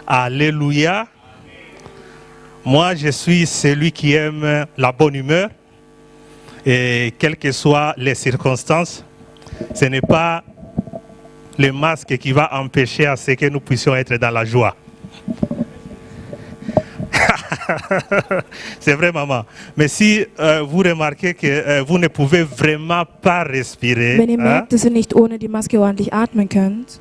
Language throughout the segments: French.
Alléluia. Moi, je suis celui qui aime la bonne humeur. Et quelles que soient les circonstances, ce n'est pas le masque qui va empêcher à ce que nous puissions être dans la joie. C'est vrai, maman. Mais si vous remarquez que vous ne pouvez vraiment pas respirer, Wenn ihr merkt, dass ihr nicht ohne die Maske ordentlich atmen könnt,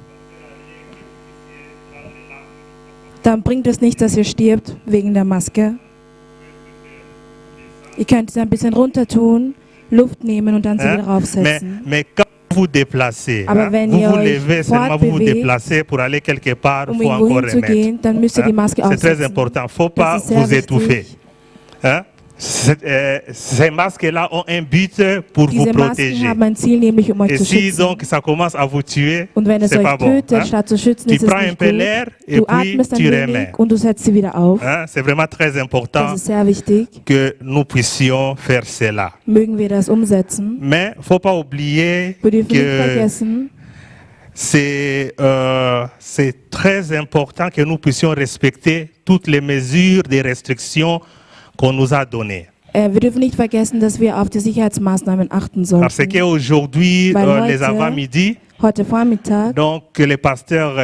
dann bringt es nichts, dass ihr stirbt wegen der Maske. Ihr könnt es ein bisschen runter tun, Luft nehmen und dann sie wieder raufsetzen. mais quand vous déplacez, Aber wenn vous ihr vous euch levez, seulement vous vous fortbewegt, déplacez pour aller quelque part, il faut irgendwo encore remettre. hinzugehen, dann müsst ihr die Maske C'est très aufsetzen. important, il ne faut pas Das ist sehr vous étouffer. wichtig. Hein? Ces masques-là ont un but pour vous Diese protéger. Masken haben ein Ziel, nämlich um euch Et zu si schützen. donc ça commence à vous tuer, Und wenn es c'est pas euch bon. tötet, Hein? statt zu schützen, Tu ist es prends un nicht peu gut. l'air et Du puis atmest ein tu wenig remets. und du setzt sie wieder auf. Hein? C'est vraiment très important Das ist sehr wichtig. que nous puissions faire cela. Mögen wir das umsetzen. Mais il ne faut pas oublier Wir dürfen nicht que vergessen, c'est très important que nous puissions respecter toutes les mesures de restriction qu'on nous a données. wir dürfen nicht vergessen, dass wir auf die Sicherheitsmaßnahmen achten Parce sollten. qu'aujourd'hui, Weil les heute- avant-midi, Heute Vormittag, donc le pasteur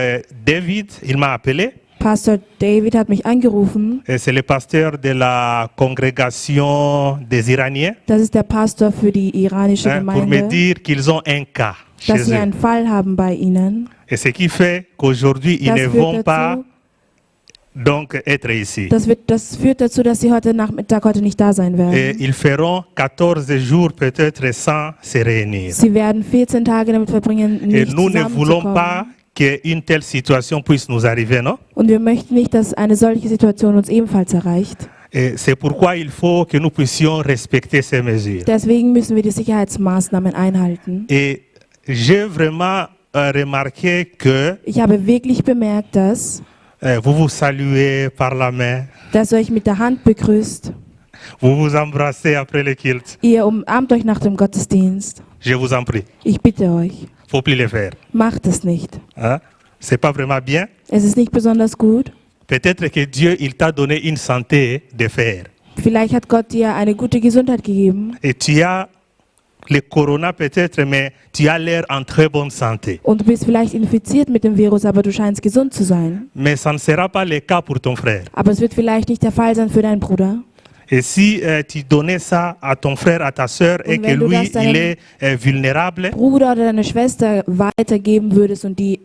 David, il m'a appelé. Pastor David hat mich angerufen. Et c'est le pasteur de la congrégation des Iraniens, Das ist der Pastor für die iranische pour me Gemeinde, dire qu'ils ont un cas dass chez sie eux. einen Fall haben bei ihnen. Et ce qui fait qu'aujourd'hui, ils Das ne führt vont pas dazu, donc être ici. das führt dazu, dass sie heute Nachmittag nicht da sein Et werden. ils feront 14 jours peut-être sans se réunir. Sie werden 14 Tage damit verbringen, Et nicht nous ne voulons pas zusammenzukommen. qu'une telle situation puisse nous arriver, non? Und wir möchten nicht, dass eine solche Situation uns ebenfalls erreicht. Et c'est pourquoi il faut que nous puissions respecter ces mesures. Deswegen müssen wir die Sicherheitsmaßnahmen einhalten. Et j'ai vraiment remarqué que Ich habe wirklich bemerkt, dass vous vous saluez par la main, ihr euch mit der Hand begrüßt. vous vous embrassez après le culte. Ihr umarmt euch nach dem Gottesdienst. Je vous en prie, Ich bitte euch, faut plus le faire. macht es nicht. Hein? C'est pas vraiment bien. Es ist nicht besonders gut. Peut-être que Dieu il t'a donné une santé de faire. Vielleicht hat Gott dir eine gute Gesundheit gegeben Et tu as le corona peut-être, mais tu as l'air en très bonne santé. und du bist vielleicht infiziert mit dem Virus, aber du scheinst gesund zu sein. Mais ça ne sera pas le cas pour ton frère. Aber es wird vielleicht nicht der Fall sein für deinen Bruder. Et si tu donnais ça à ton frère, à ta soeur, et Und que wenn du lui, das deinem il est vulnérable, Bruder oder deine Schwester weitergeben würdest und die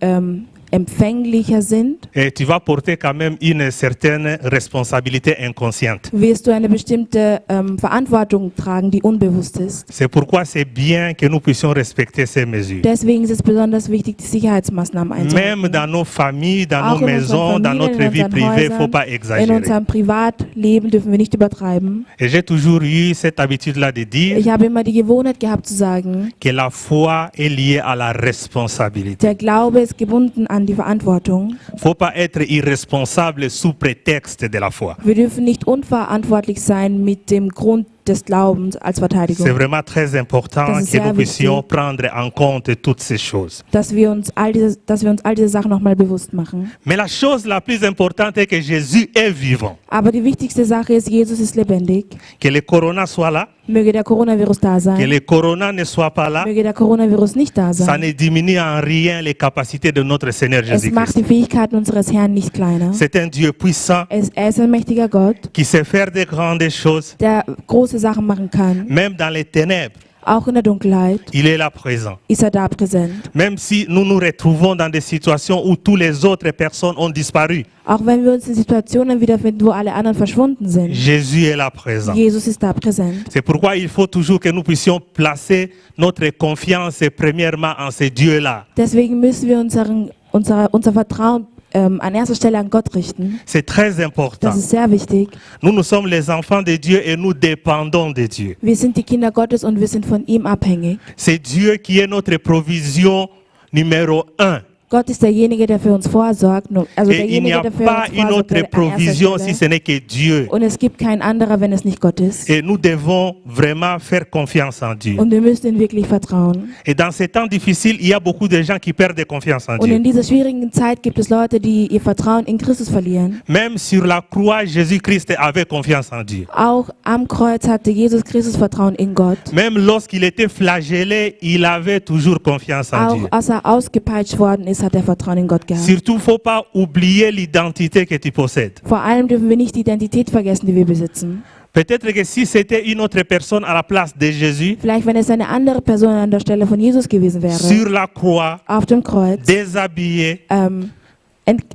empfänglicher sind, et tu vas porter quand même une certaine responsabilité inconsciente. wirst du eine bestimmte Verantwortung tragen, die unbewusst ist. C'est pourquoi c'est bien que nous puissions respecter ces mesures. Deswegen ist es besonders wichtig, die Sicherheitsmaßnahmen Même einzuhalten. dans nos familles, dans Auch nos in unseren maisons, dans Familien, notre in vie unseren privée, il ne faut Häusern, pas in exagérer. unserem Privatleben dürfen wir nicht übertreiben. Et j'ai toujours eu cette habitude-là de dire Ich habe immer die Gewohnheit gehabt zu sagen, que la foi est liée à la responsabilité. der Glaube ist gebunden an die Verantwortung. Il ne faut pas être irresponsable sous prétexte de la foi. Wir dürfen nicht unverantwortlich sein mit dem Grund des Glaubens als C'est Verteidigung. vraiment très important Das ist que sehr nous puissions wichtig. prendre en compte toutes ces choses. Dass wir uns all diese Sachen nochmal bewusst machen. Mais la chose la plus importante est que Jésus est vivant. Aber die wichtigste Sache ist, Jesus ist lebendig. Que le corona soit là, Möge der Coronavirus da que sein. le corona ne soit pas là, Möge der Coronavirus nicht da ça sein. ne diminue en rien les capacités de notre Seigneur Es macht die Jésus-Christ. Fähigkeiten unseres Herrn nicht kleiner. C'est un Dieu puissant Er ist ein mächtiger Gott, qui sait faire de grandes choses, der große Sachen machen kann. même dans les ténèbres. Auch in der Dunkelheit Il est là présent. ist er da präsent. Même si nous nous retrouvons dans des situations où toutes les autres personnes ont disparu, Auch wenn wir uns in Situationen wiederfinden, wo alle anderen verschwunden sind. Jésus est là présent. Jesus ist da präsent. C'est pourquoi il faut toujours que nous puissions placer notre confiance premièrement en ce Dieu-là. Deswegen müssen wir unser Vertrauen an erster Stelle an Gott richten. C'est très important. Das ist sehr wichtig. Nous sommes les enfants de Dieu et nous dépendons de Dieu. Wir sind die Kinder Gottes und wir sind von ihm abhängig. C'est Dieu qui est notre provision numéro 1. Gott ist derjenige, der für uns vorsorgt. Also Et il n'y derjenige, a der für pas uns une vorsorgt, autre der an erster provision si Stelle. ce n'est que Dieu. Und es gibt kein anderer, wenn es nicht Gott ist. Et nous devons vraiment faire confiance en Dieu. Und wir müssen ihm wirklich vertrauen. Et dans ces temps difficiles, il y a beaucoup de gens qui perdent confiance en Und in Dieu. dieser schwierigen Zeit gibt es Leute, die ihr Vertrauen in Christus verlieren. Même sur la croix, Jésus-Christ avait confiance en Dieu. Auch am Kreuz hatte Jesus Christus Vertrauen in Gott. Même lorsqu'il était flagellé, il avait toujours confiance en Auch Dieu. als er ausgepeitscht worden ist, hat er Vertrauen in Gott gehabt. Surtout, il ne faut pas oublier l'identité que tu possèdes. Vor allem dürfen wir nicht die Identität vergessen, die wir besitzen. Peut-être que si c'était une autre personne à la place de Jésus, Vielleicht, wenn es eine andere Person an der Stelle von Jesus gewesen wäre, sur la croix, auf dem Kreuz, déshabillé,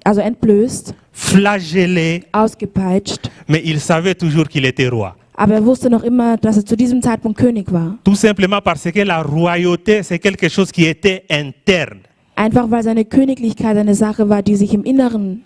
also entblößt, flagellé, ausgepeitscht, mais il savait toujours qu'il était roi. aber er wusste noch immer, dass er zu diesem Zeitpunkt König war. Tout simplement parce que la royauté, c'est quelque chose qui était interne. Einfach weil seine Königlichkeit eine Sache war, die sich im Inneren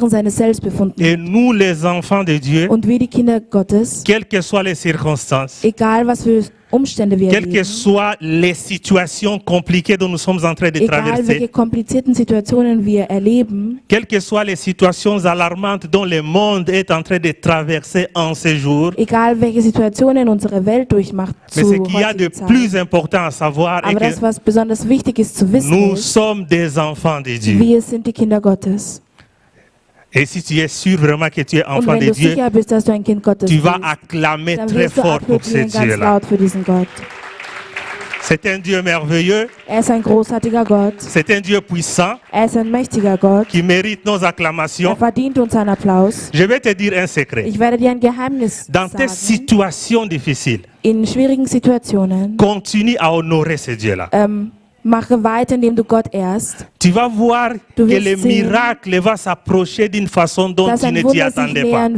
seines Selbst befunden Et hat. nous, les enfants de Dieu, Und wir, die Kinder Gottes, quelles que soient les circonstances, egal was für Umstände wir quelles que erleben, soient les situations compliquées dont nous sommes en train de egal welche traverser, komplizierten Situationen wir erleben, quelles que soient les situations alarmantes dont le monde est en train de traverser en ce jour, egal welche Situationen unsere Welt durchmacht mais zu ce qu'il y a de heutigen plus Zeit. important à savoir est Aber das, que was besonders wichtig ist zu wissen, nous ist, sommes des enfants de Dieu. wir sind die Kinder Gottes. Et si tu es sûr vraiment que tu es Und enfant wenn de du Dieu, sicher bist, dass du ein Kind Gottes tu vas bist, acclamer dann très wirst du fort pour ce applaudieren ganz Dieu-là. laut für diesen Gott. C'est un Dieu merveilleux, Er ist ein großartiger Gott. c'est un Dieu puissant Er ist ein mächtiger Gott. qui mérite nos Er acclamations. verdient unseren Applaus. Je vais te dire un secret. Ich werde dir ein Geheimnis Dans tes sagen. situations difficiles, In schwierigen Situationen continue à honorer ce Dieu-là. mache weiter, indem du Gott ehrst, Tu vas voir Du que wirst le sehen, miracle va s'approcher d'une façon dont dass tu ne ein t'y Wunder sich attendais pas.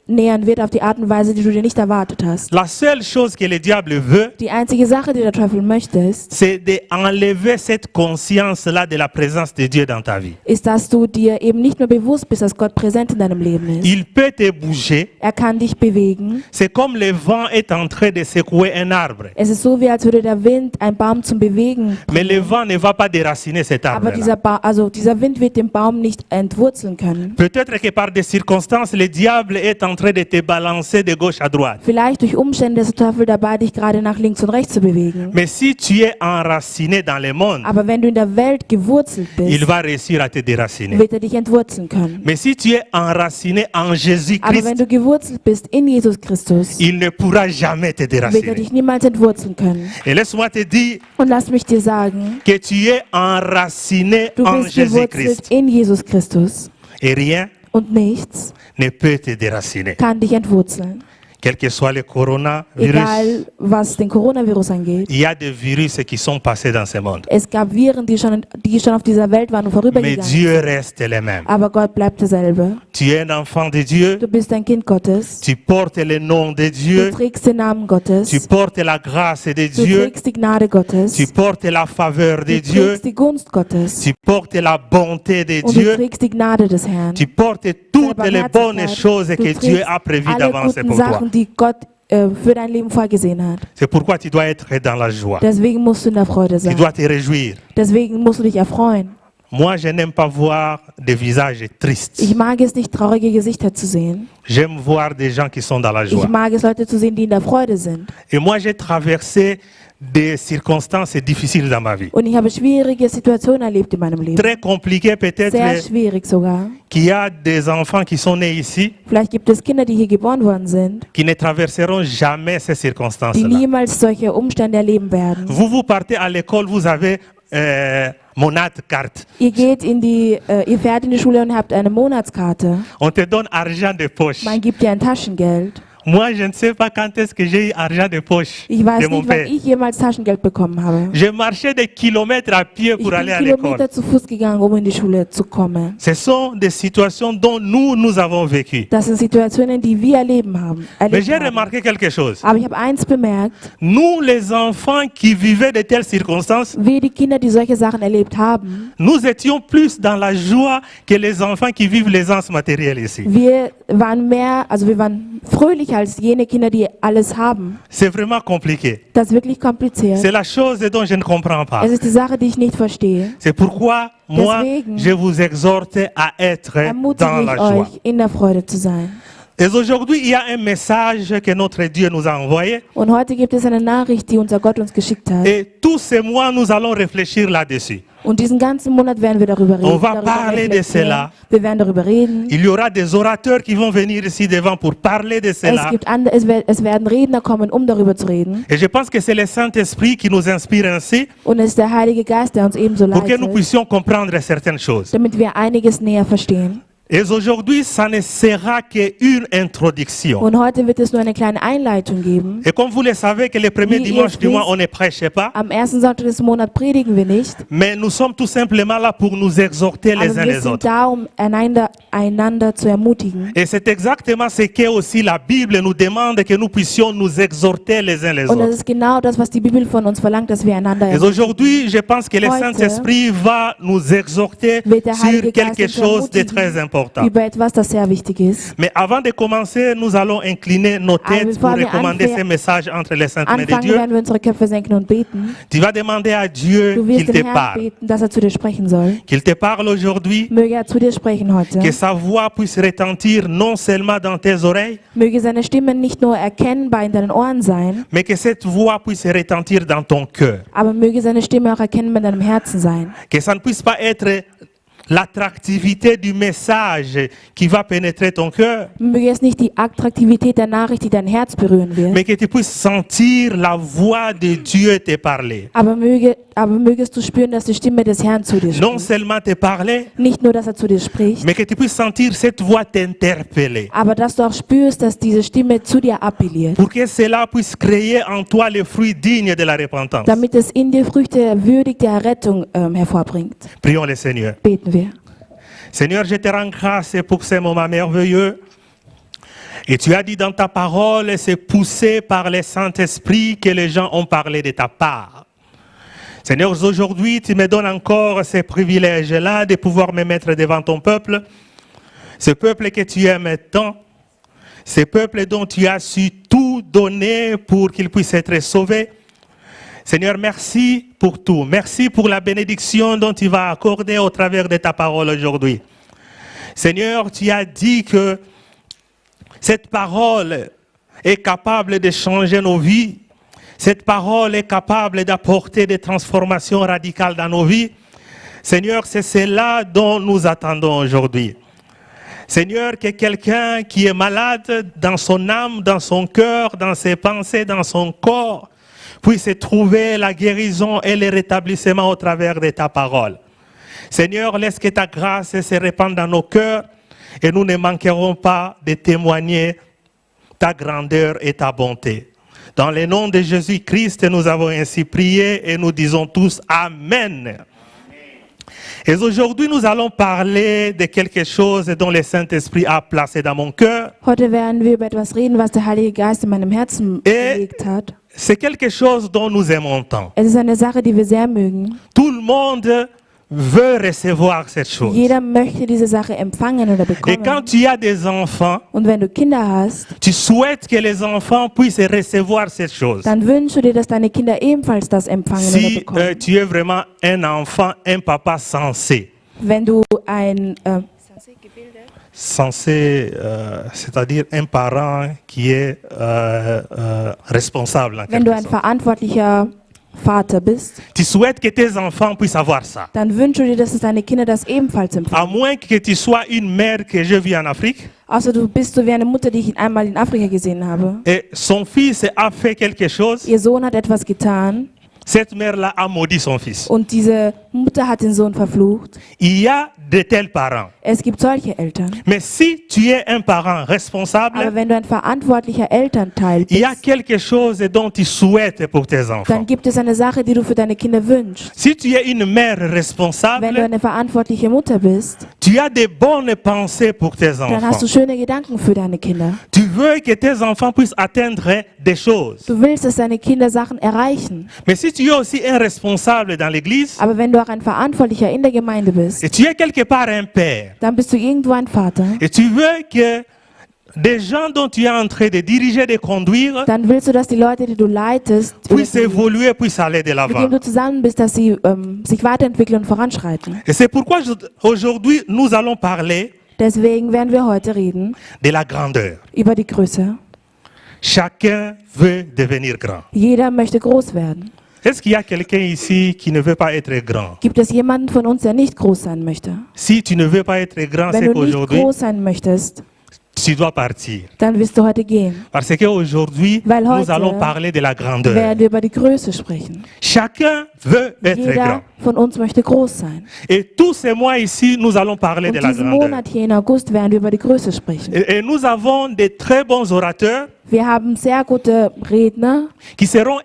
nähern wird auf die Art und Weise, die du dir nicht erwartet hast. La seule chose que le diable veut, Die einzige Sache, die der Teufel möchte, c'est d'enlever cette conscience-là de la présence de Dieu dans ta vie. ist, dass du dir eben nicht nur bewusst bist, dass Gott präsent in deinem Leben ist. Il peut te bouger. Er kann dich bewegen. C'est comme le vent est en train de secouer un arbre. Es ist so, wie als würde der Wind einen Baum zum Bewegen Mais le bringen. vent ne va pas déraciner cet Aber arbre-là. dieser Wind wird den Baum nicht entwurzeln können. Peut-être que par des circonstances, le diable est en train de te balancer de gauche à droite. Vielleicht durch Umstände ist der Teufel dabei, dich gerade nach links und rechts zu bewegen. Mais si tu es enraciné dans le monde, Aber wenn du in der Welt gewurzelt il bist, va réussir à te déraciner. wird er dich entwurzeln können. Mais si tu es enraciné en Aber wenn Jésus-Christ, du gewurzelt bist in Jesus Christus, il ne pourra jamais te wird er déraciner. dich niemals entwurzeln können. Et laisse-moi te dire Und lass mich dir sagen, que tu es enraciné du en bist gewurzelt Jésus-Christ. in Jesus Christus. Et rien Und nichts ne peut te déraciner. kann dich entwurzeln. Quel que soit le coronavirus, Egal, was den Coronavirus angeht. il y a des virus qui sont passés dans ce monde. Es gab Viren, die schon auf dieser Welt waren und Mais vorübergegangen. Dieu reste le même. Aber Gott bleibt derselbe. Tu es un enfant de Dieu, Du bist ein Kind Gottes. tu portes le nom de Du Dieu, trägst den Namen Gottes. tu portes la grâce de Du Dieu, trägst die Gnade Gottes. tu portes la faveur de Du Dieu, trägst die Gunst Gottes. tu portes la bonté de Und du Dieu, trägst die Gnade des Herrn. tu portes toutes les Barmherzigkeit. bonnes choses Du que trägst Dieu a prévues alle d'avance guten pour toi. Sachen, die Gott für dein Leben vorgesehen hat. C'est pourquoi tu dois être dans la joie. Deswegen musst du in der Freude Tu sein. dois te réjouir. Deswegen musst du dich erfreuen. Moi, je n'aime pas voir des visages tristes. Ich mag es nicht, traurige Gesichter zu sehen. J'aime voir des gens qui sont dans la Ich joie. mag es, Leute zu sehen, die in der Freude sind. Et moi, j'ai traversé des circonstances difficiles dans ma vie. Und ich habe schwierige Situationen erlebt in meinem Leben. Très compliquées peut-être, Sehr schwierig sogar. qu'il y a des enfants qui sont nés ici, Vielleicht gibt es Kinder, die hier geboren worden sind, qui ne traverseront jamais ces die circonstances-là. niemals solche Umstände erleben werden. Vous partez à l'école, vous avez Monat-carte. Ihr fährt in die Schule und habt eine Monatskarte. On te donne argent de poche. Man gibt dir ein Taschengeld. Moi, je ne sais pas quand est-ce que j'ai eu argent de poche Ich de weiß mon nicht, wann père. ich jemals Taschengeld bekommen habe. Je marchais des kilomètres à pied Ich pour bin aller à l'école. Kilometer zu Fuß gegangen, um in die Schule zu kommen. Ce sont des situations dont nous avons vécu. Das sind Situationen, die wir Mais erlebt j'ai haben. remarqué quelque chose. Aber ich habe eins bemerkt, Nous, les enfants qui vivaient de telles circonstances, wir die Kinder, die solche Sachen erlebt haben, nous étions plus dans la joie que les enfants qui vivent l'aisance matérielle ici. wir waren fröhlicher glücklicher als jene Kinder, die alles haben. C'est vraiment compliqué. Das ist wirklich kompliziert. C'est la chose dont je ne comprends pas. Es ist die Sache, die ich nicht verstehe. C'est pourquoi moi, Deswegen je vous exhorte à être dans Ermutige la ich joie. euch, in der Freude zu sein. Et aujourd'hui, il y a un message que notre Dieu nous a envoyé. Und heute gibt es eine Nachricht, die unser Gott uns geschickt hat. Et tous ces mois, nous allons réfléchir là-dessus. Und diesen ganzen Monat werden wir darüber reden. On va darüber parler de reflektieren. cela. Wir werden darüber reden. Il y aura des orateurs qui vont venir ici devant pour parler de cela. Es werden Redner kommen, um darüber zu reden. Et je pense que c'est le Saint-Esprit qui nous inspire ainsi Und es ist der Heilige Geist, der uns ebenso pour que nous leitet, puissions comprendre certaines choses. damit wir einiges näher verstehen. Et aujourd'hui, ça ne sera qu'une introduction. Und heute wird es nur eine kleine Einleitung geben. Et comme vous le savez que le premier Wie ihr dimanche es du mois, wisst, on ne prêche pas, Am ersten Sonntag des Monats predigen wir nicht, mais nous sommes tout simplement là pour nous exhorter aber les uns wir les sind autres. da, um einander zu ermutigen. Et c'est exactement ce que aussi la Bible nous demande, que nous puissions nous exhorter les uns les Und das autres. ist genau das, was die Bibel von uns verlangt, dass wir einander Et ermutigen. aujourd'hui, je pense que le Heute Saint-Esprit va nous exhorter Wird der sur Heilige Geist quelque uns chose de ermutigen très important. über etwas, das sehr wichtig ist. Mais avant de commencer, nous allons incliner nos têtes pour bevor wir recommander ce message entre les saintes mains de Anfangen Dieu. werden wir unsere Köpfe senken und beten. Tu vas demander à Dieu Du qu'il wirst te den Herrn parle, beten, dass er zu dir sprechen soll. qu'il te parle aujourd'hui, Möge er zu dir sprechen heute. que sa voix puisse retentir non seulement dans tes oreilles, Möge seine Stimme nicht nur erkennbar in deinen Ohren sein, mais que cette voix puisse retentir dans ton cœur. aber möge seine Stimme auch erkennbar in deinem Herzen sein. Que ça ne puisse pas être l'attractivité du message qui va pénétrer ton cœur, Möge es nicht die Attraktivität der Nachricht, die dein Herz berühren wird, mais que tu puisses sentir la voix de Dieu te parler. aber mögest du spüren, dass die Stimme des Herrn zu dir Non spricht. seulement te parler, Nicht nur, dass er zu dir spricht, mais que tu puisses sentir cette voix t'interpeller. aber dass du auch spürst, dass diese Stimme zu dir appelliert, Pour que cela puisse créer en toi le fruit digne de la repentance. damit es in dir Früchte würdig der Errettung hervorbringt. Prions le Seigneur. Beten wir. Seigneur, je te rends grâce pour ce moment merveilleux. Et tu as dit dans ta parole, c'est poussé par le Saint-Esprit que les gens ont parlé de ta part. Seigneur, aujourd'hui, tu me donnes encore ce privilège-là de pouvoir me mettre devant ton peuple. Ce peuple que tu aimes tant. Ce peuple dont tu as su tout donner pour qu'il puisse être sauvé. Seigneur, merci pour tout. Merci pour la bénédiction dont tu vas accorder au travers de ta parole aujourd'hui. Seigneur, tu as dit que cette parole est capable de changer nos vies. Cette parole est capable d'apporter des transformations radicales dans nos vies. Seigneur, c'est cela dont nous attendons aujourd'hui. Seigneur, que quelqu'un qui est malade dans son âme, dans son cœur, dans ses pensées, dans son corps, puisse trouver la guérison et le rétablissement au travers de ta parole. Seigneur, laisse que ta grâce se répande dans nos cœurs et nous ne manquerons pas de témoigner ta grandeur et ta bonté. Dans le nom de Jésus-Christ, nous avons ainsi prié et nous disons tous Amen. Et aujourd'hui, nous allons parler de quelque chose dont le Saint-Esprit a placé dans mon cœur. Heute werden wir über etwas reden, was der Heilige Geist in meinem Herzen gelegt hat. C'est quelque chose dont nous aimons tant. Es ist eine Sache, die wir sehr mögen. Tout le monde veut recevoir cette chose. Jeder möchte diese Sache empfangen oder Et quand bekommen. tu as des enfants, Und wenn du Kinder hast, tu souhaites que les enfants puissent recevoir cette chose. dann wünschst du dir, dass deine Kinder ebenfalls das empfangen oder Si bekommen. tu es vraiment un enfant, un papa sensé. Wenn du ein Sensé, c'est-à-dire un parent qui est responsable en wenn quelque du ein sorte. verantwortlicher Vater bist, Tu souhaites que tes enfants puissent avoir ça. dann wünschst du dir, dass deine Kinder das ebenfalls À empfangen. moins que tu sois une mère que je vis en Afrique Außer du bist so wie eine Mutter, die ich einmal in Afrika gesehen habe. et son fils a fait quelque chose, Ihr Sohn hat etwas getan cette mère-là a maudit son fils. und diese Mutter hat den Sohn verflucht. Il y a de tels parents. Es gibt solche Eltern. Mais si tu es un parent Aber responsable, wenn du ein verantwortlicher Elternteil il y a bist, quelque chose dont tu souhaites pour tes enfants. dann gibt es eine Sache, die du für deine Kinder wünschst. Si tu es une mère Wenn du responsable, eine verantwortliche Mutter bist, tu as de bonnes pensées pour tes dann hast du enfants. schöne Gedanken für deine Kinder. Tu veux que tes enfants puissent atteindre des choses. Du willst, dass deine Kinder Sachen erreichen. Mais si tu es aussi un responsable dans l'église, Aber wenn du auch ein Verantwortlicher in der Gemeinde bist, et tu es quelque part un père, dann bist du irgendwo ein Vater. et tu veux que des gens dont tu es en train de diriger, de conduire, dann willst du, dass die Leute, die du leitest, oder puissent évoluer, puissent aller de mit l'avant. denen du zusammen bist, dass sie sich weiterentwickeln und voranschreiten. Et c'est pourquoi aujourd'hui, nous allons parler Deswegen werden wir heute reden de la grandeur. über die Größe. Chacun veut devenir grand. Jeder möchte groß werden. Est-ce qu'il y a quelqu'un ici qui ne veut pas être grand? Gibt es jemanden von uns, der nicht groß sein möchte? Si tu ne veux pas être grand, Wenn c'est du nicht qu'aujourd'hui, groß sein möchtest, tu dois partir. dann wirst du heute gehen. Parce qu'aujourd'hui, Weil nous heute allons parler de la grandeur. Werden wir über die Größe sprechen. Chacun veut être Jeder grand. von uns möchte groß sein. Et tous ces mois ici, nous allons parler de Und la diesen grandeur. Monat hier in August werden wir über die Größe sprechen. Et nous avons de très bons orateurs Wir haben sehr gute Redner, qui seront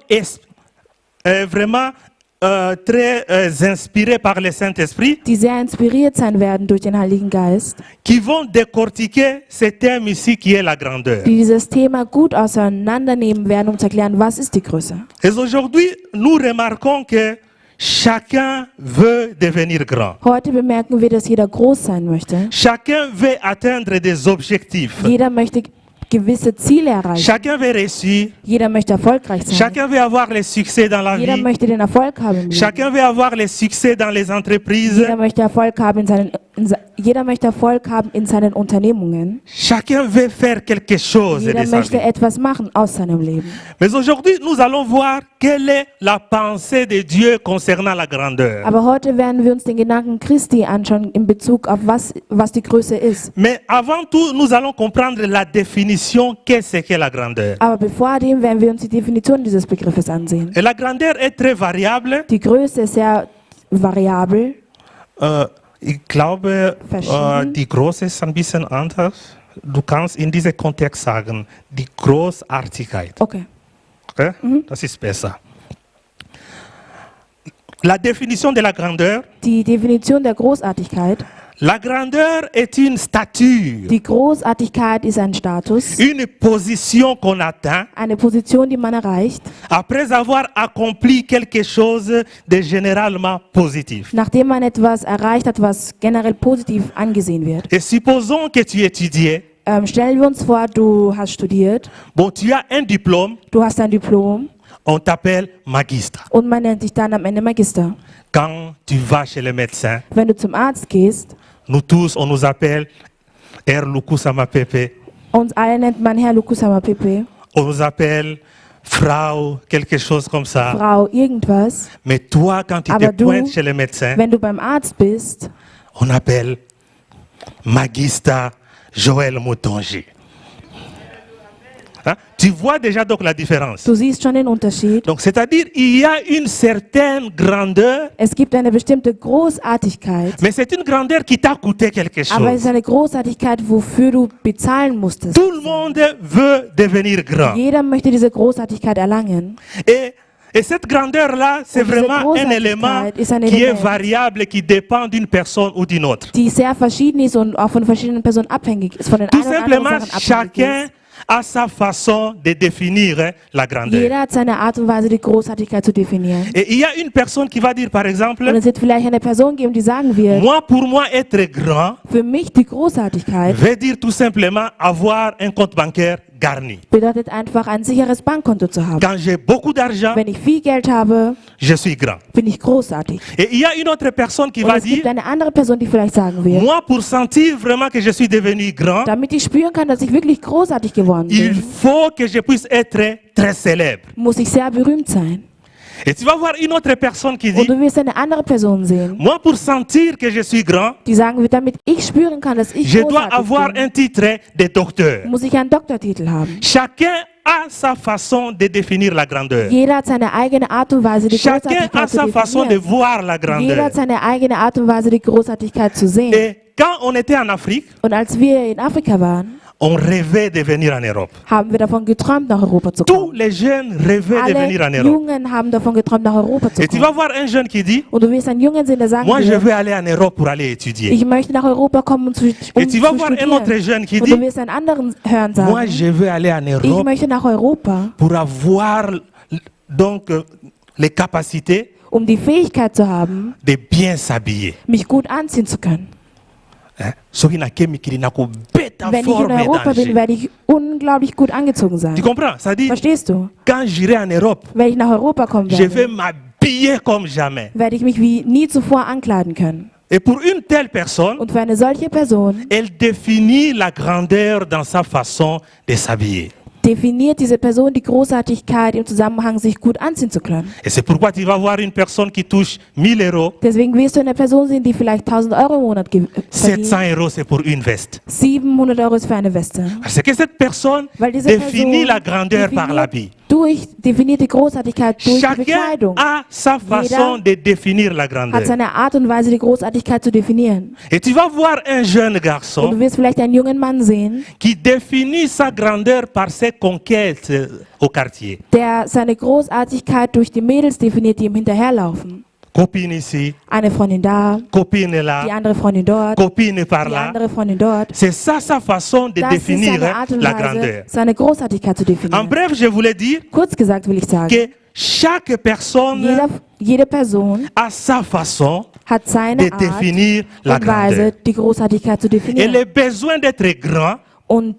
vraiment très inspirés par le Saint-Esprit, die sehr inspiriert sein werden durch den Heiligen Geist, qui vont décortiquer ce thème ici qui est la grandeur. die dieses Thema gut auseinandernehmen werden, um zu erklären, was ist die Größe. Et aujourd'hui, nous remarquons que chacun veut devenir grand. Heute bemerken wir, dass jeder groß sein möchte. Chacun veut atteindre des objectifs. Jeder möchte gewisse Ziele erreichen. Chacun veut réussir. Jeder möchte erfolgreich sein. Chacun veut avoir le succès dans la Jeder vie. möchte den Erfolg haben im Leben. Chacun veut avoir le succès dans les entreprises. Jeder möchte Erfolg haben jeder möchte Erfolg haben in seinen Unternehmungen. Chacun veut faire quelque chose Jeder de sa möchte vie. etwas machen aus seinem Leben. Mais aujourd'hui, nous allons voir quelle est la pensée de Dieu concernant la grandeur. Aber heute werden wir uns den Gedanken Christi anschauen in Bezug auf was die Größe ist. Mais avant tout, nous allons comprendre la définition qu'est-ce qu'est la grandeur. Aber bevor dem werden wir uns die Definition dieses Begriffes ansehen. Et la grandeur est très variable. Die Größe ist sehr variabel. Ich glaube, Verschieden. die Größe ist ein bisschen anders. Du kannst in diesem Kontext sagen, die Großartigkeit. Okay. Okay? Das ist besser. La définition de la grandeur. Die Definition der Großartigkeit. La grandeur est une stature, Die Großartigkeit ist ein Status, une position qu'on atteint eine Position, die man erreicht, après avoir accompli quelque chose de généralement positif. nachdem man etwas erreicht hat, was generell positiv angesehen wird. Et supposons que tu étudiais, Stellen wir uns vor, du hast studiert, bon, tu as un diplôme, du hast ein Diplom on t'appelle magister. und man nennt dich dann am Ende Magister. Quand tu vas chez le médecin, Wenn du zum Arzt gehst, nous tous, on nous appelle Herr Lukusama Pepe, uns alle nennt man Herr Lukusama Pepe, on nous appelle Frau, quelque chose comme ça. Frau irgendwas. Mais toi, quand tu te Aber du, pointes chez le médecin, wenn du beim Arzt bist, on appelle Magista Joël Moutongi. Hein? Tu vois déjà donc la différence. du siehst schon den Unterschied. Donc, c'est-à-dire, il y a une certaine grandeur, Es gibt eine bestimmte Großartigkeit, mais c'est une grandeur qui t'a coûté quelque aber es chose. ist eine Großartigkeit, wofür du bezahlen musstest. Tout le monde veut devenir grand. Jeder möchte diese Großartigkeit erlangen. Et cette grandeur-là, c'est Und diese vraiment un élément Großartigkeit ist ein qui est Element, variable, qui dépend d'une personne ou d'une autre. die sehr verschieden ist und auch von verschiedenen Personen abhängig ist, von den Tout einen oder simplement, anderen Sachen abhängig chacun ist. a sa façon de définir la grandeur. Jeder hat seine Art und Weise, die Großartigkeit zu definieren. Et il y a une personne qui va dire, par exemple, Und es wird vielleicht eine Person geben, die sagen wird, moi, pour moi, être grand für mich die Großartigkeit veut dire tout simplement avoir un compte bancaire garni. bedeutet einfach, ein sicheres Bankkonto zu haben. Quand j'ai beaucoup d'argent, Wenn ich viel Geld habe, je suis grand. bin ich großartig. Et il y a une autre personne qui Und va es gibt dire, eine andere Person, die vielleicht sagen wird, moi, pour sentir vraiment que je suis devenu grand, damit ich spüren kann, dass ich wirklich großartig geworden il bin, faut que je puisse être très célèbre. muss ich sehr berühmt sein. Et tu vas voir une autre personne qui Und dit, du wirst eine andere Person sehen, moi, pour sentir que je suis grand, die sagen wird, damit ich spüren kann, dass ich je dois großartig avoir bin, un titre de docteur. muss ich einen Doktortitel haben. Chacun a sa façon de définir la grandeur. Jeder hat seine eigene Art und Weise, die Chacun a Großartigkeit zu sa façon de definieren. voir la Jeder grandeur. hat seine eigene Art und Weise, die Großartigkeit zu sehen. Et quand on était en Afrique, Und als wir in Afrika waren, on rêvait de venir en Europe. haben wir davon geträumt, nach Europa zu Tous kommen. les jeunes rêvaient de venir en Alle Europe. Jungen haben davon geträumt, nach Europa zu Et tu vas kommen. voir un jeune qui dit, Und du wirst einen Jungen sehen, der sagen moi je wird, veux aller en Europe pour aller étudier. ich möchte nach Europa kommen, um Et tu vas zu voir un autre studieren. jeune qui Und du dit, wirst einen anderen hören moi sagen, je veux aller en ich Europe möchte nach Europa, pour avoir donc les capacités um die Fähigkeit zu haben, de bien s'habiller. mich gut anziehen zu können. Hein? Soki nakei mikili nakobeta Wenn ich in forme et Europa bin, danger. werde ich unglaublich gut angezogen sein. Tu comprends? Ça dit, Verstehst du? quand j'irai en Europe, Wenn ich nach Europa kommen je vais werde, m'habiller comme jamais. werde ich mich wie nie zuvor ankleiden können. Et pour une telle personne, Und für eine solche Person elle définit la grandeur dans sa façon de s'habiller. definiert diese Person die Großartigkeit im Zusammenhang, sich gut anziehen zu können. Et c'est pourquoi tu vas voir une personne qui touche 1000 euros, Deswegen wirst du eine Person sehen, die vielleicht 1000 Euro im Monat verdient. 700 euros c'est pour une veste. 700 Euro ist für eine Weste. Parce que cette personne Weil diese définit Person la grandeur par l'habit. definiert die Großartigkeit durch die Chacun Bekleidung. a sa façon de définir la Hat grandeur. seine Art und Weise, die Großartigkeit zu definieren. Et tu vas voir un jeune Und du garçon wirst vielleicht einen jungen Mann sehen, qui définit sa grandeur par ses conquêtes au quartier. der seine Großartigkeit durch die Mädels definiert, die ihm hinterherlaufen. Copine ici, Eine Freundin da, copine die là, andere Freundin dort, copine par die là. andere Freundin dort. C'est ça sa façon de Das ist définir seine Art und la Weise, grandeur. seine Großartigkeit zu En definieren. bref, je voulais dire Kurz gesagt will ich sagen, que chaque personne jede Person a sa façon hat seine de Art définir la und Weise, grandeur. die Großartigkeit zu Et definieren. le besoin d'être grand, Und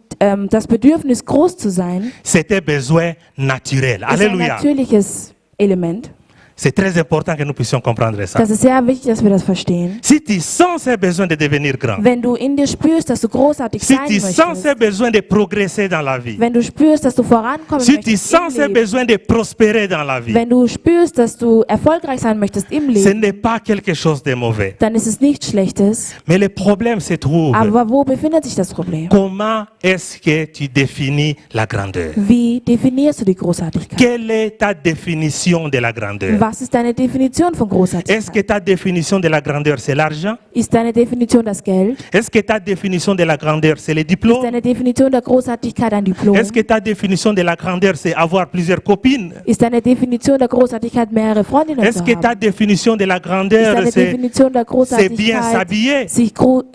das Bedürfnis, groß zu sein, c'était besoin naturel. ist ein Alléluia. natürliches Element. C'est très important que nous puissions comprendre ça. Das ist sehr wichtig, dass wir das verstehen. Si tu sens ce besoin de devenir grand, Wenn du in dir spürst, dass du großartig si sein tu sens ce möchtest, besoin de progresser dans la vie, wenn du spürst, dass du vorankommen si tu möchtest sens im ce Leben, besoin de prospérer dans la vie, wenn du spürst, dass du erfolgreich sein möchtest im ce Leben, n'est pas quelque chose de mauvais. dann ist es nichts Schlechtes. Mais le problème se trouve, Aber wo befindet sich das Problem? comment est-ce que tu définis la grandeur? Wie definierst du die Großartigkeit? Quelle est ta définition de la grandeur? Was ist deine Definition von Est-ce que Großartigkeit? ta définition de la grandeur, c'est l'argent? Ist deine Definition das Geld? Est-ce que ta définition de la grandeur, c'est le Ist diplôme? deine Definition der Großartigkeit ein Diplom? Est-ce que ta définition de la grandeur, c'est avoir plusieurs copines? Ist deine Definition der Großartigkeit mehrere Freundinnen Est-ce zu que ta haben? définition de la Ist grandeur, deine Definition der c'est bien Großartigkeit, s'habiller?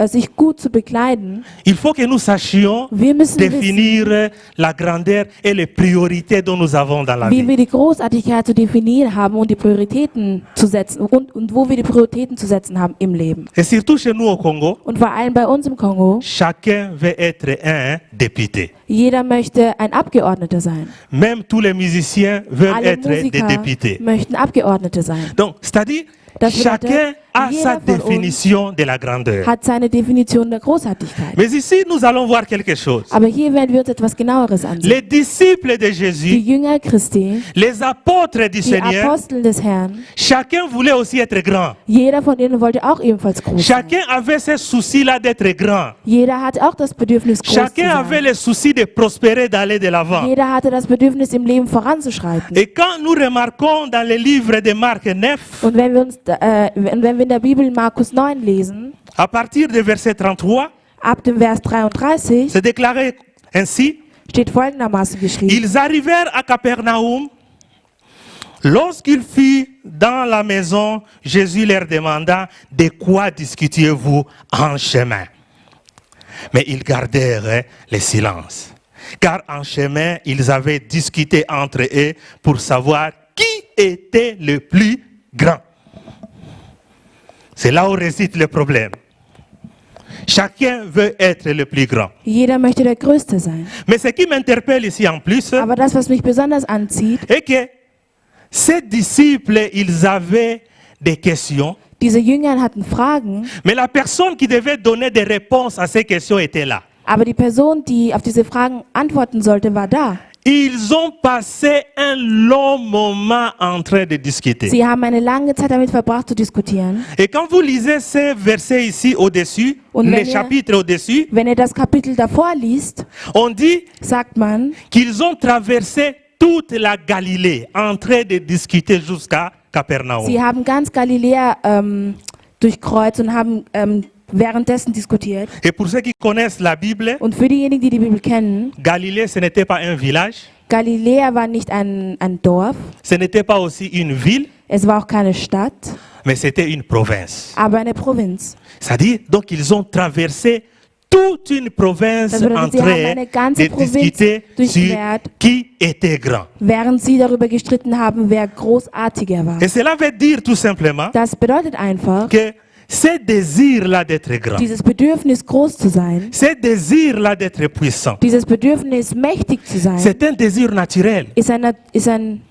sich gut zu bekleiden? Il faut que nous sachions Wir müssen wissen, définir la grandeur et les priorités dont nous avons dans la wie vie. wir die Großartigkeit zu definieren haben und die Prioritäten zu setzen und wo wir die Prioritäten zu setzen haben im Leben. Et surtout chez nous au Congo, Und vor allem bei uns im Kongo, chacun veut être un député. jeder möchte ein Abgeordneter sein. Même tous les musiciens veulent Alle être des Musiker députés. möchten Abgeordnete sein. Donc, c'est-à-dire, Das bedeutet, chacun a jeder sa von uns définition de la grandeur. Hat seine Definition der Großartigkeit. Mais ici, nous allons voir quelque chose. Aber hier werden wir uns etwas genaueres ansehen. Les disciples de Die Jésus, Jünger Christi, les apôtres du die Seigneur, Apostel des Herrn, chacun voulait aussi être grand. jeder von ihnen wollte auch ebenfalls groß sein. Chacun avait ce souci-là d'être grand. Jeder hatte auch das Bedürfnis, groß zu Chacun avait sein. le souci de prospérer, d'aller de l'avant. Jeder hatte das Bedürfnis, im Leben voranzuschreiten. Et quand nous remarquons dans le livre de Marc 9, Und wenn wir in der Bibel Markus 9 lesen, à partir du verset 33, ab dem Vers 33, c'est déclaré ainsi: steht folgendermaßen geschrieben. Ils arrivèrent à Capernaum. Lorsqu'il fut dans la maison, Jésus leur demanda: de quoi discutiez-vous en chemin? Mais ils gardèrent le silence, car en chemin, ils avaient discuté entre eux pour savoir qui était le plus grand. C'est là où réside le problème. Chacun veut être le plus grand. Jeder möchte der Größte sein. Mais ce qui m'interpelle ici en plus, Aber das, was mich besonders anzieht, est que ces disciples, ils avaient des questions, diese Jünger hatten Fragen, mais la personne qui devait donner des réponses à ces questions était là. aber die Person, die auf diese Fragen antworten sollte, war da. Ils ont passé un long moment en train de discuter. Sie haben eine lange Zeit damit verbracht zu diskutieren. Et quand vous lisez ces versets ici au-dessus, Und les wenn ihr- chapitres au-dessus, Wenn ihr das Kapitel davor liest, on dit sagt man, qu'ils ont traversé toute la Galilée en train de discuter jusqu'à Capernaum. sie haben ganz Galiläa durchkreuzt und haben währenddessen diskutiert. Et pour ceux qui connaissent la Bible, Und für diejenigen, die die Bibel kennen, Galilée, ce n'était pas un village, Galiläa war nicht ein Dorf, ce n'était pas aussi une ville, es war auch keine Stadt, mais c'était une province. aber eine Provinz. C'est-à-dire, donc ils ont traversé toute une province Das bedeutet, en sie haben train eine ganze de Provinz discuter sur durchquert, qui était grand. während sie darüber gestritten haben, wer großartiger war. Et cela veut dire tout simplement Das bedeutet einfach, que Ce désir-là d'être grand, dieses Bedürfnis groß zu sein, ce désir-là d'être puissant, dieses Bedürfnis mächtig zu sein, c'est un désir naturel. ist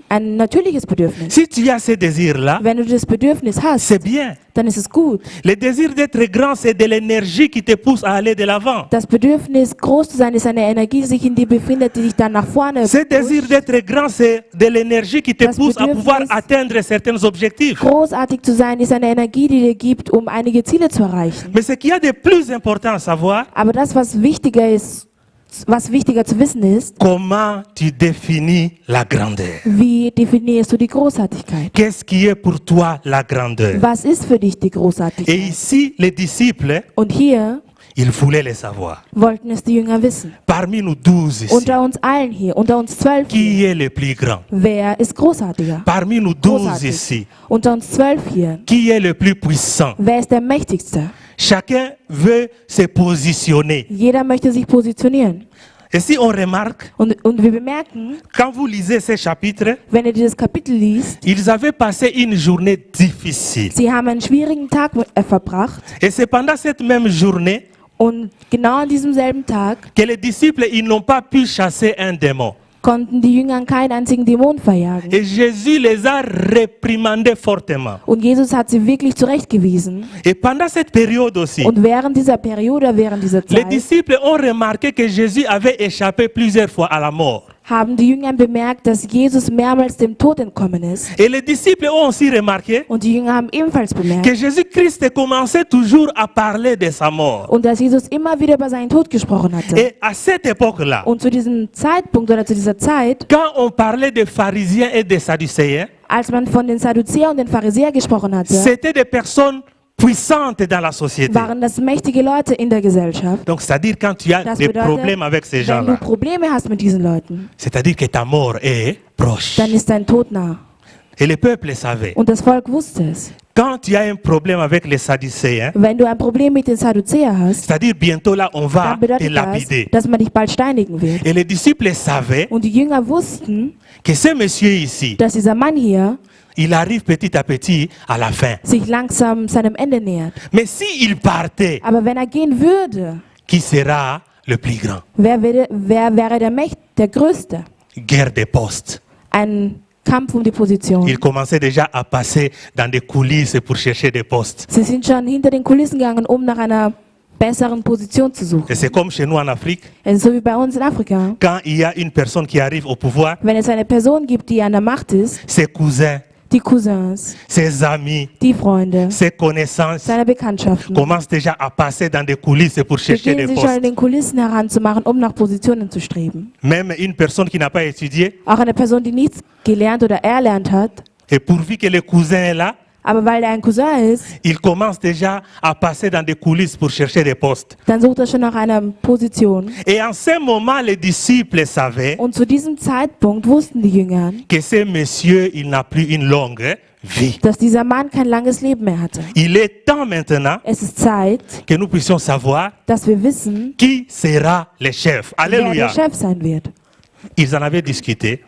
ein natürliches Bedürfnis. Si tu as ce désir-là, Wenn du das Bedürfnis hast, c'est bien. dann ist es gut. Le désir d'être grand, c'est de l'énergie qui te pousse à aller de l'avant. Das Bedürfnis, groß zu sein, ist eine Energie, die sich in dir befindet, die dich dann nach vorne Ce désir pusht. d'être grand, c'est de l'énergie qui te Das pousse à pouvoir Bedürfnis- atteindre certains objectifs. Großartig zu sein, ist eine Energie, die dir gibt, um einige Ziele zu erreichen. Mais ce qu'il y a de plus important à savoir, Aber das, was wichtiger zu wissen ist, comment tu définis la grandeur. wie definierst du die Großartigkeit? Qu'est-ce qui est pour toi la grandeur? Was ist für dich die Et Großartigkeit? ici, les disciples, Und hier ils voulaient le savoir. wollten es die Jünger wissen. Parmi nous 12 ici, Unter uns allen hier, unter uns 12 hier, qui est le plus grand? wer ist großartiger? Parmi nous 12 Großartig. ici, Unter uns 12 hier, qui est le plus puissant? wer ist der Mächtigste? Chacun veut se positionner. Jeder möchte sich positionieren. Et si on remarque, Und wir bemerken, quand vous lisez ces chapitres, wenn ihr dieses Kapitel liest, ils avaient passé une journée difficile. sie haben einen schwierigen Tag verbracht. Et c'est pendant cette même journée Und genau an diesem selben Tag que les disciples, ils n'ont pas pu chasser un démon. konnten die Jünger keinen einzigen Dämon verjagen. Et Jésus les a réprimandés fortement. Und Jesus hat sie wirklich zurechtgewiesen. Et pendant cette période aussi, Und während dieser Periode, während dieser les Zeit, disciples ont remarqué que Jésus avait échappé plusieurs fois à la mort. haben die Jünger bemerkt, dass Jesus mehrmals dem Tod entkommen ist. Et les disciples ont aussi remarqué Und die Jünger haben ebenfalls que bemerkt, Jésus-Christ commençait toujours à parler de sa mort. und dass Jesus immer wieder über seinen Tod gesprochen hatte. Et à cette époque-là, Und zu diesem Zeitpunkt oder zu dieser Zeit, quand on parlait des pharisiens et des sadducéens, als man von den Sadduzäern und den Pharisäern gesprochen hatte, c'était des personnes puissantes dans la société. waren das mächtige Leute in der Gesellschaft. Donc, c'est-à-dire quand tu as Das des bedeutet, problèmes avec ces wenn du gens-là, Probleme hast mit diesen Leuten, c'est-à-dire que ta mort est proche. dann ist dein Tod nah. Et le peuple savait. Und das Volk wusste es. Quand tu as un problème avec les sadducéens, Wenn du ein Problem mit den Sadduzäern hast, c'est-à-dire bientôt là, on va dann te bedeutet das, lapider. dass man dich bald steinigen wird. Et les disciples savaient Und die Jünger wussten, que ce monsieur ici, dass dieser Mann hier il arrive petit à petit à la fin. sich langsam seinem Ende nähert. Mais s'il partait, Aber wenn er gehen würde, qui sera le plus grand? wer wäre der Größte? Guerre des postes. Ein Kampf um die Position. Il commençait déjà à passer dans des coulisses pour chercher des postes. Sie sind schon hinter den Kulissen gegangen, um nach einer besseren Position zu suchen. Et c'est comme chez nous en Afrique, Es ist so wie bei uns in Afrika. quand il y a une personne qui arrive au pouvoir, Wenn es eine Person gibt, die an der Macht ist, ses cousins, die Cousins, ses amis, die Freunde, ses connaissances seine Bekanntschaften, commencent déjà à passer dans des coulisses pour chercher beginnen des sich schon in postes. den Kulissen heranzumachen, um nach Positionen zu streben. Même une personne qui n'a pas étudié, Auch eine Person, die nichts gelernt oder erlernt hat, et pourvu que le cousin est là, aber weil er ein Cousin ist, il commence déjà à passer dans des coulisses pour chercher des postes. dann sucht er schon nach einer Position. Et en ce moment, les disciples savaient Und zu diesem Zeitpunkt wussten die Jünger, que ce monsieur, il n'a plus une longue vie. dass dieser Mann kein langes Leben mehr hatte. Il est temps maintenant Es ist Zeit, que nous puissions savoir dass wir wissen, qui sera le chef. wer Alléluia. der Chef sein wird. Ils en avaient discuté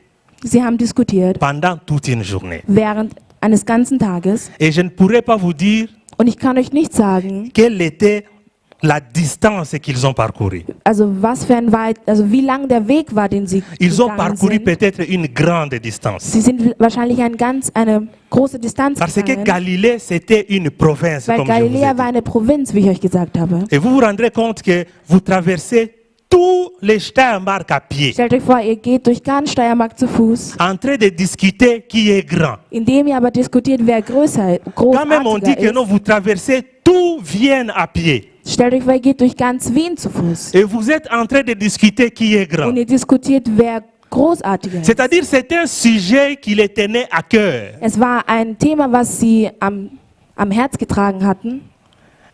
Sie haben diskutiert pendant toute une journée. während eines ganzen Tages. Et je ne pourrais pas vous dire Und ich kann euch nicht sagen, quelle était la distance qu'ils ont parcourue. also wie lang der Weg war, den sie Ils ont gegangen parcouru sind. peut-être une grande distance. Sie sind wahrscheinlich eine große Distanz Parce que gegangen, Galilée, c'était une province, weil comme je vous ai Galiläa dit. war eine Provinz, wie ich euch gesagt habe. Et vous vous rendrez compte que vous traversez tous les Steiermark à pied, Stellt euch vor, ihr geht durch ganz Steiermark zu Fuß, en train de discuter qui est grand. indem ihr aber diskutiert, wer Quand même on dit que großartiger non, ist. vous traversez tout Vienne à pied. Stellt euch vor, ihr geht durch ganz Wien zu Fuß. Et vous êtes en train de discuter qui est grand. Und ihr diskutiert, wer großartiger ist. C'est-à-dire c'est un sujet qui les tenait à cœur. Es war ein Thema, was sie am Herz getragen hatten.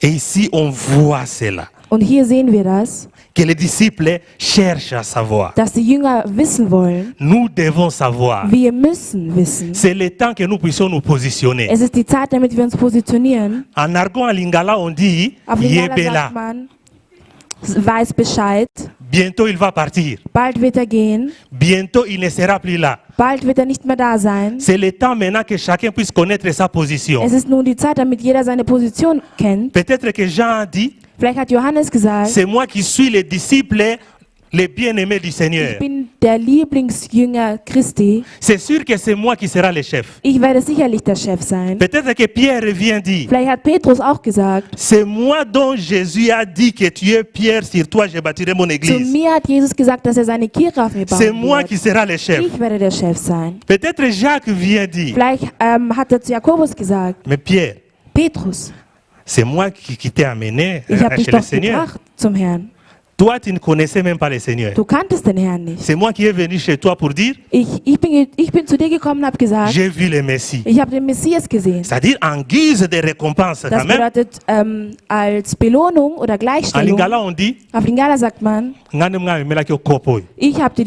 Et ici, on voit cela. Und hier sehen wir das, Que les disciples cherchent à savoir. dass die Jünger wissen wollen, Nous devons savoir. wir müssen wissen. C'est le temps que nous puissions nous positionner. Es ist die Zeit, damit wir uns positionieren. En argot en lingala, on dit Auf Lingala Yebela. sagt man, weiß Bescheid. Bientôt, il va partir. Bald wird er gehen. Bientôt, il ne sera plus là. Bald wird er nicht mehr da sein. C'est le temps maintenant que chacun puisse connaître sa position. Es ist nun die Zeit, damit jeder seine Position kennt. Peut-être que Jean a dit, Vielleicht hat Johannes gesagt, c'est moi qui suis le disciple, le bien-aimé du ich Seigneur. bin der Lieblingsjünger Christi. C'est sûr que c'est moi qui sera le chef. Ich werde sicherlich der Chef sein. Peut-être que Pierre vient dire, Vielleicht hat Petrus auch gesagt, c'est moi dont Jésus a dit que tu es Pierre, sur toi je bâtirai mon zu église. mir hat Jesus gesagt, dass er seine Kirche auf mir C'est bauen moi wird. qui sera le chef. Ich werde der Chef sein. Peut-être Jacques vient dire, Vielleicht hat er zu Jakobus gesagt, mais Pierre, Petrus, c'est moi qui t'ai amené ich habe dich chez le doch Seigneur. gebracht zum Herrn. Toi, tu ne connaissais même pas le Seigneur. Du kanntest den Herrn nicht. C'est moi qui est venu chez toi pour dire, Ich bin zu dir gekommen und habe gesagt, j'ai vu le Messie. ich habe den Messias gesehen. C'est-à-dire en guise de récompense Das quand même. bedeutet als Belohnung oder En Gleichstellung. lingala, on dit, Auf Lingala sagt man, ich habe dir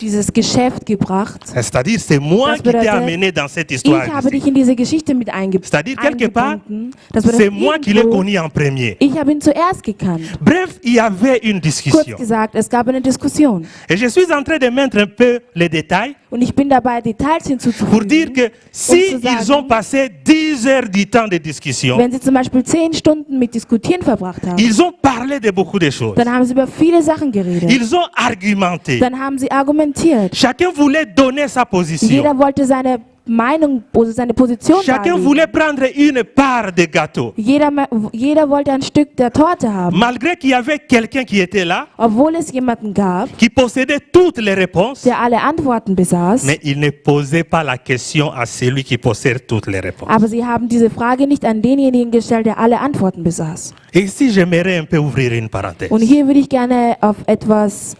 dieses Geschäft gebracht. c'est-à-dire c'est moi Das qui t'ai bedeutet, amené dans cette Ich histoire. habe dich in diese Geschichte mit C'est-à-dire quelque part, eingebunden. Das c'est bedeutet, moi qui l'ai irgendwo, connu en premier. ich habe ihn zuerst gekannt. Bref, il y avait une Kurz discussion. gesagt, es gab eine Diskussion. Et je suis en train de mettre un peu les détails Und ich bin dabei, Details pour dire hinzuzufügen. que si zu sagen, ils ont passé 10 heures du temps de discussion, Wenn sie zum Beispiel 10 Stunden mit Diskutieren verbracht haben, ils ont parlé de beaucoup de choses. dann haben sie über viele Sachen geredet. Ils ont argumenté. Dann haben sie argumentiert. Chacun voulait donner sa position. Jeder wollte seine Meinung, seine Position Chacun darlegen. voulait prendre une part de gâteau. Jeder wollte ein Stück der Torte haben. Malgré qu'il y avait quelqu'un qui était là, Obwohl es jemanden gab, qui possédait toutes les réponses, der alle Antworten besaß, mais il ne posait pas la question à celui qui possède toutes les réponses. aber sie haben diese Frage nicht an denjenigen gestellt, der alle Antworten besaß. Et ici, j'aimerais un peu ouvrir une parenthèse. Und hier würde ich gerne auf etwas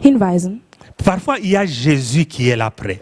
hinweisen. Parfois, il y a Jésus qui est là près.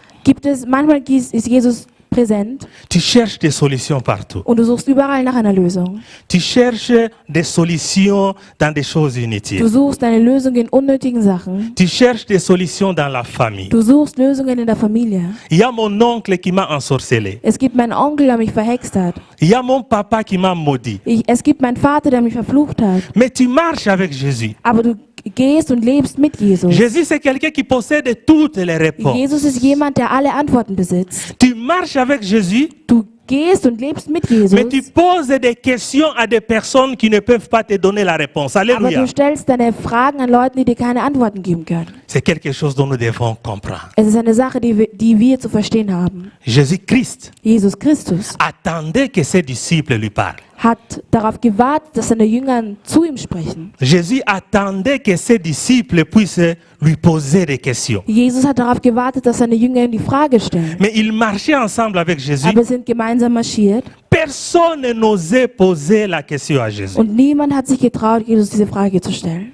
Manchmal ist Jesus präsent Tu cherches des solutions partout. und du suchst überall nach einer Lösung. Tu cherches des solutions dans des choses Du inutiles. suchst eine Lösung in unnötigen Sachen. Tu cherches des solutions dans la famille. Du suchst Lösungen in der Familie. Il y a mon oncle qui m'a ensorcelé. Es gibt meinen Onkel, der mich verhext hat. Il y a mon papa qui m'a maudit. Es gibt meinen Vater, der mich verflucht hat. Mais tu marches avec Jésus. Aber du gehst und lebst mit Jesus. Jésus, c'est quelqu'un qui possède toutes les réponses. Jesus ist jemand, der alle Antworten besitzt. Tu marches avec Jésus, Du gehst und lebst mit Jesus. mais tu poses des questions à des personnes qui ne peuvent pas te donner la réponse. Aber Alléluia. du stellst deine Fragen an Leute, die dir keine Antworten geben können. C'est quelque chose dont nous devons comprendre. Es ist eine Sache, die wir zu verstehen haben. Jésus-Christ Jesus Christus attendait que ses disciples lui parlent. hat darauf gewartet, dass seine Jünger zu ihm sprechen. Jésus attendait que ses disciples puissent lui poser des questions. Jesus hat darauf gewartet, dass seine Jünger ihm die Frage stellen. Mais ils marchaient ensemble avec Jésus. Aber sind gemeinsam marschiert Personne n'osait poser la question à Jésus. und niemand hat sich getraut, Jesus diese Frage zu stellen.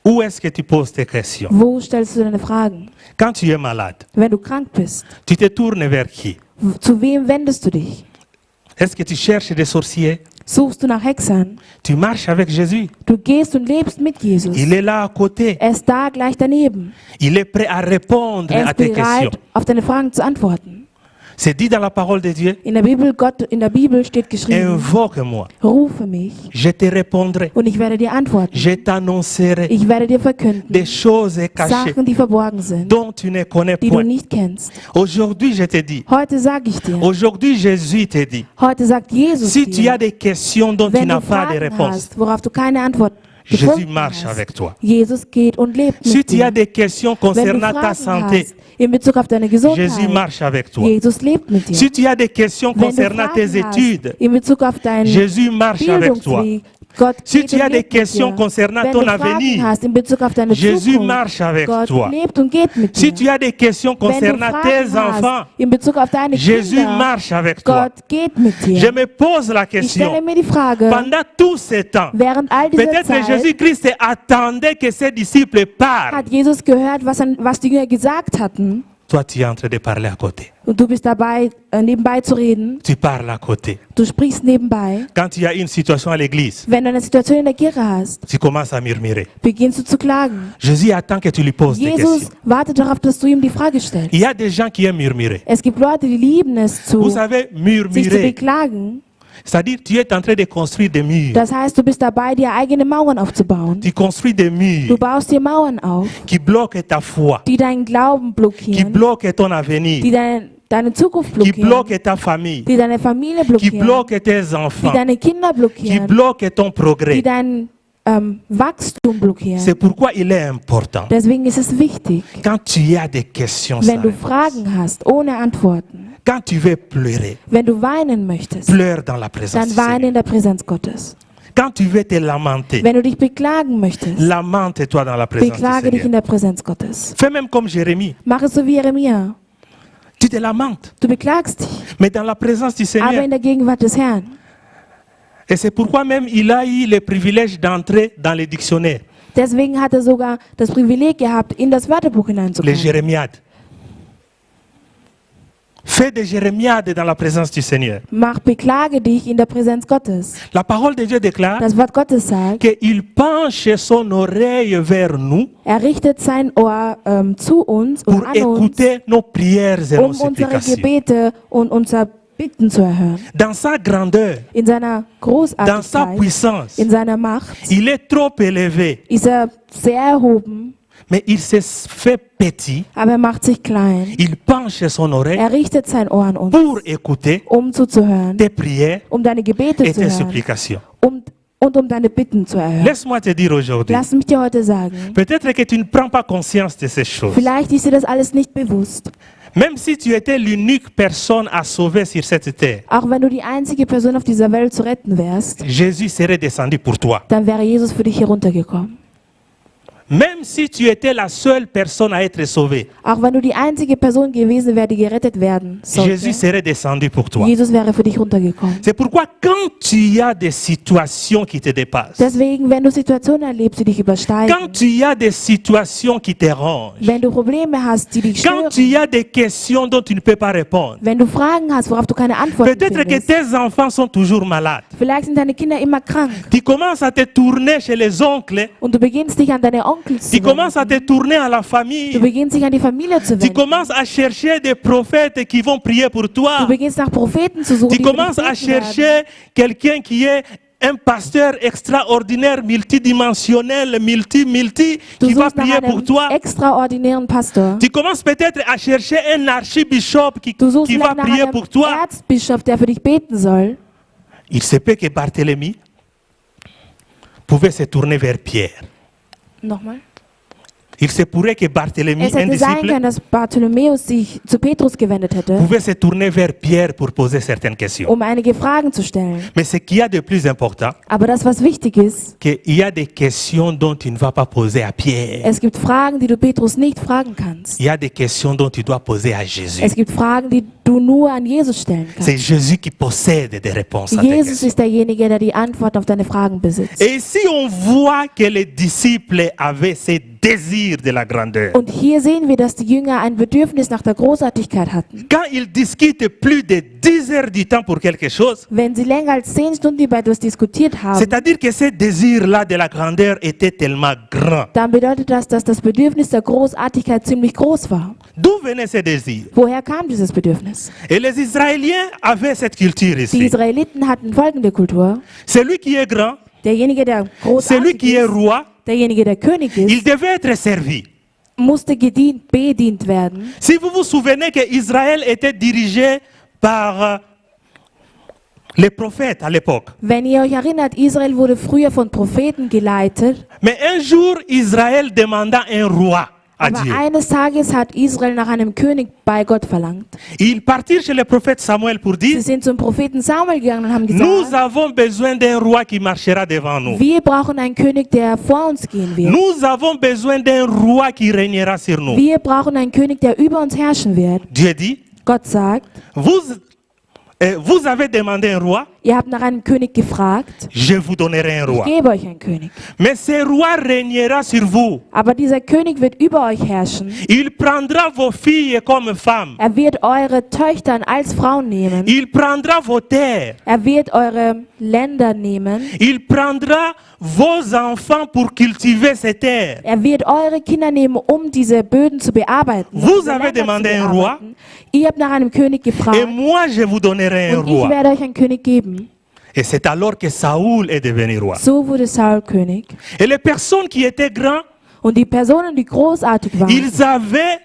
Où est-ce que tu poses tes questions? Wo stellst du deine Fragen? Quand tu es malade, Wenn du krank bist, tu te tournes vers qui? zu wem wendest du dich? Est-ce que tu cherches des sorciers? Suchst du nach Hexern? Tu marches avec Jésus. Du gehst und lebst mit Jesus. Il est là à côté. Er ist da gleich daneben. Il est prêt à répondre Er à ist tes questions. bereit, auf deine Fragen zu antworten. C'est dit dans la parole de Dieu. In der Bibel steht geschrieben, Invoque-moi. rufe mich Je te répondrai. und ich werde dir antworten. Je t'annoncerai Ich werde dir verkünden des choses cachées Sachen, die verborgen sind, dont tu ne connais die du point. nicht kennst. Aujourd'hui, je te dis. Heute sage ich dir, Aujourd'hui, Jésus te dit. heute sagt Jesus Si tu as dir, des questions dont tu wenn n'as du pas de Fragen réponse, hast, worauf du keine Antwort Jésus gefunden marche hast, avec toi. Jesus geht und lebt Si mit tu as dir. des questions Wenn du concernant ta Fragen santé, hast in Bezug auf deine Jésus Gesundheit, marche avec toi. Jesus lebt mit dir. Si tu as des questions Wenn du concernant tes Fragen hast études, in Bezug auf deinen Jésus marche avec toi. Bildungsweg, Gott Si geht tu und as des lebt mit questions dir. concernant Wenn ton du Fragen avenir, hast in Bezug auf deine Jésus Zukunft, marche avec Gott toi. lebt und geht mit Si dir. tu as des questions Wenn du concernant Fragen tes enfants, hast in Bezug auf deine Jésus Kinder, marche avec toi. Gott geht mit Je dir. me pose la Ich stelle question. mir die Frage, Pendant tout ce temps, während all dieser peut-être que Zeit Jésus-Christ attendait que ses disciples parlent. hat Jesus gehört, was die Jünger gesagt hatten. Toi, tu es en train de parler à côté. Und du bist dabei, nebenbei zu reden. Tu parles à côté. Du sprichst nebenbei. Quand il y a une situation à l'église, Wenn du eine Situation in der Kirche hast, tu commences à murmurer. beginnst du zu klagen. Jésus attend que tu lui poses des Jesus questions. wartet darauf, dass du ihm die Frage stellst. Il y a des gens qui aiment murmurer. Es gibt Leute, die lieben es, Vous savez, sich zu murmurer, beklagen. C'est-à-dire, tu es en train de construire des murs. Das heißt, du bist dabei, dir eigene Mauern aufzubauen. Tu construis des Du murs baust dir Mauern auf, qui bloquent ta foi, die deinen Glauben qui blockieren, bloquent ton die avenir, deine Zukunft qui blockieren, bloquent ta famille, die deine Familie qui blockieren, bloquent tes die enfants, deine Kinder qui blockieren, bloquent ton die progrès. dein Wachstum blockieren. C'est pourquoi il est important. Deswegen ist es wichtig, Quand tu as des questions, wenn du sans Fragen hast, ohne Antworten, quand tu veux pleurer, wenn du weinen möchtest, pleure dans la présence dann du weine Seigneur. in der Präsenz Gottes. Quand tu veux te lamenter, Wenn du dich beklagen möchtest, lamente-toi dans la présence du beklage dich in Seigneur. der Präsenz Gottes. Fais même comme Jérémie. Mach es so wie Jeremia. Tu te lamentes, Du beklagst dich, mais dans la présence du aber Seigneur. in der Gegenwart des Herrn. Et c'est pourquoi même il a eu le privilège d'entrer dans les dictionnaires, Deswegen hat er sogar das Privileg gehabt, in das Wörterbuch les hineinzukommen. jérémiades. Fais des jérémiades dans la présence du Seigneur. Beklage dich in der Präsenz Gottes. La parole de Dieu déclare Das Wort Gottes sagt, qu'il penche son oreille vers nous richtet sein Ohr zu uns und pour an uns, écouter nos prières et nos unsere supplications. Gebete und unser Bitten zu erhören. Dans sa grandeur, In seiner dans sa Großartigkeit, puissance, in seiner Macht il est trop élevé, ist er sehr erhoben, mais il se fait petit. aber macht sich klein. Il penche son oreille Richtet sein Ohr an uns, pour écouter zuzuhören, tes prières deine Gebete et zu tes hören supplications. und deine Bitten zu erhören. Laisse-moi te dire aujourd'hui, Lass mich dir heute sagen, peut-être que tu ne prends pas conscience de ces choses. vielleicht ist dir das alles nicht bewusst. Même si tu étais l'unique personne à sauver sur cette terre, Auch wenn du die einzige Person auf dieser Welt zu retten wärst, Jésus serait descendu pour toi. dann wäre Jesus für dich hier runtergekommen. Même si tu étais la seule personne à être sauvée, Auch wenn du die einzige Person gewesen wäre, die gerettet werden Jésus sollte, serait descendu pour toi. Jesus wäre für dich runtergekommen. C'est pourquoi quand tu as des situations qui te dépassent, Deswegen, wenn du Situationen erlebst, die dich übersteigen, quand tu as des situations qui te rongent, wenn du Probleme hast, die dich quand stören, tu as des questions dont tu ne peux pas répondre, wenn du Fragen hast, worauf du keine Antworten peut-être que findest, tes enfants sont toujours malades. vielleicht sind deine Kinder immer krank Tu commences à te tourner chez les oncles, und du beginnst dich an deine Onkel zu tu commences à wenden. te tourner à la Du famille, beginnst dich an die Familie zu tu wenden. commences à chercher des prophètes qui vont prier pour Du toi, beginnst nach Propheten zu suchen, tu die für dich commences à beten werden. chercher quelqu'un qui est un pasteur extraordinaire, multidimensionnel, multi, Du qui va suchst nach prier pour einem toi. extraordinären Pastor. Tu commences peut-être à chercher un archibishop Du suchst qui va vielleicht nach prier einem pour toi. Erzbischof, der für dich beten soll. Il se peut que Barthélemy pouvait se tourner vers Pierre. Nochmal. Il se pourrait que Barthélemy, Es un hätte sein disciple, können, dass Bartholomäus sich zu Petrus gewendet hätte, pouvait se tourner vers Pierre pour poser certaines questions. einige Fragen zu stellen. Mais ce qu'il y a de plus important, Aber das, was wichtig ist, qu'il y a des questions dont tu ne vas pas poser à Pierre. es gibt Fragen, die du Petrus nicht fragen kannst. Il y a des questions dont tu dois poser à Jésus. Es gibt Fragen, die du nur an Jesus stellen C'est kannst. Jésus qui possède des réponses à tes Jesus questions. ist derjenige, der die Antwort auf deine Fragen besitzt. Et si on voit que les disciples avaient ce désir de la grandeur, Und hier sehen wir, dass die Jünger ein Bedürfnis nach der Großartigkeit hatten. quand ils discutent plus de 10 heures du temps pour quelque chose, Wenn sie länger als 10 Stunden über etwas diskutiert haben, c'est-à-dire que ce désir-là de la grandeur était tellement grand. dann bedeutet das, dass das Bedürfnis der Großartigkeit ziemlich groß war. D'où venait ce désir? Woher kam dieses Bedürfnis? Et les Israéliens avaient cette culture Die ici. Israeliten hatten folgende Kultur. Celui qui est grand, Derjenige, der celui großartig qui est ist, roi, derjenige, der König il ist, devait être servi. musste bedient werden. Si vous vous souvenez que Israël était dirigé par les prophètes à l'époque. Wenn ihr euch erinnert, Israel wurde früher von Propheten geleitet, Mais un jour, Israël demanda un roi à aber Dieu. eines Tages hat Israel nach einem König bei Gott verlangt. Ils partirent chez le prophète Samuel pour Sie dire, sind zum Propheten Samuel gegangen und haben nous gesagt, avons besoin d'un roi qui marchera devant nous. wir brauchen einen König, der vor uns gehen wird. Nous avons besoin d'un roi qui régnera sur nous. Wir brauchen einen König, der über uns herrschen wird. Dieu dit, Gott sagt, vous avez demandé un roi, ihr habt nach einem König gefragt, je vous donnerai un ich roi. gebe euch einen König. Mais ce roi régnera sur vous. Aber dieser König wird über euch herrschen. Il prendra vos filles comme femmes. Er wird eure Töchter als Frauen nehmen. Il prendra vos terres. Er wird eure Länder nehmen. Il prendra vos enfants pour cultiver ces terres. Er wird eure Kinder nehmen, um diese Böden zu bearbeiten. Vous diese avez Länder demandé zu un roi. bearbeiten. Ihr habt nach einem König gefragt. Et moi, je vous donnerai un Und ich roi. werde euch einen König geben. Et c'est alors que Saoul est devenu roi. So wurde Saul König. Et les personnes qui étaient grandes, Und die Personen, die großartig waren, ils avaient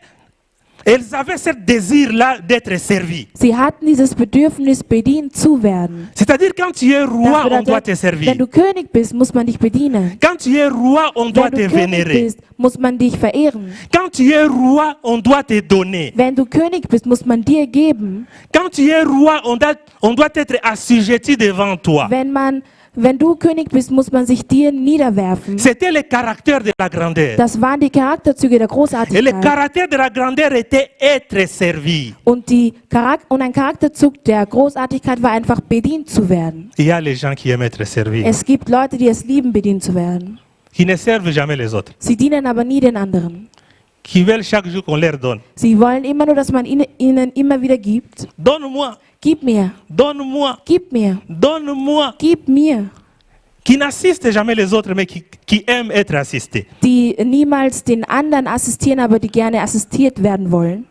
ce désir-là d'être servis. sie hatten dieses Bedürfnis, bedient zu werden. C'est-à-dire, quand tu es roi, Das on doit te bedeutet, servir. wenn du König bist, muss man dich bedienen. Quand tu es roi, on doit Wenn te du König vénérer. bist, muss man dich verehren. Quand tu es roi, on doit te donner. Wenn du König bist, muss man dir geben. Quand tu es roi, on doit être assujetti devant toi. Wenn du König bist, muss man sich dir niederwerfen. C'était le caractère de la grandeur. Das waren die Charakterzüge der Et le Großartigkeit. caractère de la grandeur était être servi. Und ein Charakterzug der Großartigkeit war einfach, bedient zu werden. Il y a les gens qui aiment être servis, Es gibt Leute, die es lieben, bedient zu werden. qui ne servent jamais les autres, Sie dienen aber nie den anderen. qui veulent chaque jour qu'on leur donne. Sie wollen immer nur, dass man ihnen immer wieder gibt. Donne-moi, Gib mir, donne-moi, gib mir, donne-moi. gib mir. Qui n'assistent jamais les autres, mais qui aiment être assistés. Die niemals den anderen assistieren, aber die gerne assistiert werden wollen.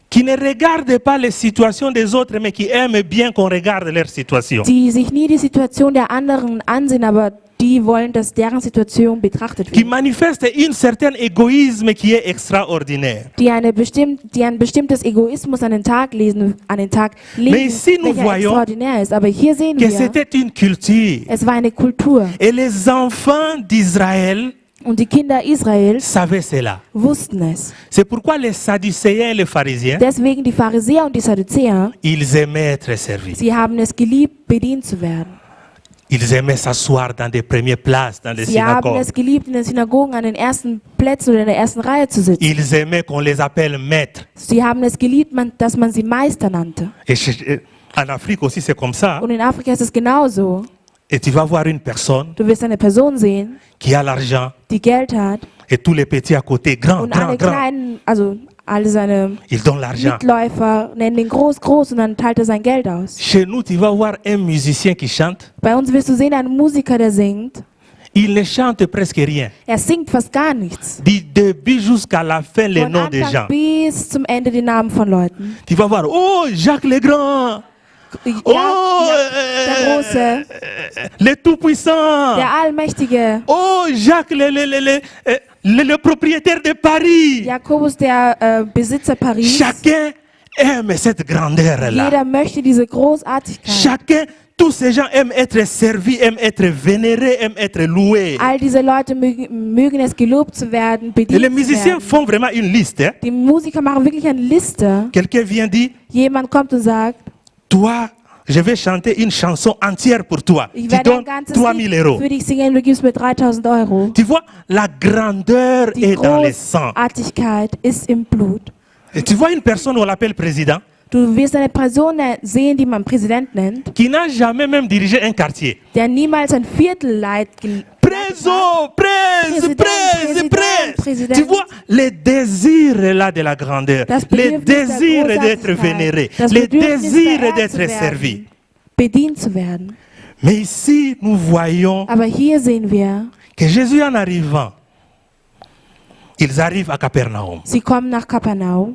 Qui ne regardent pas les situations des autres, mais qui aiment bien qu'on regarde leur situation. Die sich nie die Situation der anderen ansehen, aber die wollen, dass deren Situation betrachtet Qui wird. manifestent un certain égoïsme qui est extraordinaire. Die ein bestimmtes Egoismus an den Tag legen, Mais ici, nous welcher voyons extraordinär ist. Aber hier sehen Que wir, c'était une culture. es war eine Kultur. Et les enfants d'Israël Und die Kinder Israels savaient cela. wussten es. C'est pourquoi les Sadducéens et les pharisiens, Deswegen die Pharisäer und die Sadduzäer, ils aimaient être servis. sie haben es geliebt, bedient zu werden. Ils aimaient s'asseoir dans des premières places, dans les Sie haben synagogues. es geliebt, in den Synagogen an den ersten Plätzen oder in der ersten Reihe zu sitzen. Ils aimaient qu'on les appelle maîtres. Sie haben es geliebt, dass man sie Meister nannte. Et en Afrique aussi, c'est comme ça. Und in Afrika ist es genauso. Et tu vas voir une personne Du wirst eine Person sehen, qui a l'argent die Geld hat et tous les petits à côté, grand, und grand, alle grand. kleinen, also alle seine Ils donnent l'argent. Mitläufer nennen den groß und dann teilt er sein Geld aus. Chez nous, tu vas voir un musicien qui chante. Bei uns wirst du sehen, einen Musiker, der singt. Il ne chante presque rien. Er singt fast gar nichts. Du début jusqu'à la fin, les Von noms des Anfang gens. bis zum Ende die Namen von Leuten. Tu vas voir, oh, Jacques le Grand, Ja, oh, der Große, le Tout-Puissant, der Allmächtige, oh, Jacques le propriétaire de Paris. Jakobus, der Besitzer Paris. Chacun aime cette grandeur-là. Jeder möchte diese Großartigkeit. Chacun, tous ces gens aiment être servis, aiment être vénérés, aiment être loués. All diese Leute mögen es, gelobt zu werden, Et bedient les zu musiciens werden. font vraiment une liste. Hein. Die Musiker machen wirklich eine Liste. Quelqu'un vient dire, Jemand kommt und sagt, toi, je vais chanter une chanson entière pour toi. ich Tu werde ein donnes ganzes 3000 Lied euros. für dich singen, du gibst mir 3.000 Euro. Tu vois, la grandeur Die est dans le sang. Großartigkeit ist im Blut. Et tu vois une personne, on l'appelle président, Du wirst eine Person sehen, die man Präsident nennt, qui n'a jamais même dirigé un quartier. der niemals ein Viertel Préso, Präsident. Tu vois, le désir là de la grandeur, Das le Bedürfnis der désir d'être Großartigkeit, vénéré, das le Bedürfnis, désir verehrt d'être zu werden, servi. bedient zu werden. Mais ici, nous voyons Aber hier sehen wir, que Jésus en arrivant, ils arrivent à Capernaum. sie kommen nach Kapernaum.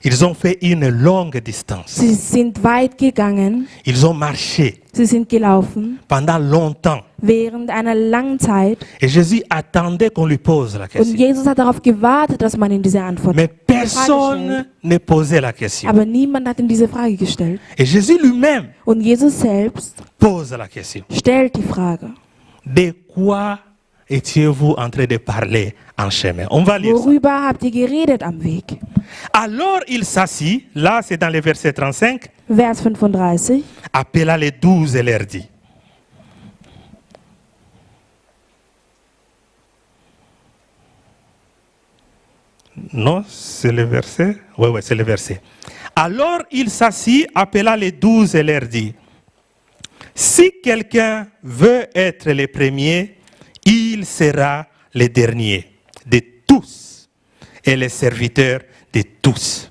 Ils ont fait une longue distance. Sie sind weit gegangen. Ils ont marché Sie sind gelaufen pendant longtemps. während einer langen Zeit. Et Jésus attendait qu'on lui pose la Und question. Jesus hat darauf gewartet, dass man ihm diese Antwort Mais Frage personne stellt. ne posait la question. Aber niemand hat ihm diese Frage gestellt. Et Jésus lui-même Und Jesus selbst pose la question. stellt die Frage. De quoi étiez-vous en train de parler en chemin? On va lire ça. Worüber habt ihr geredet am Weg? Alors il s'assit, là c'est dans le verset 35, Vers 35. appela les 12 et leur dit. Non, c'est le verset. Oui, c'est le verset. Alors il s'assit, appela les 12 et leur dit, si quelqu'un veut être le premier, il sera le dernier de tous et le serviteur de tous.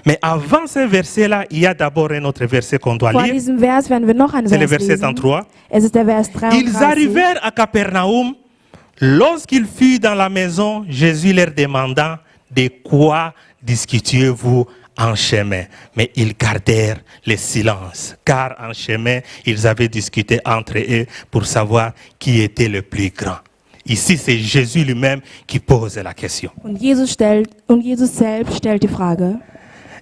Mais avant ce verset-là, il y a d'abord un autre verset qu'on doit Vor lire. diesem Vers werden wir noch einen C'est le Vers verset lesen. 33. Es ist der Vers Ils 33. arrivèrent à Capernaum. Lorsqu'il fut dans la maison, Jésus leur demanda, de quoi discutiez-vous en chemin, mais ils gardèrent le silence, car en chemin, ils avaient discuté entre eux pour savoir qui était le plus grand. Ici, c'est Jésus lui-même qui pose la question. Und Jesus selbst stellt die Frage.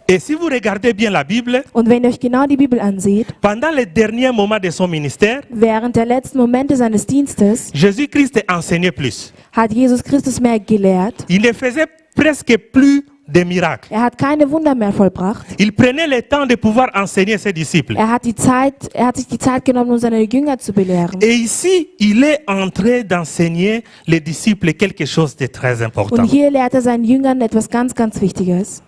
Et si vous regardez bien la Bible, Und wenn ihr euch genau die Bibel ansieht, pendant les derniers moments de son ministère, während der letzten Momente seines Dienstes Jésus-Christ enseignait plus. hat Jesus Christus mehr gelehrt. Il ne faisait presque plus de miracles. Er hat keine Wunder mehr vollbracht. Il prenait le temps de pouvoir enseigner ses disciples. Er hat sich die Zeit genommen, um seine Jünger zu belehren. Et ici, il est en train d'enseigner les disciples quelque chose de très important. Und hier lehrt er seinen Jüngern etwas ganz, ganz Wichtiges.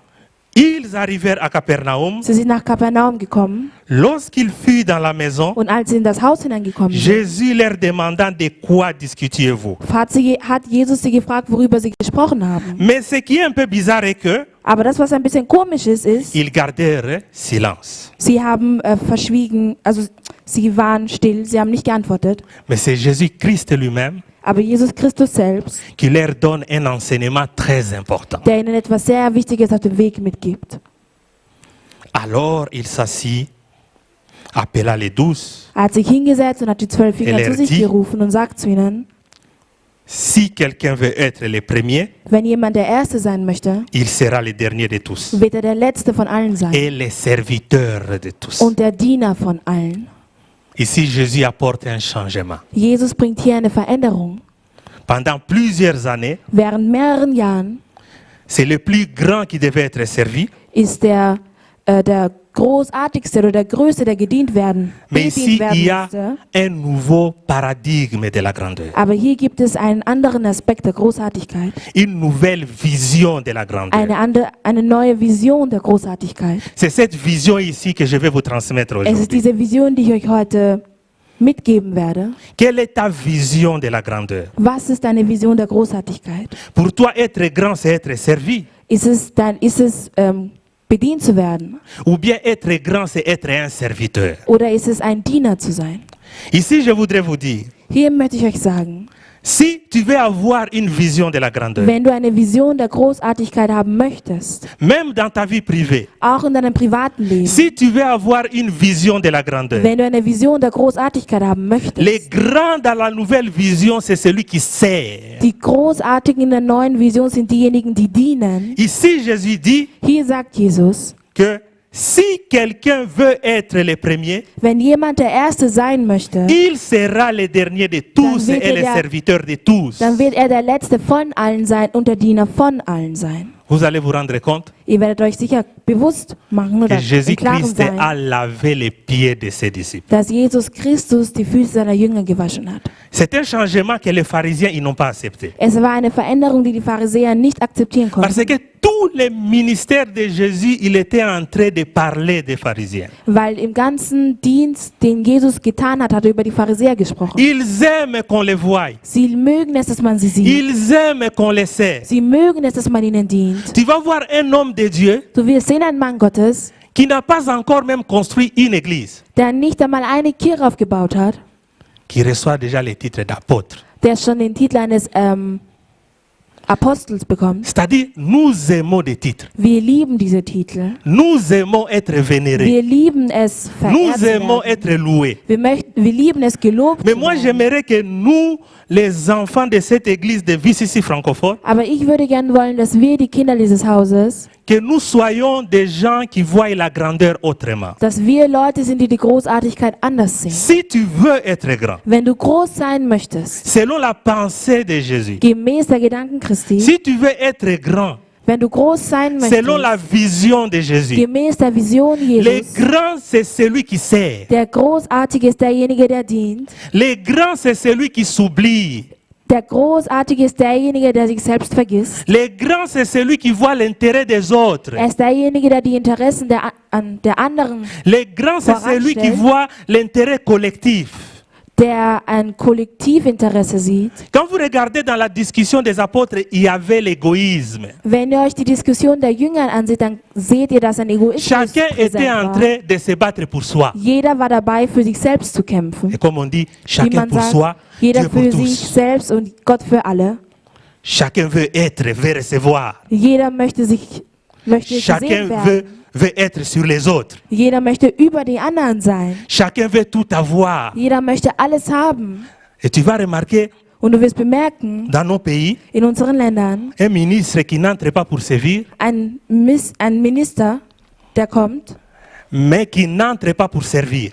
Ils arrivèrent à Capernaum. Sie sind nach Kapernaum gekommen Lorsqu'il fut dans la maison, und als sie in das Haus hineingekommen sind, Jésus leur demanda de quoi discutiez-vous. hat Jesus sie gefragt, worüber sie gesprochen haben. Mais ce qui est un peu bizarre est que Aber das, was ein bisschen komisch ist, ils gardèrent silence. sie haben verschwiegen, also sie waren still, sie haben nicht geantwortet. Mais c'est Jésus-Christ lui-même Aber Jesus Christus selbst, qui leur donne un enseignement très important. der ihnen etwas sehr Wichtiges auf dem Weg mitgibt. Alors il s'assit, appela les 12. Er hat sich hingesetzt und hat die 12 Jünger Er zu sich dit, gerufen und sagt zu ihnen, Si quelqu'un veut être le premier, wenn jemand der Erste sein möchte, il sera le dernier de tous wird er der Letzte von allen sein et le serviteur de tous. und der Diener von allen. Ici, Jésus apporte un changement. Jesus bringt hier eine Veränderung. Pendant plusieurs années, Während mehreren Jahren c'est le plus grand qui devait être servi. ist der großartigste oder der größte, der gedient werden Mais ici, il y a musste. un nouveau paradigme de la grandeur. Aber hier gibt es einen anderen Aspekt der Großartigkeit. Une nouvelle vision de la grandeur. Eine neue Vision der Großartigkeit. C'est cette vision ici que je vais vous transmettre Es ist aujourd'hui. diese Vision, die ich euch heute mitgeben werde. Quelle est ta vision de la grandeur? Was ist deine Vision der Großartigkeit? Pour toi, être grand, c'est être servi. Ist es bedient zu werden? Ou bien être grand, c'est être un serviteur. Oder ist es ein Diener zu sein? Ici, je voudrais vous dire, Hier möchte ich euch sagen, si tu veux avoir une vision de la grandeur, wenn du eine Vision der Großartigkeit haben möchtest, même dans ta vie privée, auch in deinem privaten Leben, si tu veux avoir une vision de la grandeur, wenn du eine Vision der Großartigkeit haben möchtest, le grand dans la nouvelle vision, c'est celui qui sert. die Großartigen in der neuen Vision sind diejenigen, die dienen. Ici, Jésus dit Hier sagt Jesus, que si quelqu'un veut être le premier, wenn jemand der Erste sein möchte, il sera le dernier de tous Dann wird et le er- serviteur de tous. dann wird er der Letzte von allen sein und der Diener von allen sein. Vous allez vous rendre compte Ihr werdet euch sicher bewusst machen que oder im Klaren Jésus-Christ sein, a lavé les pieds de ses disciples. dass Jesus Christus die Füße seiner Jünger gewaschen hat. C'est un changement que les pharisiens ils n'ont pas accepté. Es war eine Veränderung, die die Pharisäer nicht akzeptieren Parce konnten, que tout le ministère de Jésus, il était en train de parler des pharisiens. weil im ganzen Dienst, den Jesus getan hat, hat er über die Pharisäer gesprochen. Ils aiment qu'on les voie. Sie mögen es, dass man sie sieht. Ils aiment qu'on les sert. Sie mögen es, dass man ihnen dient. Tu vas voir un homme de Dieu Du wirst sehen einen Mann Gottes, qui n'a pas encore même construit une église, der nicht einmal eine Kirche aufgebaut hat, qui reçoit déjà le titre d'apôtre. der schon den Titel eines Apostels bekommt. C'est-à-dire, nous aimons des titres. Wir lieben diese Titel. Nous aimons être vénérés. Wir lieben es, verehrt Nous zu aimons werden. être loués. Wir lieben es, gelobt Mais zu moi, werden. j'aimerais que nous, les enfants de cette église de VCC francophone, Aber ich würde gerne wollen, dass wir, die Kinder dieses Hauses, que nous soyons des gens qui voient la grandeur autrement. dass wir Leute sind, die die Großartigkeit anders sehen. Si tu veux être grand, Wenn du groß sein möchtest, selon la pensée de Jésus, gemäß der Gedanken Christi, si tu veux être grand, wenn du groß sein selon la möchtest, vision de Jésus, gemäß der Vision le Jesus, grand, c'est celui qui sert. der Großartige ist derjenige, der dient. Le grand, c'est celui qui s'oublie. Der Großartige ist derjenige, der sich selbst vergisst. Le grand, c'est celui qui voit l'intérêt des autres. Er ist derjenige, der die Interessen der anderen, Le grand, c'est celui qui voit l'intérêt collectif. der ein Kollektivinteresse sieht. Quand vous regardez dans la discussion des apôtres, il y avait l'égoïsme. Wenn ihr euch die Diskussion der Jünger ansieht, dann seht ihr, dass ein Egoismus Chacun était präsent en war. train de se battre pour soi. Jeder war dabei, für sich selbst zu kämpfen. Et comme on dit, Wie chacun man pour sagt, soi, jeder Dieu pour für sich tous. selbst und Gott für alle. Chacun veut être, veut recevoir. Jeder möchte sich möchte Chacun gesehen veut, werden. veut être sur les autres. Jeder möchte über die anderen sein. Chacun veut tout avoir. Jeder möchte alles haben. Et tu vas remarquer, Und du wirst bemerken, dans nos pays, in unseren Ländern, un ministre qui n'entre pas pour servir, ein Minister, der kommt, mais qui n'entre pas pour servir,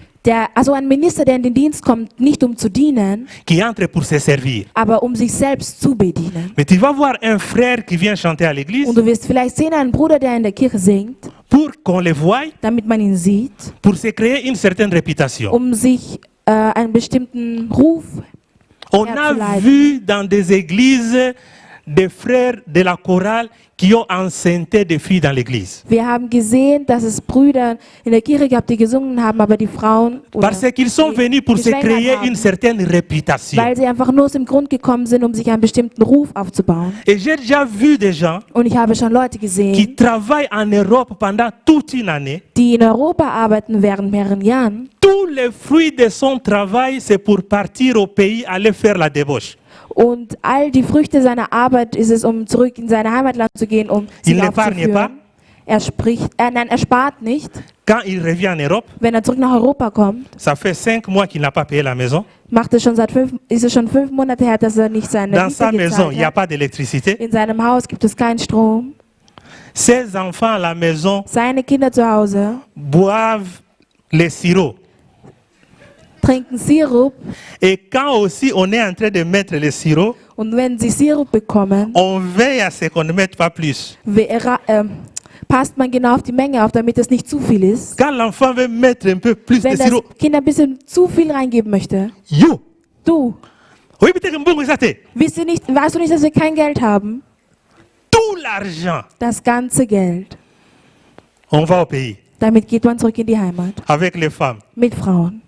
also ein Minister, der in den Dienst kommt, nicht um zu dienen, qui entre pour se servir. aber um sich selbst zu bedienen. Mais tu vas voir un frère qui vient chanter à l'église Und du wirst vielleicht sehen, einen Bruder, der in der Kirche singt, pour qu'on le voie, damit man ihn sieht, pour se créer une certaine réputation. um sich einen bestimmten Ruf. On a vu dans des églises des frères de la chorale qui ont enceinté des filles dans l'église. Wir haben gesehen, dass es Brüder in der Kirche gab, die gesungen haben, aber die Frauen Parce qu'ils sont venus pour se créer une certaine réputation. weil sie einfach nur aus dem Grund gekommen sind, um sich einen bestimmten Ruf aufzubauen. Et j'ai déjà vu des gens Und ich habe schon Leute qui gesehen, travaillent en Europe pendant toute une année. die in Europa arbeiten während mehreren Jahren. Tous les fruits de son travail, c'est pour partir au pays, aller faire la débauche. Und all die Früchte seiner Arbeit ist es, um zurück in sein Heimatland zu gehen, um Il sich n'épargne pas. aufzuführen. Er spart nicht. Quand il revient en Europe, Wenn er zurück nach Europa kommt, ça fait 5 mois qu'il n'a pas payé la maison. ist es schon 5 Monate her, dass er nicht seine Dans sa Miete maison, il gezahlt n'y a hat. pas d'électricité. In seinem Haus gibt es keinen Strom. Ses enfants à la maison Seine Kinder zu Hause boivent les sirops. trinken Sirup. Et quand aussi on est en train de mettre les sirops, Und wenn sie Sirup bekommen, on veille à ce qu'on ne mette pas plus. passt man genau auf die Menge auf, damit es nicht zu viel ist. Quand l'enfant veut mettre un peu plus de Wenn das sirop, Kind ein bisschen zu viel reingeben möchte, yo, du, oui, peut-être que bon, ça t'est. weißt du nicht, dass wir kein Geld haben? Tout l'argent, Das ganze Geld. on va au pays Damit geht man zurück in die Heimat. avec les femmes. Mit Frauen.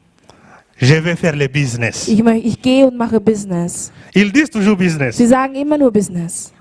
Je vais faire le business. Ich gehe und mache Business. Ils disent toujours business. Sie sagen immer nur Business.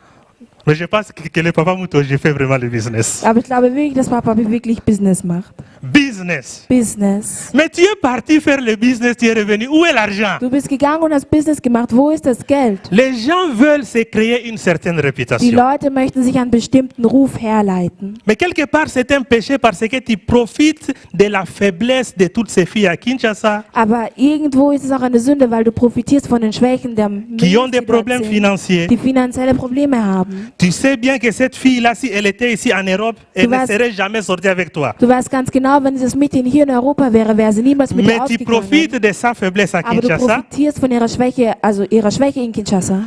Mais je pense que le papa Mouto, je fais vraiment le business. Aber ich glaube wirklich, dass Papa wirklich Business macht. Business. Business. Mais tu es parti faire le business, tu es revenu. Où est l'argent? Du bist gegangen und hast Business gemacht. Wo ist das Geld? Les gens veulent se créer une certaine Die réputation. Leute möchten sich einen bestimmten Ruf herleiten. Mais quelque part, c'est un péché parce que tu profites de la faiblesse de toutes ces filles à Kinshasa Aber irgendwo ist es auch eine Sünde, weil du profitierst von den Schwächen der qui ont des Menschen, problèmes financiers. die finanzielle Probleme haben. Tu sais bien que cette fille-là, si elle était ici en Europe, elle ne vas- serait jamais sortie avec toi. Du weißt ganz genau, wenn dieses Mädchen hier in Europa wäre, wäre sie niemals mit dir Mais tu ausgegangen. profites de sa faiblesse à Aber du Kinshasa. profitierst von ihrer Schwäche, also ihrer Schwäche in Kinshasa.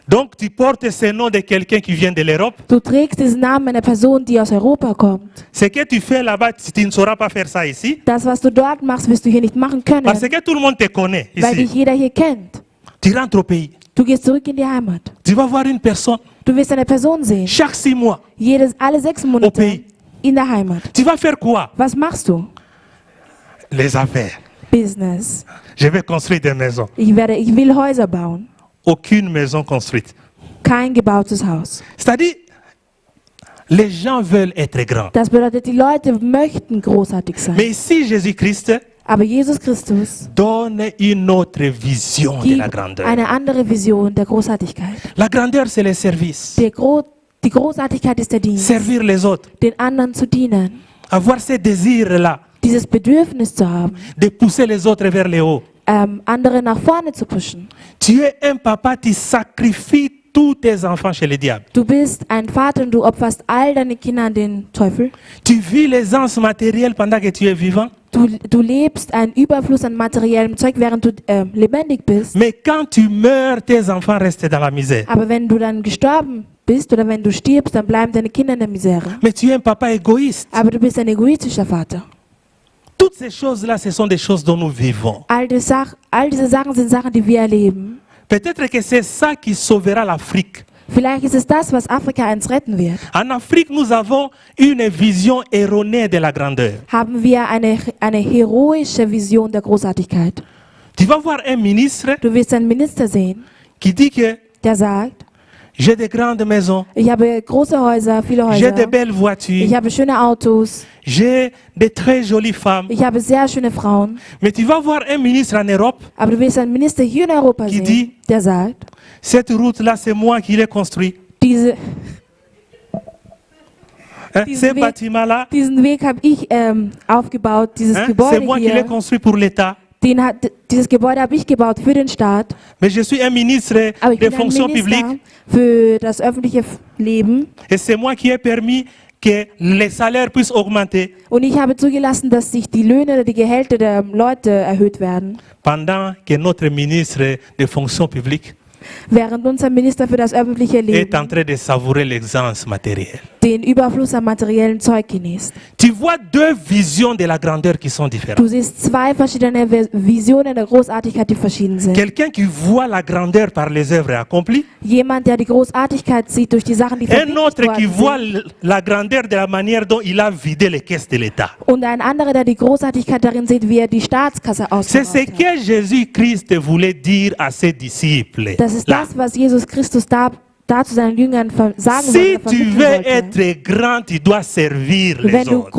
Donc tu portes ce nom de quelqu'un qui vient de l'Europe. Du trägst diesen Namen einer Person, die aus Europa kommt. Ce que tu fais là-bas, tu ne sauras pas faire ça ici. Das, was du dort machst, wirst du hier nicht machen können, Parce que tout le monde te connaît weil dich ici. jeder hier kennt. Tu rentres au pays. Du gehst zurück in die Heimat. Tu vas voir une personne Du wirst eine Person sehen, chaque 6 mois. alle 6 Monate pays. in der Heimat. Tu vas faire quoi? Was machst du? Les affaires. Business. Je vais construire des maisons. Ich will Häuser bauen. Aucune maison construite. Kein gebautes Haus. C'est-à-dire, les gens veulent être grands. Das bedeutet, die Leute möchten großartig sein. Mais ici, Jésus-Christ Aber Jesus Christus donne une autre vision de la gibt grandeur. eine andere Vision der Großartigkeit. La grandeur, c'est le service. Die Großartigkeit ist der Dienst, Servir les autres. den anderen zu dienen. Avoir ce désir-là Dieses Bedürfnis zu haben, de pousser les autres vers le haut. andere nach vorne zu pushen. Tu es un papa, tu sacrifies tous tes enfants chez le diable. Du bist ein Vater und du opferst all deine Kinder an den Teufel. Tu vis l'aisance matérielle pendant que tu es vivant. Du lebst einen Überfluss an materiellem Zeug, während du lebendig bist. Mais quand tu meurs, tes enfants restent dans la misère. Aber wenn du dann gestorben bist oder wenn du stirbst, dann bleiben deine Kinder in der Misere. Mais tu es un papa égoïste. Aber du bist ein egoistischer Vater. Toutes ces choses-là, ce sont des choses dont nous vivons. All diese Sachen sind Sachen, die wir erleben. Peut-être que c'est ça qui sauvera l'Afrique. Vielleicht ist es das, was Afrika einst retten wird. En Afrique, nous avons une vision erronée de la grandeur. Haben wir eine heroische Vision der Großartigkeit. Tu vas voir un ministre Du wirst einen Minister sehen, qui dit que der sagt, j'ai de grandes maisons, ich habe große Häuser, viele j'ai Häuser. de belles Ich voitures, habe schöne Autos. j'ai de très jolies femmes. Ich habe sehr schöne Frauen. Mais tu vas voir un ministre en Europe, Aber du wirst einen Minister hier in Europa Qui sehen, dit- der sagt, cette route-là, c'est moi qui l'ai construite. Hein, Diesen ces Weg- bâtiments-là, Diesen Weg habe ich aufgebaut, dieses hein, c'est Gebäude moi qui l'ai hier. construit pour l'État. Dieses Gebäude habe ich gebaut für den Staat. Mais je suis un ministre Aber ich des bin ein fonctions Minister publiques für das öffentliche Leben. et c'est moi qui ai permis que les salaires puissent augmenter Und ich habe zugelassen, dass sich die Löhne oder die Gehälter der Leute erhöht werden. pendant que notre ministre des fonctions publiques Während unser Minister für das öffentliche est en Leben train de savourer l'excellence matérielle. den Überfluss an materiellen Zeug genießt. Tu vois deux visions de la grandeur qui sont différentes. Du siehst zwei verschiedene Visionen der Großartigkeit, die verschieden sind. Quelqu'un qui voit la grandeur par les œuvres accomplies, Jemand, der die Großartigkeit sieht durch die Sachen, die un verwirklicht autre qui worden voit sind. la grandeur de la manière dont il a vidé les caisses de l'État. Und ein anderer, der die Großartigkeit darin sieht, wie er die Staatskasse C'est ce ausgebaut hat. que Jésus-Christ voulait dire à ses disciples. Das ist Là. das, was Jesus Christus da zu seinen Jüngern sagen Si wollte, tu vermitteln veux wollte. être grand, tu dois servir Wenn les du autres.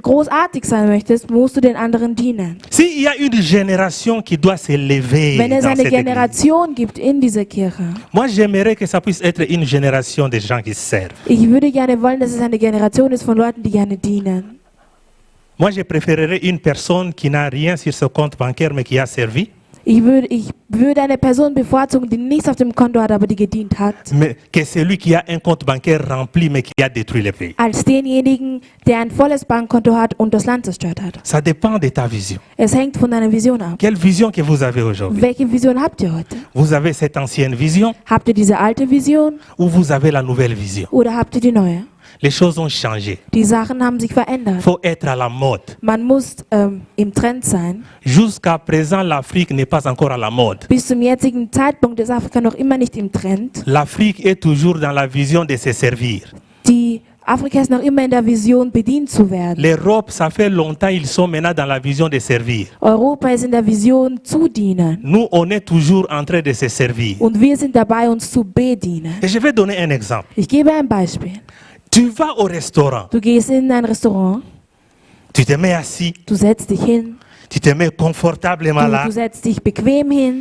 großartig sein möchtest, musst du den anderen dienen. S'il y a une génération qui doit s'élever Wenn es dans eine cette église, Generation gibt in dieser Kirche, moi j'aimerais que ça puisse être une génération de gens qui servent. ich würde gerne wollen, dass es eine Generation ist von Leuten, die gerne dienen. Moi je préférerais une personne qui n'a rien sur son compte bancaire mais qui a servi, Ich würde eine Person bevorzugen, die nichts auf dem Konto hat, aber die gedient hat, mais que celui qui a un compte bancaire rempli mais qui a détruit le pays. als denjenigen, der ein volles Bankkonto hat und das Land zerstört hat. Ça dépend de ta vision. Es hängt von deiner Vision ab. Quelle vision que vous avez aujourd'hui? Welche Vision habt ihr heute? Vous avez cette ancienne vision Habt ihr diese alte Vision ou vous avez la nouvelle vision? oder habt ihr die neue? Les choses ont changé. Die Sachen haben sich Il verändert. faut être à la mode. Man muss im Trend sein. Jusqu'à présent, l'Afrique n'est pas encore à la mode. Bis zum jetzigen Zeitpunkt ist Afrika noch immer nicht im Trend. L'Afrique est toujours dans la vision de se servir. Afrika ist noch immer in der Vision, bedient zu werden. L'Europe, ça fait longtemps, ils sont maintenant dans la vision de servir. Europa ist in der Vision, zu dienen. Nous, on est toujours en train de se servir. Und wir sind dabei, uns zu bedienen. Et je vais donner un exemple. Ich gebe ein Beispiel. Tu vas au restaurant, Du gehst in ein Restaurant, tu te mets assis, du setzt dich hin, tu te mets confortablement là du setzt dich bequem hin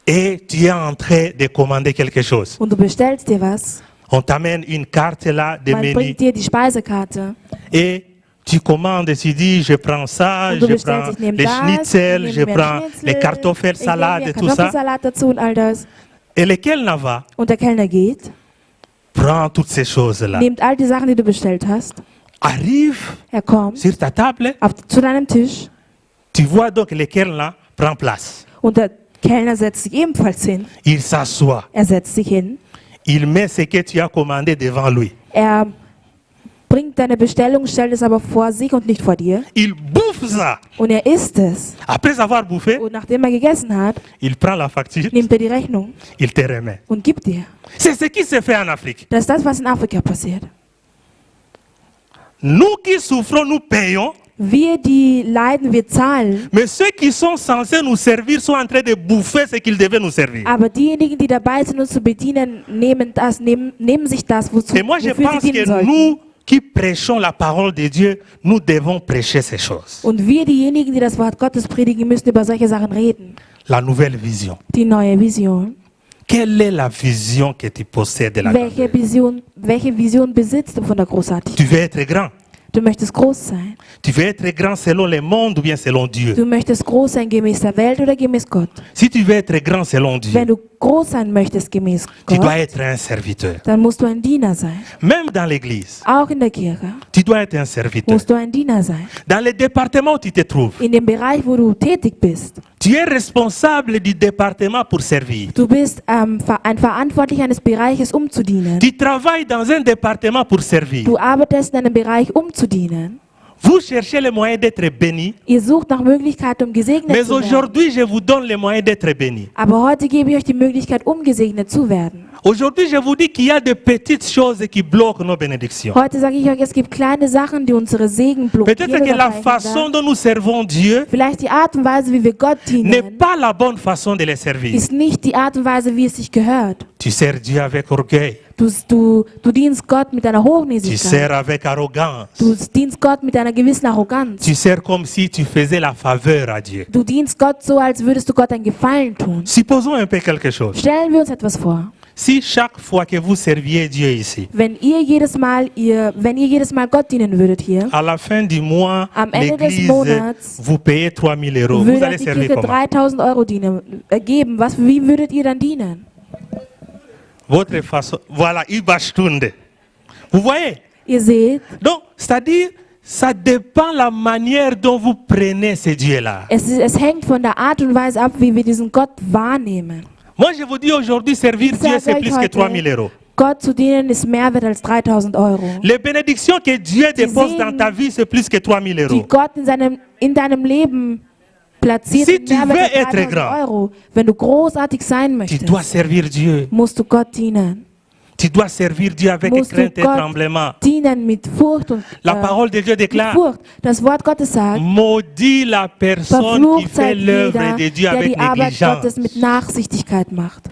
et tu es en train de commander quelque chose. und du bestellst dir was. On t'amène une carte là de Man menu bringt dir die Speisekarte. et tu commandes, tu dis je prends ça, Und du je bestellst, prends ich nehme les das, schnitzel, ich je nehme mehr prends Schnitzel, les Kartoffeln, ich nehme salade mehr et tout ça. Kartoffelsalat dazu und all das. Et le Kellner va, Und der Kellner geht, prend toutes ces choses-là, nimmt all die Sachen, die du bestellt hast. arrive Er kommt sur ta table, zu deinem Tisch tu vois donc le Kellner prend place. und der Kellner setzt sich ebenfalls hin. Il s'assoit, Er setzt sich hin. il met ce que tu as commandé devant lui. Er bringt deine Bestellung, stellt es aber vor sich und nicht vor dir. Il bouffe ça. Und er isst es. Après avoir bouffé, Und nachdem er gegessen hat, il prend la facture, nimmt er die Rechnung il te remet. und gibt dir. C'est ce qui se fait en Afrique. Das ist das, was in Afrika passiert. Nous qui souffrons, nous payons, Wir, die leiden, wir zahlen. mais ceux qui sont censés nous servir sont en train de bouffer ce qu'ils devaient nous servir. Aber diejenigen, die dabei sind, uns zu bedienen, nehmen sich das, Et moi, je wofür pense sie dienen que sollten. nous qui prêchons la parole de Dieu, nous devons prêcher ces choses. Und wir, diejenigen, die das Wort Gottes predigen, müssen über solche Sachen reden. La nouvelle vision. Die neue Vision. Quelle est la vision que tu possèdes de la grandeur? Welche Vision besitzt du von der Tu Großartigkeit? veux être grand. Du möchtest groß sein. Tu veux être grand selon le monde ou bien selon Dieu. Du möchtest groß sein gemäß der Welt oder gemäß Gott. Si tu veux être grand selon Dieu, Wenn du groß sein möchtest gemäß tu dois Gott, être un serviteur. dann musst du ein Diener sein. Même dans l'église, Auch in der Kirche tu dois être un serviteur. musst du ein Diener sein. Dans le département où tu te trouves, In dem Bereich, wo du tätig bist. tu es responsable du département pour servir. Du bist ein Verantwortlicher eines Bereiches, um zu dienen. Tu travailles dans un département pour servir. Du arbeitest in einem Bereich, um zu dienen. Vous cherchez les moyens d'être béni, Ihr sucht nach Möglichkeiten, um gesegnet mais zu werden. aujourd'hui, je vous donne les moyens d'être béni. Aber heute gebe ich euch die Möglichkeit, um gesegnet zu werden. Aujourd'hui, je vous dis qu'il y a de petites choses qui bloquent nos bénédictions. Heute sage ich euch, es gibt kleine Sachen, die unsere Segen blockieren. Peut-être que oder la façon verhindern. dont nous servons Dieu Vielleicht die Art und Weise, wie wir Gott n'est dienen, pas la bonne façon de le servir. ist nicht die Art und Weise, wie es sich gehört. Tu sers Dieu avec orgueil. Du dienst Gott mit einer Tu Hochnäsigkeit. sers avec arrogance. Du dienst Gott mit einer gewissen Arroganz. Tu sers comme si tu faisais la faveur à Dieu. Du dienst Gott so, als würdest du Gott einen Gefallen tun. Supposons un peu quelque chose. Stellen wir uns etwas vor. Si chaque fois que vous serviez Dieu ici, wenn ihr jedes Mal Gott dienen würdet hier, à la fin du mois, Am Ende des l'église, Monats vous payez 3 000 euros. Vous würde allez die servir Kirche comment? 3000 Euro geben. Wie würdet ihr dann dienen? Votre façon. Voilà, Ibastunde. Vous voyez? Ihr seht, Donc, c'est-à-dire, ça dépend la manière dont vous prenez ce Dieu-là. es hängt von der Art und Weise ab, wie wir diesen Gott wahrnehmen. Moi, je vous dis aujourd'hui, servir Dieu, c'est plus que 3 000 euros. Gott zu dienen ist mehr wert als 3000 Euro. Les bénédictions que Dieu dépose dans Segen, ta vie, c'est plus que 3 000 Die euros. Gott in deinem Leben platziert, Si sind tu mehr veux wert als être 3000 grand, Euro. Wenn du großartig sein Tu möchtest, dois servir Dieu. musst du Gott dienen. Tu dois servir Dieu avec Musst du crainte et Gott tremblement. dienen mit Furcht und La parole de Dieu mit déclare, Furcht. Das Wort Gottes sagt, maudit la personne qui verflucht fait seid l'œuvre jeder, de Dieu der avec die Arbeit Gottes négligence. mit Nachsichtigkeit macht.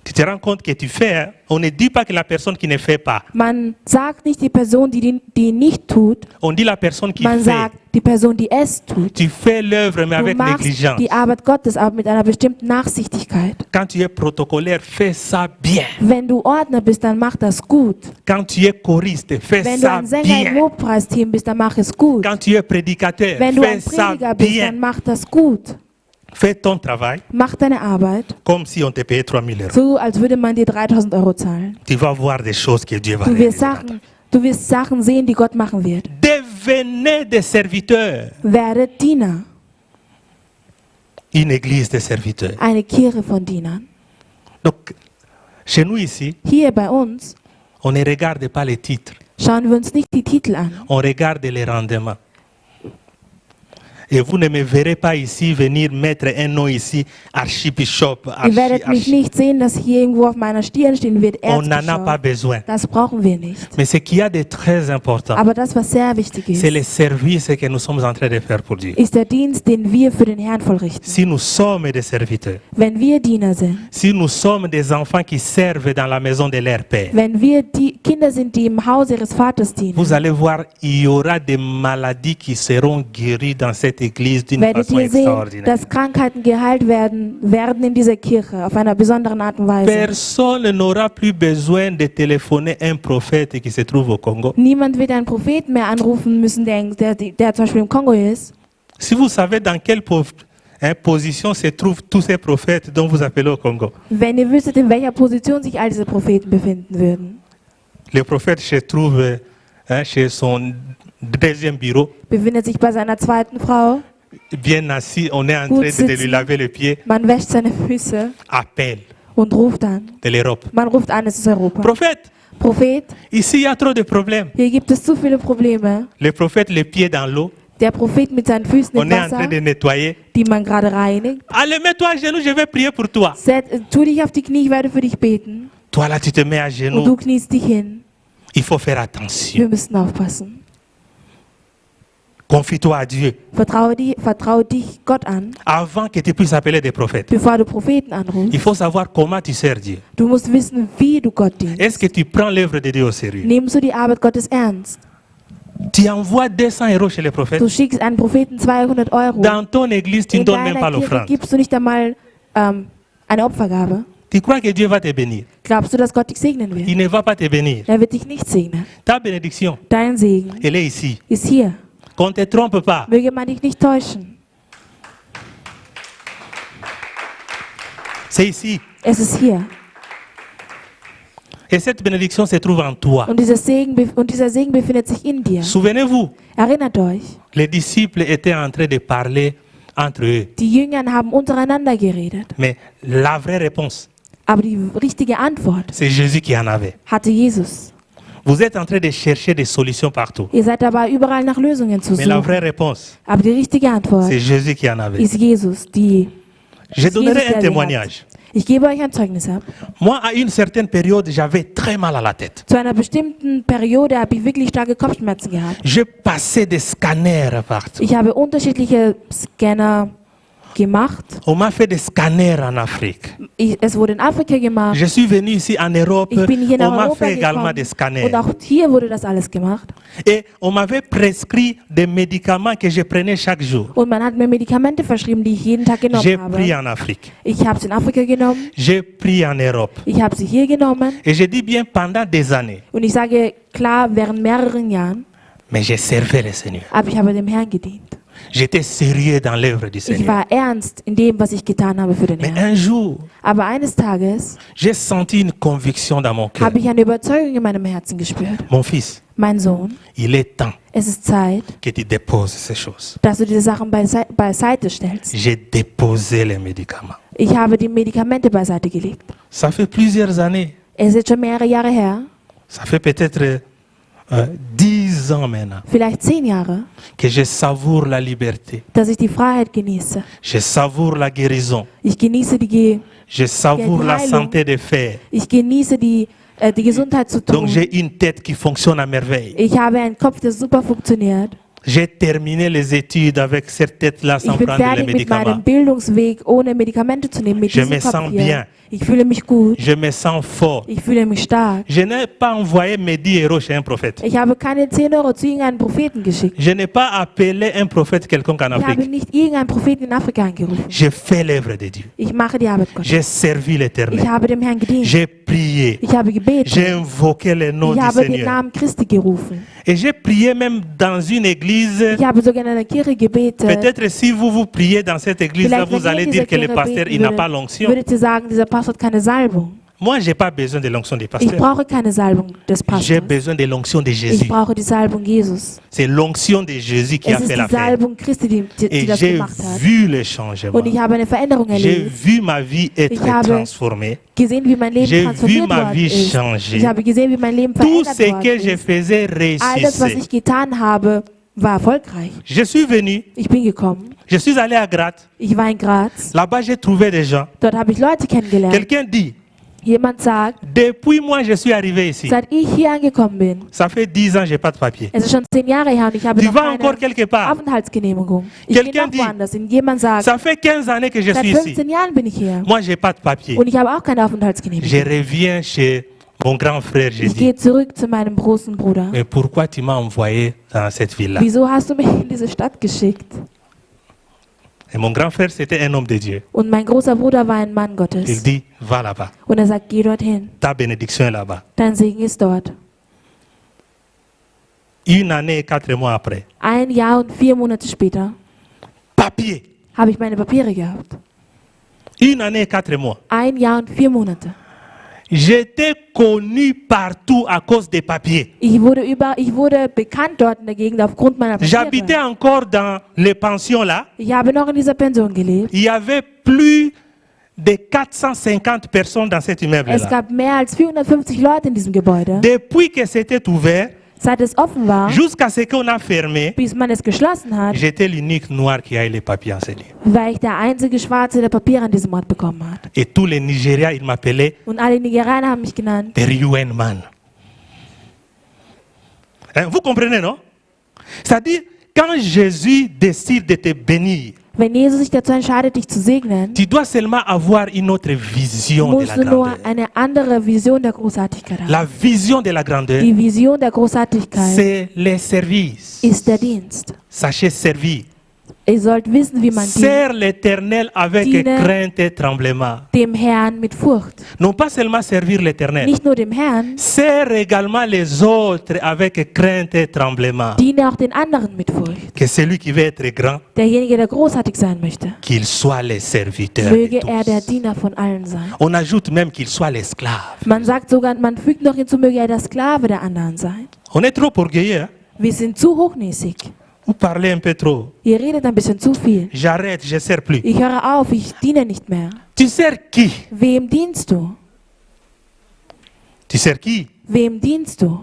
Tu te rends compte que tu fais, hein? On ne dit pas que la personne qui ne fait pas. Man sagt nicht die Person, die nicht tut, On dit la personne qui man fait. sagt die Person, die es tut. Tu fais l'œuvre mais Du avec machst négligence. die Arbeit Gottes, aber mit einer bestimmten Nachsichtigkeit. Quand tu es protocolaire, fais ça bien. Wenn du Ordner bist, dann mach das gut. Quand tu es choriste, fais Wenn du ça ein Sänger im bien. Lobpreisteam bist, dann mach es gut. Quand tu es prédicateur, Wenn du fais ein ça Prediger bist, bien. dann mach das gut. Fais ton travail Mach deine Arbeit, comme si on te payait 3 000 euros. so als würde man dir 3000 Euro zahlen. Tu vas voir des choses que Dieu va Du wirst réaliser. Du wirst Sachen sehen, die Gott machen wird. Devenez des serviteurs. Werdet Diener, Une église de serviteurs. eine Kirche von Dienern. Donc, chez nous ici, Hier bei uns on ne regarde pas les titres, schauen wir uns nicht die Titel an. on regarde les rendements. Et vous ne me verrez pas ici venir mettre un nom ici, Archibishop, Ihr werdet mich nicht sehen, dass hier irgendwo auf meiner Stirn stehen wird, On n'en a pas Erzbischof. besoin. Das brauchen wir nicht. Mais ce qu'il y a de très important, Aber das, was sehr wichtig c'est le ist, service que nous sommes en train de faire pour Dieu. ist der Dienst, den wir für den Herrn vollrichten. Si nous sommes des serviteurs, Wenn wir Diener sind, si nous sommes des enfants qui servent dans la maison de leur Père, wenn wir die Kinder sind, die im Haus ihres Vaters dienen, vous allez voir, il y aura des maladies qui seront guéries dans cette église d'une werdet façon ihr sehen, extraordinaire. dass Krankheiten geheilt werden in dieser Kirche auf einer besonderen Art und Weise. Personne n'aura plus besoin de téléphoner un prophète qui se trouve au Congo. Niemand wird einen Propheten mehr anrufen müssen, der zum Beispiel im Kongo ist. Si vous savez dans quelle position se trouvent tous ces prophètes dont vous appelez au Congo, Wenn ihr wüsstet, in welcher Position sich all diese Propheten befinden würden. le prophète se trouve chez son deuxième bureau, Befindet sich bei seiner zweiten Frau, bien assis, on est en Gut train de lui sitzen. laver les pieds, man wäscht seine Füße appel und ruft an. de l'Europe. Man ruft an, es ist Europa. Prophète, Prophet, ici il y a trop de problèmes. hier gibt es zu viele Probleme. Le prophète, les pieds dans l'eau, Der Prophet mit seinen Füßen on im est en train Wasser, de nettoyer. die man gerade reinigt. Allez, mets-toi à genoux, je vais prier pour toi. Tu dich auf die Knie, ich werde für dich beten. Toi là, tu te mets à Und du genoux. kniest dich hin. Il faut faire attention. Wir müssen aufpassen. Confie-toi à Dieu Vertraue dich Gott an, avant que tu puisses appeler des prophètes. bevor du Propheten Il anrufst. faut savoir comment tu sers Dieu. Du musst wissen, wie du Gott dienst. Est-ce que tu prends l'œuvre de Dieu au sérieux? Nimmst du die Arbeit Gottes ernst? Tu envoies 200 euros chez les prophètes. Du schickst einen Propheten 200 Euro. Dans ton église, tu ne In donnes même pas deiner Kirche l'offrande. gibst du nicht einmal eine Opfergabe. Tu crois que Dieu va te bénir? Glaubst du, dass Gott dich segnen wird? Il ne va pas te bénir. Er wird dich nicht segnen. Ta bénédiction, Dein Segen elle est ici. ist hier. Qu'on ne te trompe pas. Möge man dich nicht täuschen. C'est ici. Es ist hier. Et cette bénédiction se trouve en toi. Und dieser Segen befindet sich in dir. Souvenez-vous, Erinnert euch, les disciples étaient en train de parler entre eux. die Jünger haben untereinander geredet. Mais la vraie réponse, Aber die richtige Antwort c'est Jésus qui en avait. hatte Jesus. Vous êtes en train de chercher des solutions partout. Ihr seid dabei, überall nach Lösungen zu Mais la vraie suchen. réponse, Aber die richtige Antwort c'est Jésus qui en avait. ist Jesus. Je donnerai der un sie témoignage. Ich gebe euch ein Zeugnis ab. Moi, à une certaine période, j'avais très mal à la tête. Zu einer bestimmten Periode habe ich wirklich starke Kopfschmerzen gehabt. Je passais des scanners partout. Ich habe unterschiedliche Scanner gemacht. On m'a fait des scanners en Afrique. Es wurde in Afrika gemacht. Je suis venu ici en Europe. Ich bin hier nach On m'a Europa fait également gekommen. des scanners. Und auch hier wurde das alles gemacht. Et on m'avait prescrit des médicaments que je prenais chaque jour. Und man hat mir Medikamente verschrieben, die ich jeden Tag genommen J'ai habe. pris en Afrique. Ich habe sie in Afrika genommen. J'ai pris en Europe. Ich habe sie hier genommen. Et je dis bien pendant des années. Und ich sage klar, während mehreren Jahren. Mais j'ai servi le Seigneur. Aber ich habe dem Herrn gedient. J'étais sérieux dans l'œuvre du Ich Seigneur. war ernst in dem, was ich getan habe für den Mais Herrn. un jour, Aber eines Tages j'ai senti une conviction dans mon cœur. habe ich eine Überzeugung in meinem Herzen gespürt. Mon fils, Mein Sohn, il est temps es ist Zeit, que tu déposes ces choses. dass du diese Sachen beiseite stellst. J'ai déposé les médicaments. Ich habe die Medikamente beiseite gelegt. Ça fait plusieurs années. Es ist schon mehrere Jahre her, Ça fait peut-être 10 ans maintenant vielleicht 10 Jahre, que je savoure la liberté. dass ich die Freiheit genieße. Je savoure la guérison. Ich genieße Je savoure la santé des fers. ich genieße die Gesundheit zu Donc tun. j'ai une tête qui fonctionne à merveille. Ich habe einen Kopf, der super funktioniert. J'ai terminé les études avec cette tête-là sans Ich bin prendre les fertig mit meinem médicaments. Bildungsweg, ohne Medikamente zu nehmen, mit Je diesem me Kopf sens hier. bien. Ich fühle mich gut. Je me sens fort. Ich fühle mich stark. Je n'ai pas envoyé mes 10 euros chez un prophète. Ich habe keine 10 Euro zu irgendeinem Propheten geschickt. Je n'ai pas appelé un prophète quelconque en Ich habe Afrique. nicht irgendeinen Propheten in Afrika angerufen. J'ai fait l'œuvre de Dieu. Ich mache die Arbeit Gottes. J'ai servi Ich l'Éternel. habe dem Herrn gedient. J'ai prié. Ich habe gebetet. J'ai invoqué le nom Ich du habe den Seigneur. Namen Christi gerufen. Et j'ai prié même dans une église. Ich habe sogar in einer Kirche gebetet. Peut-être si vous priez dans cette église-là, Vielleicht, vous wenn ihr allez in dire dieser que le Kirche pasteur, beten il n'a pas würdet, l'onction. würdet ihr sagen, dieser Pastor hat keine Salbung. Moi, je n'ai pas besoin de l'onction du Ich pasteur. brauche keine Salbung des J'ai Pastors. besoin de l'onction de Ich Jésus. brauche die Salbung Jesus. C'est l'onction de Jésus qui a Es ist fait die l'affaire. Salbung Christi, die Et das j'ai gemacht hat. vu le changement. Und ich habe eine Veränderung J'ai erlebt. vu ma vie être Ich habe transformée. Gesehen, wie mein Leben J'ai vu transformiert ma worden vie ist. changer. Ich habe gesehen, wie mein Leben Tout verändert ce que worden je ist. faisais All das, was réussissait. ich getan habe, war erfolgreich. Je suis venu, Ich bin gekommen. je suis allé à Gratte. Ich war in Graz. Là-bas, j'ai trouvé des gens. Dort habe ich Leute kennengelernt. Quelqu'un dit, Jemand sagt, depuis moi, je suis arrivé ici. seit ich hier angekommen bin, Ça fait 10 ans, je n'ai pas de papier. es ist schon 10 Jahre her und ich habe Tu noch vas encore keine quelque part. Aufenthaltsgenehmigung. Ich gehe Quelqu'un noch dit, woanders. Und jemand sagt, Ça fait 15 années que je seit suis ici. 15 Jahren bin ich hier. Moi, je n'ai pas de papier. Und ich habe auch keine Je Aufenthaltsgenehmigung. reviens chez mon grand frère, je Ich dis, gehe zurück zu meinem großen Bruder. mais pourquoi tu m'as envoyé dans cette ville-là? Wieso hast du mich in diese Stadt geschickt? Et mon grand frère, c'était un homme de Dieu. Und mein großer Bruder war ein Mann Il Gottes. dit, va là-bas. Und er sagt, geh dorthin. Ta bénédiction est là-bas. Dein Segen ist dort. Une année et 4 mois après, Ein Jahr und 4 Monate später papier. habe ich meine Papiere gehabt. Une année et 4 mois. Ein Jahr und 4 Monate. J'étais connu partout à cause des papiers. Ich wurde bekannt dort in der Gegend aufgrund meiner J'habitais Papiere. encore dans les pensions là. Ich habe noch in dieser Pension gelebt. Il y avait plus de 450 personnes dans cet immeuble Es là. gab mehr als 450 Leute in diesem Gebäude. Depuis que c'était ouvert, Seit es offen war, jusqu'à ce qu'on a fermé, bis man es geschlossen hat, j'étais l'unique noir qui a eu les papiers en ce lieu. war ich der einzige Schwarze, der Papiere an diesem Ort bekommen hat. Et tous les Nigériens, ils m'appelaient Und alle Nigerianer haben mich genannt. der UN Man. Hein, vous comprenez, non? C'est-à-dire, quand Jésus décide de te bénir, Wenn Jesus sich dazu entscheidet, dich zu segnen, tu dois seulement avoir une autre vision de musst la du nur grandeur. eine andere Vision der Großartigkeit haben. La vision de la grandeur, Die Vision der Großartigkeit c'est les services. ist der Dienst. Sachez servir. Ihr sollt wissen, wie man dient, Sers l'Éternel avec Diene crainte et tremblement. dem Herrn mit Furcht. Non pas seulement servir l'Éternel, Nicht nur dem Herrn, sers également les autres avec crainte et tremblement. diene auch den anderen mit Furcht. Que celui qui veut être grand, Derjenige, der großartig sein möchte, qu'il soit le serviteur de möge er der tous. Diener von allen sein. On ajoute même qu'il soit l'esclave. Man sagt sogar, man fügt noch hinzu, möge er der Sklave der anderen sein. On est trop orgueilleux. Hein? Wir sind zu hochnäsig. Vous parlez un peu trop. Ihr redet ein bisschen zu viel. J'arrête, je ne sers plus. Ich höre auf, ich diene nicht mehr. Tu sers qui? Wem dienst du? Tu sers qui? Wem dienst du?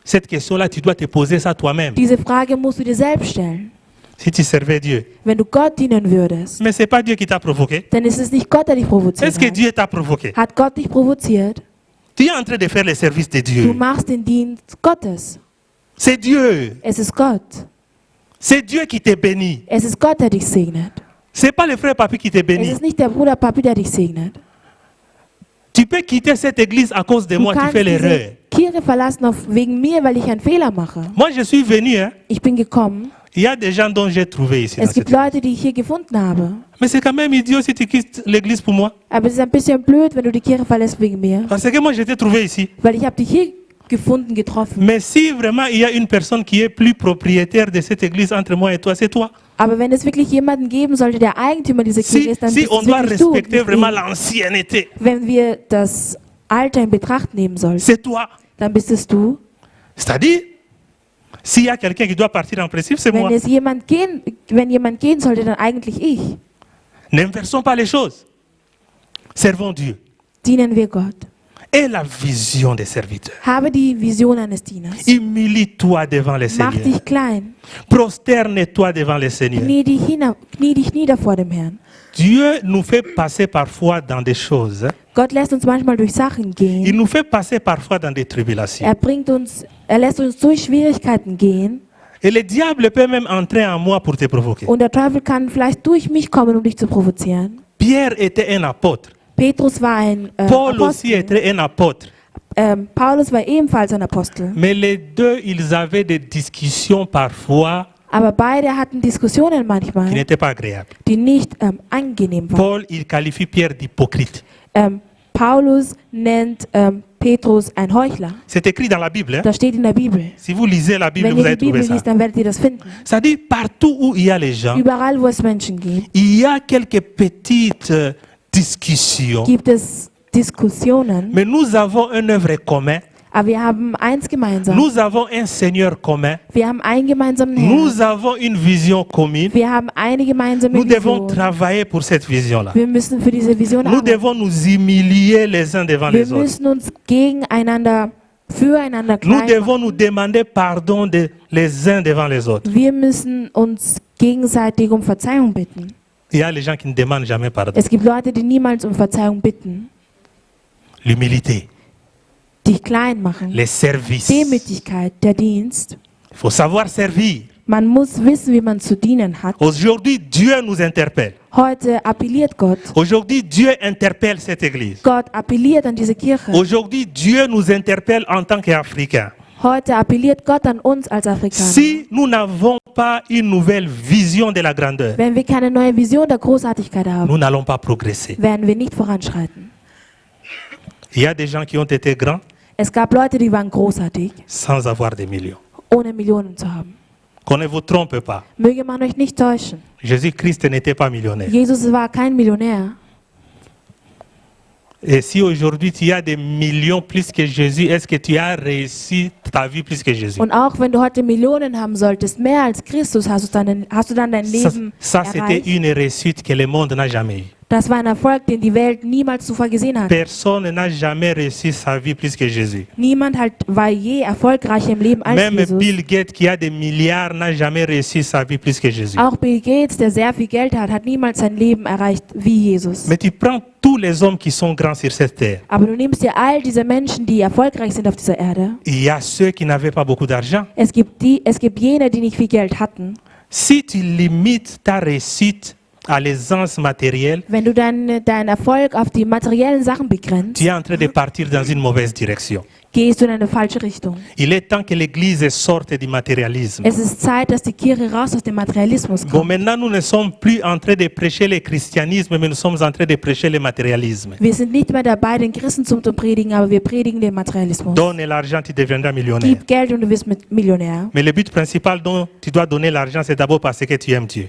Cette question-là, tu dois te poser ça toi-même. Diese Frage musst du dir selbst stellen. Si tu servais Dieu. Wenn du Gott dienen würdest, Mais ce n'est pas Dieu qui t'a provoqué. dann ist es nicht Gott, der dich provoziert Est-ce que hat. Dieu t'a provoqué? Hat Gott dich provoziert? Tu es en train de faire le service de Du Dieu. machst den Dienst Gottes. C'est Dieu. Es ist Gott. C'est Dieu qui te bénit. Es ist Gott, der dich segnet. Ce n'est pas le frère Papi qui te Es bénit. ist nicht der Bruder Papi, der dich segnet. Tu peux quitter cette église à cause de Du moi, tu kannst fais l'erreur. diese Kirche verlassen wegen mir, weil ich einen Fehler mache. Moi, je suis venu. Hein. Ich bin gekommen. Il y a des gens dont j'ai trouvé ici. Dans Es gibt cette Leute, die ich hier gefunden habe. Mais c'est quand même idiot si tu quittes l'église pour moi. Aber es ist ein bisschen blöd, wenn du die Kirche verlässt wegen mir. Parce que moi, je t'ai trouvé ici. Weil ich habe dich hier gefunden, getroffen. Mais si vraiment il y a une personne qui est plus propriétaire de cette église entre moi et toi, c'est toi. Aber wenn es wirklich jemanden geben sollte, der Eigentümer dieser Kirche Si, ist, dann si bist on es doit wirklich du. respecter nicht vraiment ich. l'ancienneté, Wenn wir das Alter in Betracht nehmen sollten, c'est toi. dann bist es du. C'est-à-dire, s'il y a quelqu'un qui doit partir en principe, c'est moi. Wenn jemand gehen sollte, dann eigentlich ich. N'inversons pas les choses. Servons Dieu. Dienen wir Gott. Et la vision des serviteurs. Habe die Vision eines Dieners. Humilie-toi devant le Mach Seigneur. dich klein. Prosterne-toi devant le Seigneur. Knie dich nieder vor dem Herrn. Dieu nous fait passer parfois dans des choses. Hein. Gott lässt uns manchmal durch Sachen Il gehen. nous fait passer parfois dans des tribulations. Er lässt uns durch Schwierigkeiten gehen. Et le diable peut même entrer en moi pour te provoquer. Und der Teufel kann vielleicht durch mich kommen, um dich zu provozieren. Pierre était un apôtre. Petrus war ein Paul aussi Apostel. était un apôtre. Paulus war ebenfalls ein Apostel. Mais les deux, ils avaient des discussions parfois Aber beide hatten Diskussionen qui manchmal, n'étaient pas agréables. die nicht angenehm waren. Paul, il qualifie Pierre d'hypocrite. Paulus nennt Petrus ein Heuchler. C'est écrit dans la Bible. Hein? Das steht in der Bibel. Si vous lisez la Bible, Wenn vous ihr allez die trouver Bibel ça. liest, dann werdet ihr das finden. Ça dit, partout où il y a les gens, Überall, wo es Menschen gibt, il y a quelques petites discussions. gibt es Diskussionen. Mais nous avons une œuvre commune. Aber wir haben eins gemeinsam. Nous avons un Seigneur commun. Wir haben einen gemeinsamen Herrn. Nous avons une vision commune. Wir haben eine gemeinsame Nous devons Vision. travailler pour cette vision-là. Wir müssen für diese Vision Nous arbeiten. devons nous humilier les uns devant Wir les autres. müssen uns gegeneinander, füreinander Nous klein devons machen. nous demander pardon les uns devant les autres. Wir müssen uns gegenseitig um Verzeihung bitten. Il y a les gens qui ne demandent jamais pardon. Es gibt Leute, die niemals um Verzeihung bitten. L'humilité, Dich klein machen. les services. Demütigkeit, der Dienst. Il faut savoir servir. Man muss wissen, wie man zu dienen hat. Aujourd'hui, Dieu nous interpelle. Heute appelliert Gott. Aujourd'hui, Dieu interpelle cette église. Gott appelliert an diese Kirche. Aujourd'hui, Dieu nous interpelle en tant qu'Africains. Heute appelliert Gott an uns als Afrikaner. Si nous n'avons pas une nouvelle vision de la grandeur, Wenn wir keine neue Vision der Großartigkeit haben, nous n'allons pas progresser. werden wir nicht voranschreiten. Il y a des gens qui ont été grands Es gab Leute, die waren großartig, sans avoir des millions. ohne Millionen zu haben. Qu'on ne vous trompe pas. Möge man euch nicht täuschen. Jésus-Christ n'était pas millionnaire. Jesus war kein Millionär. Et si aujourd'hui tu as des millions plus que Jésus, est-ce que tu as réussi ta vie plus que Jésus? Und auch wenn du heute Millionen haben solltest, mehr als Christus, hast du dann dein Leben Ça c'était erreicht. une réussite que le monde n'a jamais eue. Das war ein Erfolg, den die Welt niemals zuvor gesehen hat. Personne n'a jamais réussi sa vie plus que Jésus. Niemand war je erfolgreicher im Leben als Même Jesus. Bill Gates qui a des milliards n'a jamais réussi sa vie plus que Jésus. Auch Bill Gates, der sehr viel Geld hat, hat niemals sein Leben erreicht wie Jesus. Mais tu prends tous les hommes qui sont grands sur cette terre. Aber du nimmst dir all diese Menschen, die erfolgreich sind auf dieser Erde. Il y a ceux qui n'avaient pas beaucoup d'argent. Es gibt jene, die nicht viel Geld hatten. Si tu limites ta réussite à l'aisance matérielle, Wenn du deinen Erfolg auf die materiellen Sachen begrenzt, tu es en train de partir dans une mauvaise direction. gehst du in eine falsche Richtung. Il est temps que l'Église sorte du matérialisme. Es ist Zeit, dass die Kirche raus aus dem Materialismus Bon, kommt. maintenant, nous ne sommes plus en train de prêcher le christianisme, mais nous sommes en train de prêcher le matérialisme. Wir sind nicht mehr dabei, den Christentum zu predigen, aber wir predigen den Materialismus. Donne l'argent, tu deviendras millionnaire. Gib Geld und du wirst Millionär. Mais le but principal dont tu dois donner l'argent, c'est d'abord parce que tu aimes Dieu.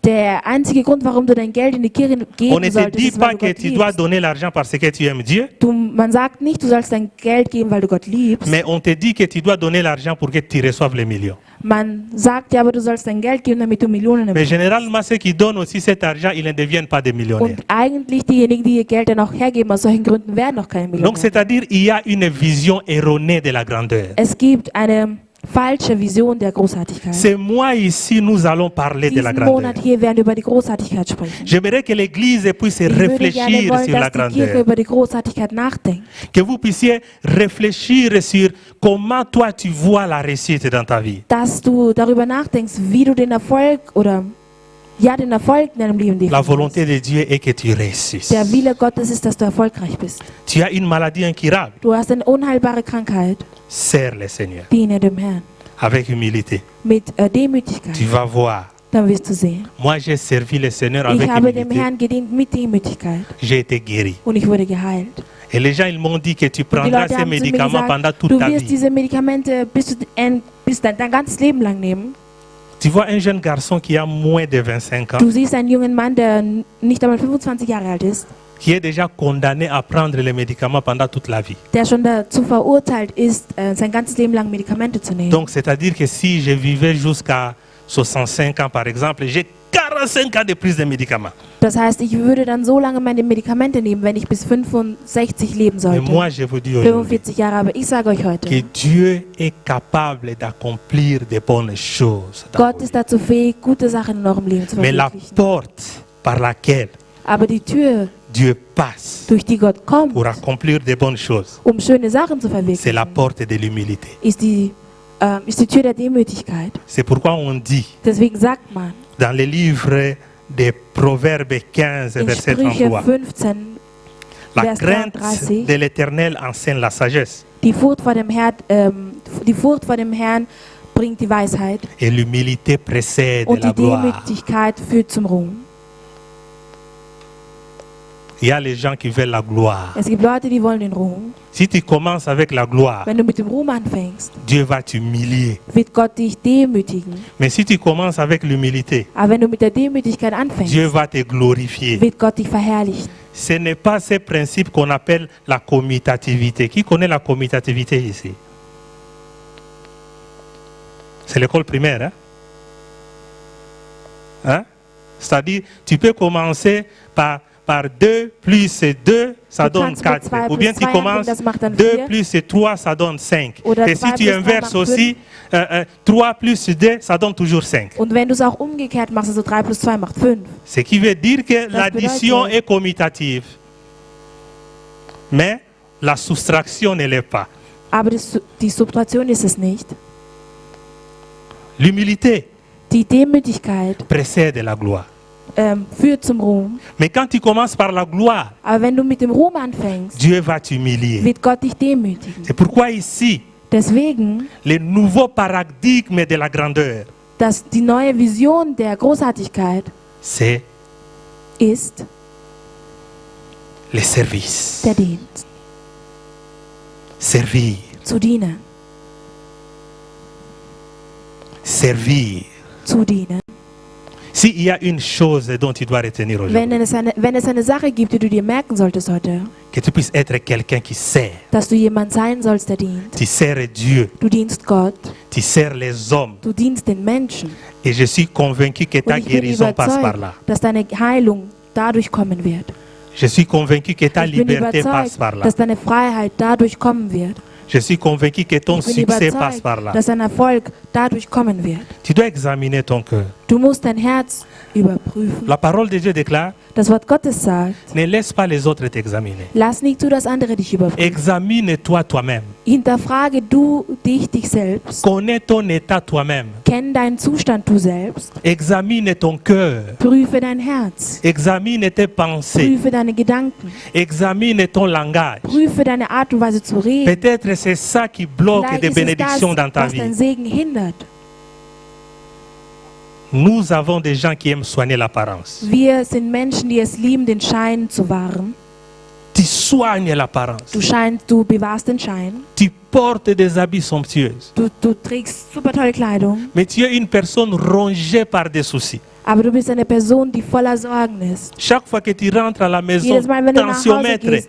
Der einzige Grund, warum du dein Geld in die Kirche On geben ne te solltest, dit ist, pas weil du que Gott tu dois liebst. donner l'argent parce que tu aimes Dieu, Man sagt nicht, du sollst dein Geld geben, weil du Gott liebst. mais on te dit que tu dois donner l'argent pour que tu reçoives les millions. Man sagt ja, aber du sollst dein Geld geben, damit du Millionen Mais empfängst. généralement, ceux qui donnent aussi cet argent, ils ne deviennent pas des millionnaires. Und eigentlich diejenigen, die ihr Geld dann auch hergeben, aus solchen Gründen werden noch keine Donc, Millionäre. c'est-à-dire, il y a une vision erronée de la grandeur. Es gibt eine falsche Vision der Großartigkeit. C'est moi ici, nous allons parler de la Diesen grandeur. Monat hier werden wir über die Großartigkeit sprechen. J'aimerais que l'Église puisse Ich würde gerne réfléchir wollen, sur la dass die Kirche grandeur. über die Großartigkeit nachdenkt. Que vous puissiez réfléchir sur comment toi tu vois la réussite dans ta vie. Dass du darüber nachdenkst, wie du den Erfolg oder Ja, den Erfolg in deinem Leben La definierst. volonté de Dieu est que tu réussisses. Der Wille Gottes ist, dass du erfolgreich bist. Tu as une maladie incurable. Du hast eine unheilbare Krankheit. Sers le Seigneur Diene dem Herrn avec humilité. mit Demütigkeit. Tu vas voir. Dann wirst du sehen. Moi, j'ai servi le Seigneur Ich avec habe dem humilité. Herrn gedient mit Demütigkeit J'ai été guéri. und ich wurde geheilt. Et les gens, ils m'ont dit que tu Und die prendras Leute ces haben zu mir médicaments pendant gesagt, toute du ta wirst vie. diese Medikamente bis dein ganzes Leben lang nehmen. Tu vois un jeune garçon qui a moins de 25 ans, Du siehst einen jungen Mann, der nicht einmal 25 Jahre alt ist, qui est déjà condamné à prendre les médicaments pendant toute la vie. der schon dazu verurteilt ist, sein ganzes Leben lang Medikamente zu nehmen. Donc, c'est-à-dire que si je vivais jusqu'à 65 ans, par exemple, j'ai 45 ans de prise de médicaments. Das heißt, ich würde dann so lange meine Medikamente nehmen, wenn ich bis 65 leben Mais sollte. moi, je vous dis aujourd'hui 45 Jahre, aber ich sage euch heute, que Dieu est capable d'accomplir de bonnes choses. dans Gott vos ist vies. dazu fähig, gute Sachen in eurem Leben zu Mais la verwirklichen. porte par laquelle Aber die Tür, Dieu passe durch die Gott kommt, pour accomplir de bonnes choses, um schöne Sachen zu c'est la verwirklichen, porte de l'humilité. ist die Tür der Demütigkeit. C'est pourquoi on dit Deswegen sagt man dans le livre des Proverbes 15, in verset Sprüche 33, 15, la Vers crainte 33, de l'Éternel enseigne la sagesse die Furcht vor dem Herrn bringt die Weisheit et l'humilité précède und la die gloire. Demütigkeit führt zum Ruhm. Il y a les gens qui veulent la gloire. Es gibt Leute, die wollen den Ruhm. Si tu commences avec la gloire, Wenn du mit dem Ruhm anfängst, Dieu va t'humilier. wird Gott dich demütigen. Mais si tu commences avec l'humilité, Aber wenn du mit der Demütigkeit anfängst, Dieu va te glorifier. wird Gott dich verherrlichen. Ce n'est pas ce principe qu'on appelle la commutativité. Qui connaît la commutativité ici? C'est l'école primaire. Hein? C'est-à-dire, tu peux commencer par 2 plus 2, ça Du donne kannst mit 4. 2 Ou bien plus tu 2 commences das macht dann 2 4. plus 3, ça donne 5. Oder Et 2 si tu plus 3 inverses macht aussi, 3 plus 2, ça donne toujours 5. Und wenn du es auch umgekehrt machst, also 3 plus 2 macht 5. Ce qui veut dire que Das l'addition bedeutet- est commutative. Mais la soustraction ne l'est pas. Aber die Subtraktion ist es nicht. L'humilité Die Demütigkeit précède la gloire. führt zum Ruhm. Mais quand tu commences par la gloire, Aber wenn du mit dem Ruhm anfängst, Dieu va t'humilier. wird Gott dich demütigen. C'est pourquoi ici, Deswegen, le nouveau paradigme de la grandeur, dass die neue Vision der Großartigkeit c'est ist le service. der Dienst. Servir. Zu dienen. Servir. Zu dienen. S'il y a une chose dont tu dois retenir Wenn aujourd'hui, es eine Sache gibt, die du dir merken solltest heute, que tu puisses être quelqu'un qui sert. dass du jemand sein sollst, der dient. Tu sers Dieu, Du dienst Gott. tu sers les hommes. Du dienst den Menschen. Et je suis convaincu que Und ta ich bin guérison passe par là. überzeugt, dass deine Heilung dadurch kommen wird. Je suis convaincu que ta Ich bin liberté passe überzeugt, par là. dass deine Freiheit dadurch kommen wird. Je suis convaincu que ton Ich bin succès passe überzeugt, par là. dass dein Erfolg dadurch kommen wird. Tu dois examiner ton cœur. Du musst dein Herz überprüfen. La parole de Dieu déclare, Das Wort Gottes sagt, ne laisse pas les autres t'examiner. lass nicht zu, dass andere dich überprüfen. Examine-toi toi-même. Hinterfrage dich selbst. Connais ton état toi-même. Kenn deinen Zustand du selbst. Examine ton cœur. Prüfe dein Herz. Examine tes pensées. Prüfe deine Gedanken. Examine ton langage. Prüfe deine Art und Weise zu reden. Peut-être c'est ça qui bloque Vielleicht des ist es bénédictions dans das, ta was dein vie. Segen hindert. Nous avons des gens qui aiment soigner l'apparence. Wir sind Menschen, die es lieben, den Schein zu wahren. Tu soignes l'apparence. Du bewahrst den Schein. Tu portes des habits somptueux. Du trägst super tolle Kleidung. Mais tu es une personne rongée par des soucis. Aber du bist eine Person, die voller Sorgen ist. Chaque fois que tu rentres à la maison, Jedes Mal, wenn du nach Hause tensiomètre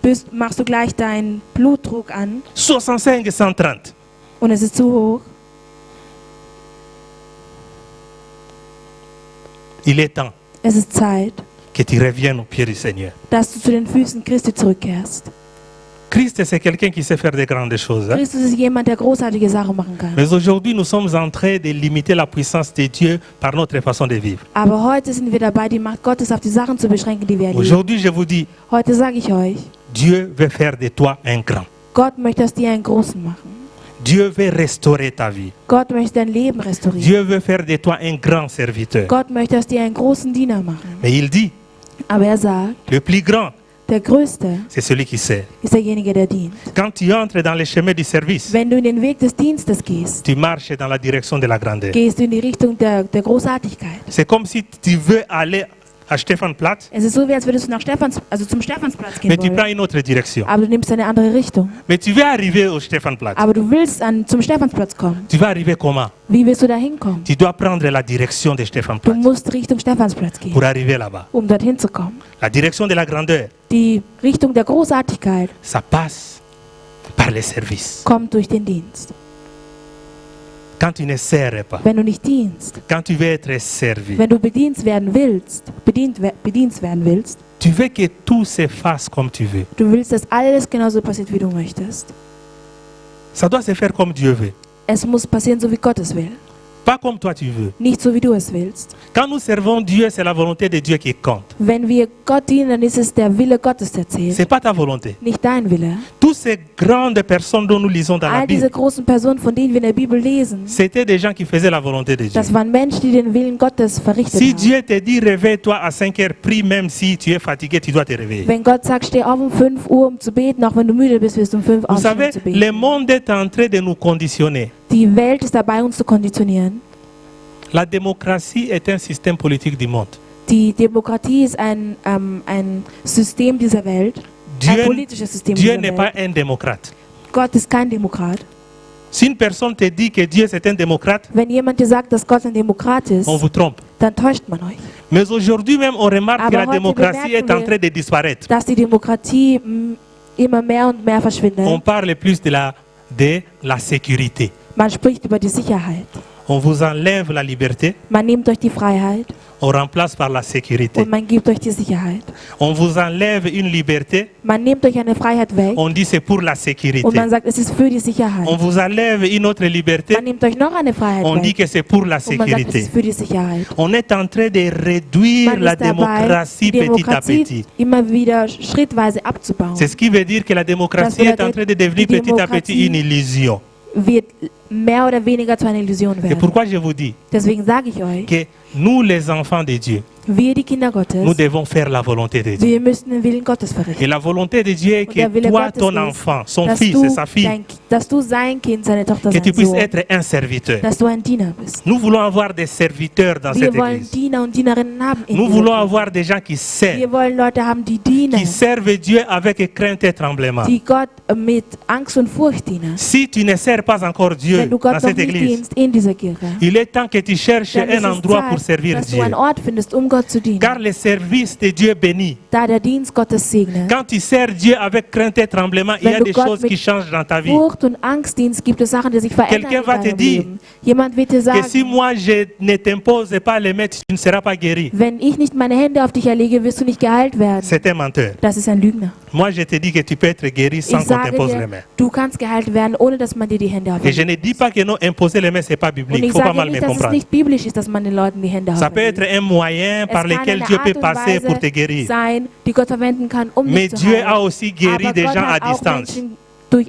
gehst, machst du gleich deinen Blutdruck an 65 130. und es ist zu hoch. Il est temps Es ist Zeit, que tu reviennes aux pieds du Seigneur. dass du zu den Füßen Christi zurückkehrst. Christ, c'est quelqu'un qui sait faire de grandes choses. Hein? Christus ist jemand, der großartige Sachen machen kann. Mais aujourd'hui, nous sommes en train de limiter la puissance de Dieu par notre façon de vivre. Aber heute sind wir dabei, die Macht Gottes auf die Sachen zu beschränken, die wir erleben. Aujourd'hui, je vous dis, Heute sage ich euch, Dieu veut faire de toi un grand. Gott möchte aus dir einen Großen machen. Dieu veut restaurer ta vie. Gott möchte dein Leben restaurieren. Dieu veut faire de toi un grand serviteur. Gott möchte aus dir einen großen Diener machen. Mais il dit, Aber er sagt, le plus grand, der Größte c'est celui qui sert. ist derjenige, der dient. Quand tu entres dans les chemins du service, Wenn du in den Weg des Dienstes gehst, tu marches dans la direction de la grandeur. gehst du in die Richtung der Großartigkeit. C'est comme si tu veux aller à Stephanplatz, Es ist so, wie als würdest du zum Stephansplatz gehen mais tu prends wollen. une autre direction. Aber du nimmst eine andere Richtung. Mais tu veux arriver au Stephanplatz. Aber du willst zum Stephansplatz kommen. Tu vas arriver comment? Wie willst du da hinkommen? Tu dois prendre la direction de Du Stephanplatz musst Richtung Stephansplatz gehen, pour arriver là-bas. um dorthin zu kommen. La direction de la grandeur, Die Richtung der Großartigkeit ça passe par les services. kommt durch den Dienst. Quand tu ne sers pas, Wenn du nicht dienst, quand tu veux être servi, wenn du bedient werden willst, tu veux que tout se fasse comme tu veux. du willst, dass alles genauso passiert, wie du möchtest. Ça doit se faire comme Dieu veut, Es muss passieren, so wie Gott es will. pas comme toi tu veux. Nicht so, wie du es willst. Quand nous servons Dieu, c'est la volonté de Dieu qui compte. Wenn wir Gott dienen, dann ist es der Wille Gottes, der Ce zählt. n'est pas ta volonté. Nicht dein Wille. Toutes ces grandes personnes dont nous lisons dans la All diese Bible, großen Personen, von denen wir in der Bibel lesen, c'était des gens qui faisaient la volonté de Dieu. das waren Menschen, die den Willen Gottes verrichtet Si haben. Dieu te dit réveille-toi à 5 heures, prie même si tu es fatigué, tu dois te réveiller. Wenn Gott sagt, steh auf um 5 Uhr, um zu beten, auch wenn du müde bist, wirst du um 5 Vous aufstehen, savez, um zu beten. le monde est en train de nous conditionner. Die Welt ist dabei, uns zu konditionieren. La démocratie est un système politique du monde. Die Demokratie ist ein System dieser Welt, ein Dieu, politisches System Dieu dieser n'est pas Welt. un démocrate. Gott ist kein Demokrat. Si une personne te dit que Dieu c'est un démocrate, Wenn jemand dir sagt, dass Gott ein Demokrat ist, on vous trompe. dann täuscht man euch. Mais aujourd'hui même, on remarque que Aber la heute démocratie est bemerken en train de disparaître. Dass die Demokratie immer mehr und mehr On verschwindet. parle plus de la sécurité. Man spricht über die Sicherheit. On vous enlève la liberté, Man nimmt euch die Freiheit on remplace par la sécurité. und man gibt euch die Sicherheit. On vous enlève une liberté, Man nimmt euch eine Freiheit weg on dit c'est pour la und sécurité. man sagt, es ist für die On Sicherheit. vous enlève une autre liberté, Man nimmt euch noch eine Freiheit on dit weg que c'est pour la und man sagt, es sécurité. ist für die Sicherheit. On est en train de réduire Man la ist dabei, démocratie die petit à Demokratie petit. immer wieder schrittweise abzubauen. C'est ce qui veut dire que la démocratie Das est en train de devenir die petit à petit Demokratie une illusion. Wird mehr oder weniger zu einer Illusion Et werden. pourquoi je vous dis Deswegen sage ich euch, que nous, les enfants de Dieu, wir die Kinder nous Gottes, devons faire la volonté de Dieu. wir müssen den Willen Gottes Et verrichten. la volonté de Dieu est Und der que Wille toi, Gottes ton ist, enfant, son dass fils et sa fille, dass du sein Kind, seine Tochter, que tu sein puisses Sohn, être un serviteur. dass du ein Diener bist. Nous voulons avoir des serviteurs dans Wir cette wollen église. Diener und Dienerinnen haben in Nous dieser voulons Kirche. avoir des gens qui servent, Wir wollen Leute haben, die dienen, qui servent Dieu avec crainte et tremblement. die Gott mit Angst und Furcht dienen. Si tu ne sers pas encore Dieu Wenn du dans Gott noch cette nicht église, dienst in dieser Kirche, il est temps que tu cherches dann ist un es endroit pour Zeit, servir dass du Dieu. einen Ort findest, um Gott zu dienen. Car le service de Dieu bénit. Da der Dienst Gottes segnet. Quand tu sers Dieu avec crainte et tremblement, il y a Wenn du des Gott choses mit qui changent dans ta vie. Furcht und Angstdienst gibt es Sachen, die sich verändern Quelqu'un in va te deinem dire Leben. Jemand wird dir Que si sagen, moi je ne t'impose pas les mains, tu ne seras pas guéri. wenn ich nicht meine Hände auf dich erlege, wirst du nicht geheilt werden. C'est un menteur. Das ist ein Lügner. Moi je te dis que tu peux être guéri sans Ich qu'on sage t'impose les dir, mains. du kannst geheilt werden, ohne dass man dir die Hände Et je auflegt. ne dis pas que non, imposer les mains, ce n'est pas Und biblique. Il ich faut pas sage mal me nicht, dass es comprendre. nicht biblisch ist, dass man den Leuten die Hände Ça peut auflegt. être un moyen par Es kann lequel eine Dieu Art peut und passer pour te Weise guérir. sein, die Gott verwenden kann, um Mais dich zu Dieu a heilen. aussi guéri Aber des Gott gens à hat auch distance. Menschen durch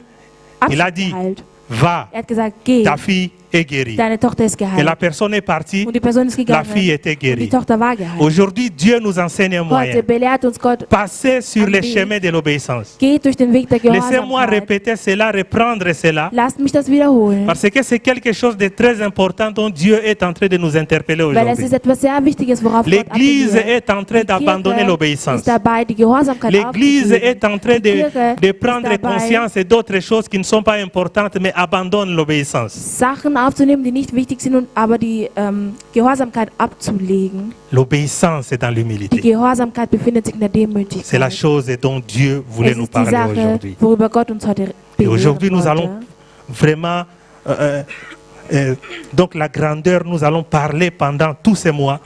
Il a Abstand dit, geheilt. va, Er hat gesagt, geh, ta fille est guérie. deine Tochter ist Et la geheilt. personne est partie, Und die Person ist la gegangen fille était und die guérie. Tochter war geheilt. Aujourd'hui, Dieu nous enseigne un Heute moyen. belehrt uns Gott, Passer sur les Amen. chemins de l'obéissance. geht durch den Weg der Laissez-moi Gehorsamkeit. répéter cela, reprendre cela. Lasst mich das wiederholen, Parce que c'est quelque chose de très important dont Dieu est en train de nous interpeller weil es aujourd'hui. ist etwas sehr Wichtiges, worauf Gott L'Église appelliert. est en train Die d'abandonner Kirche l'obéissance. ist dabei, die Gehorsamkeit L'Église aufzugeben. est en train Die Kirche de ist prendre dabei, conscience d'autres choses qui ne sont pas importantes, mais abandonne l'obéissance. Sachen aufzunehmen, die nicht wichtig sind, aber die Gehorsamkeit abzulegen. L'obéissance est dans Die l'humilité. Gehorsamkeit befindet sich in der C'est la Demütigkeit. chose dont Dieu voulait Es nous ist die parler Sache, aujourd'hui. worüber Gott uns heute Et aujourd'hui, belehren nous allons wollte. vraiment... donc la grandeur, nous allons parler pendant tous ces mois.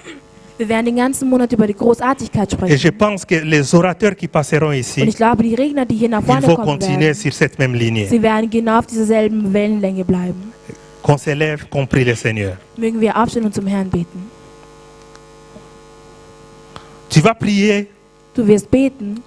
Wir werden den ganzen Monat über die Großartigkeit Et je sprechen. pense que les orateurs qui passeront Und ici, ich glaube, die Redner, die hier nach ils vorne vont kommen continuer werden, sur cette même lignée. sie werden genau auf dieser selben Wellenlänge bleiben. Qu'on s'élève, qu'on prie le Seigneur. Mögen wir aufstehen und zum Herrn beten. Tu vas prier, Du wirst beten,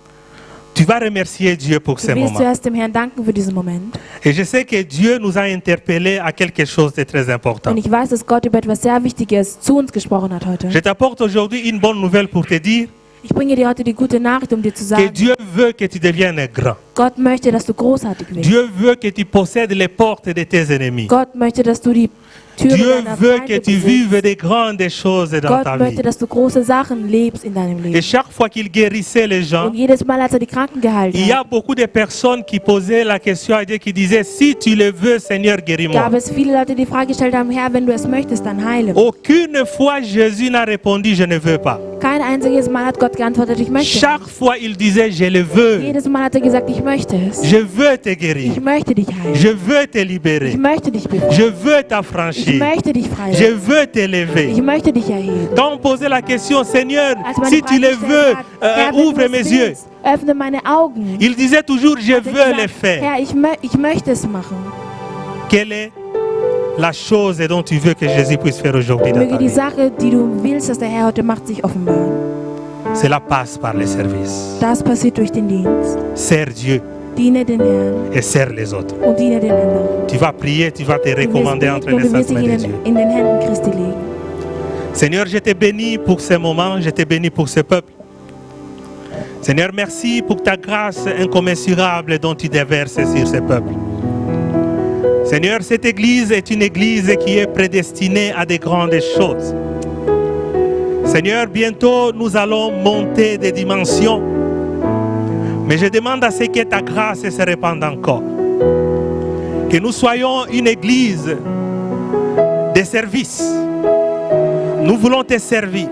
tu Tu vas remercier Dieu pour Du ce wirst moment. zuerst dem Herrn danken für diesen Moment. Et je sais que Dieu nous a interpellés à quelque chose de très important. Und ich weiß, dass Gott über etwas sehr Wichtiges zu uns gesprochen hat heute. Je t'apporte aujourd'hui une bonne nouvelle pour te dire Ich bringe dir heute die gute Nachricht, um dir zu que sagen, Dieu veut que tu deviennes grand. Gott möchte, dass du großartig wirst. Dieu veut que tu possèdes les portes de tes ennemis. Gott möchte, dass du die Türen Dieu deiner veut que Feinde tu besitzt. vives des grandes choses dans Gott ta möchte, vie. dass du große Sachen lebst in deinem Et Leben. chaque fois qu'il guérissait les gens, Und jedes Mal, als die Kranken geheilt il y a hat, beaucoup de personnes qui posaient la question à Dieu, qui disaient, si tu le veux, Seigneur, guéris-moi. gab es viele Leute, die die Frage gestellt haben, Herr, wenn du es möchtest, dann heile mich. Aucune fois Jésus n'a répondu, je ne veux pas. Kein einziges Mal hat Gott geantwortet, ich möchte. Chaque fois il disait, je le veux. Jedes Mal hat er gesagt, ich möchte es. Je veux te guérir. Ich möchte dich heilen. Je veux te Ich libérer. möchte dich befreien. Je veux Ich t'affranchir. möchte dich Je freisetzen. veux te Ich lever. möchte dich erheben. Quand on posait la question, Seigneur, Als man si die tu Frage le gestellt veux, hat, Herr, wenn du ouvre es mes yeux. willst, öffne meine Augen. Il disait toujours, je Hat er veux le gesagt, faire. Herr, ich möchte es machen. Quelle est la chose dont tu veux que Jésus puisse faire aujourd'hui dans Möge ta die vie? Sache, die du willst, dass der Herr heute macht, sich offenbaren. Cela passe par le service. Das passiert durch den Dienst. Sers Dieu Diene den Herrn et sers les autres. und diene den anderen. Tu vas prier, tu vas te Du wirst recommander beten entre und les du wirst saintes dich mains de Dieu. in den Händen Christi legen. Seigneur, je te bénis pour ce moment, je te bénis pour ce peuple. Seigneur, merci pour ta grâce incommensurable dont tu déverses sur ce peuple. Seigneur, cette église est une église qui est prédestinée à de grandes choses. Seigneur, bientôt nous allons monter des dimensions. Mais je demande à ce que ta grâce se répande encore. Que nous soyons une église de service. Nous voulons te servir.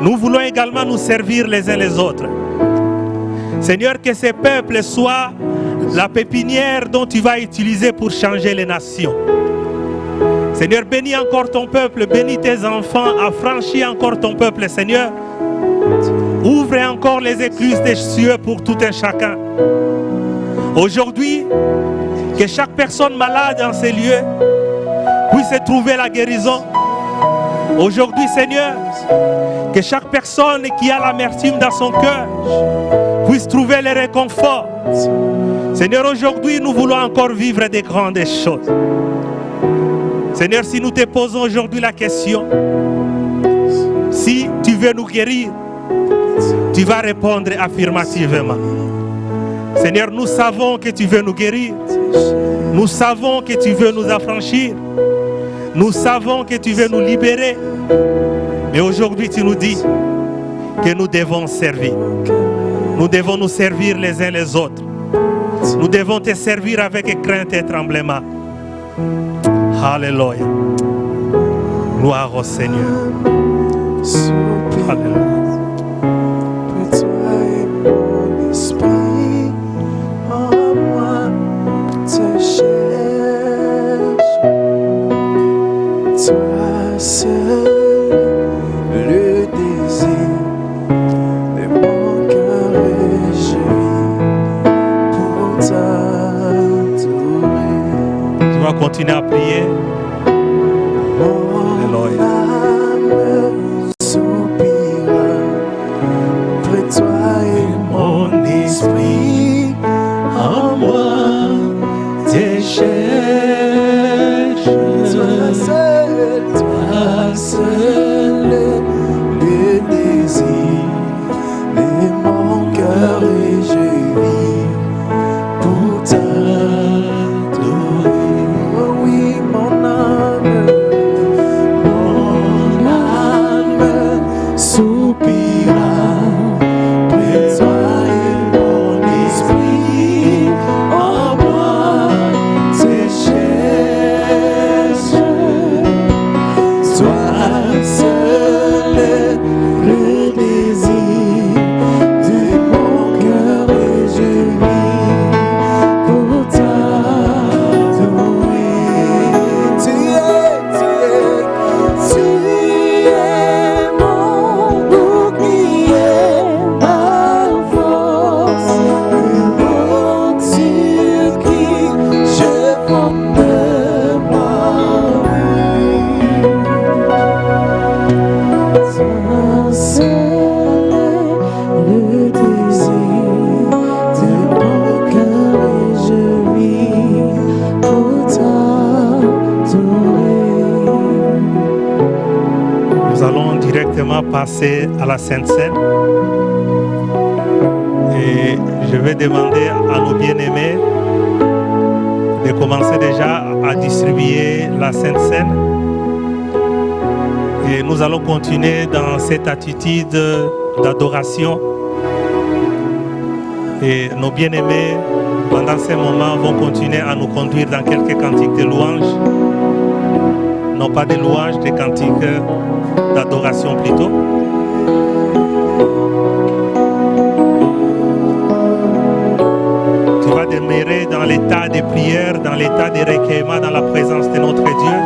Nous voulons également nous servir les uns les autres. Seigneur, que ce peuple soit la pépinière dont tu vas utiliser pour changer les nations. Seigneur, bénis encore ton peuple, bénis tes enfants, affranchis encore ton peuple, Seigneur. Ouvre encore les écluses des cieux pour tout un chacun. Aujourd'hui, que chaque personne malade dans ces lieux puisse trouver la guérison. Aujourd'hui, Seigneur, que chaque personne qui a l'amertume dans son cœur puisse trouver le réconfort. Seigneur, aujourd'hui, nous voulons encore vivre des grandes choses. Seigneur, si nous te posons aujourd'hui la question, si tu veux nous guérir, tu vas répondre affirmativement. Seigneur, nous savons que tu veux nous guérir. Nous savons que tu veux nous affranchir. Nous savons que tu veux nous libérer. Mais aujourd'hui, tu nous dis que nous devons servir. Nous devons nous servir les uns les autres. Nous devons te servir avec crainte et tremblement. Alléluia. Gloire au Seigneur. Alléluia. Toi seul, le désir de mon cœur et je vis pour t'adorer. Tu vas continuer à prier. Mon âme soupira près de toi et mon esprit en moi te cherche. Toi seul, le désir de mon cœur et je vis pour t'adorer. Oh oui, mon âme soupira près de toi et mon esprit en moi te cherche. Toi seul, le désir de mon cœur et je vis pour t'adorer. Tu es mon bouclier, ma force, le roc sur qui je fonde ma vie. Toi seul, le désir immédiatement passer à la Sainte Seine. Et je vais demander à nos bien-aimés de commencer déjà à distribuer la Sainte Seine. Et nous allons continuer dans cette attitude d'adoration. Et nos bien-aimés, pendant ces moments, vont continuer à nous conduire dans quelques cantiques de louanges. Non pas de louanges, des cantiques d'adoration plutôt. Tu vas demeurer dans l'état de prière, dans l'état de recueillement, dans la présence de notre Dieu.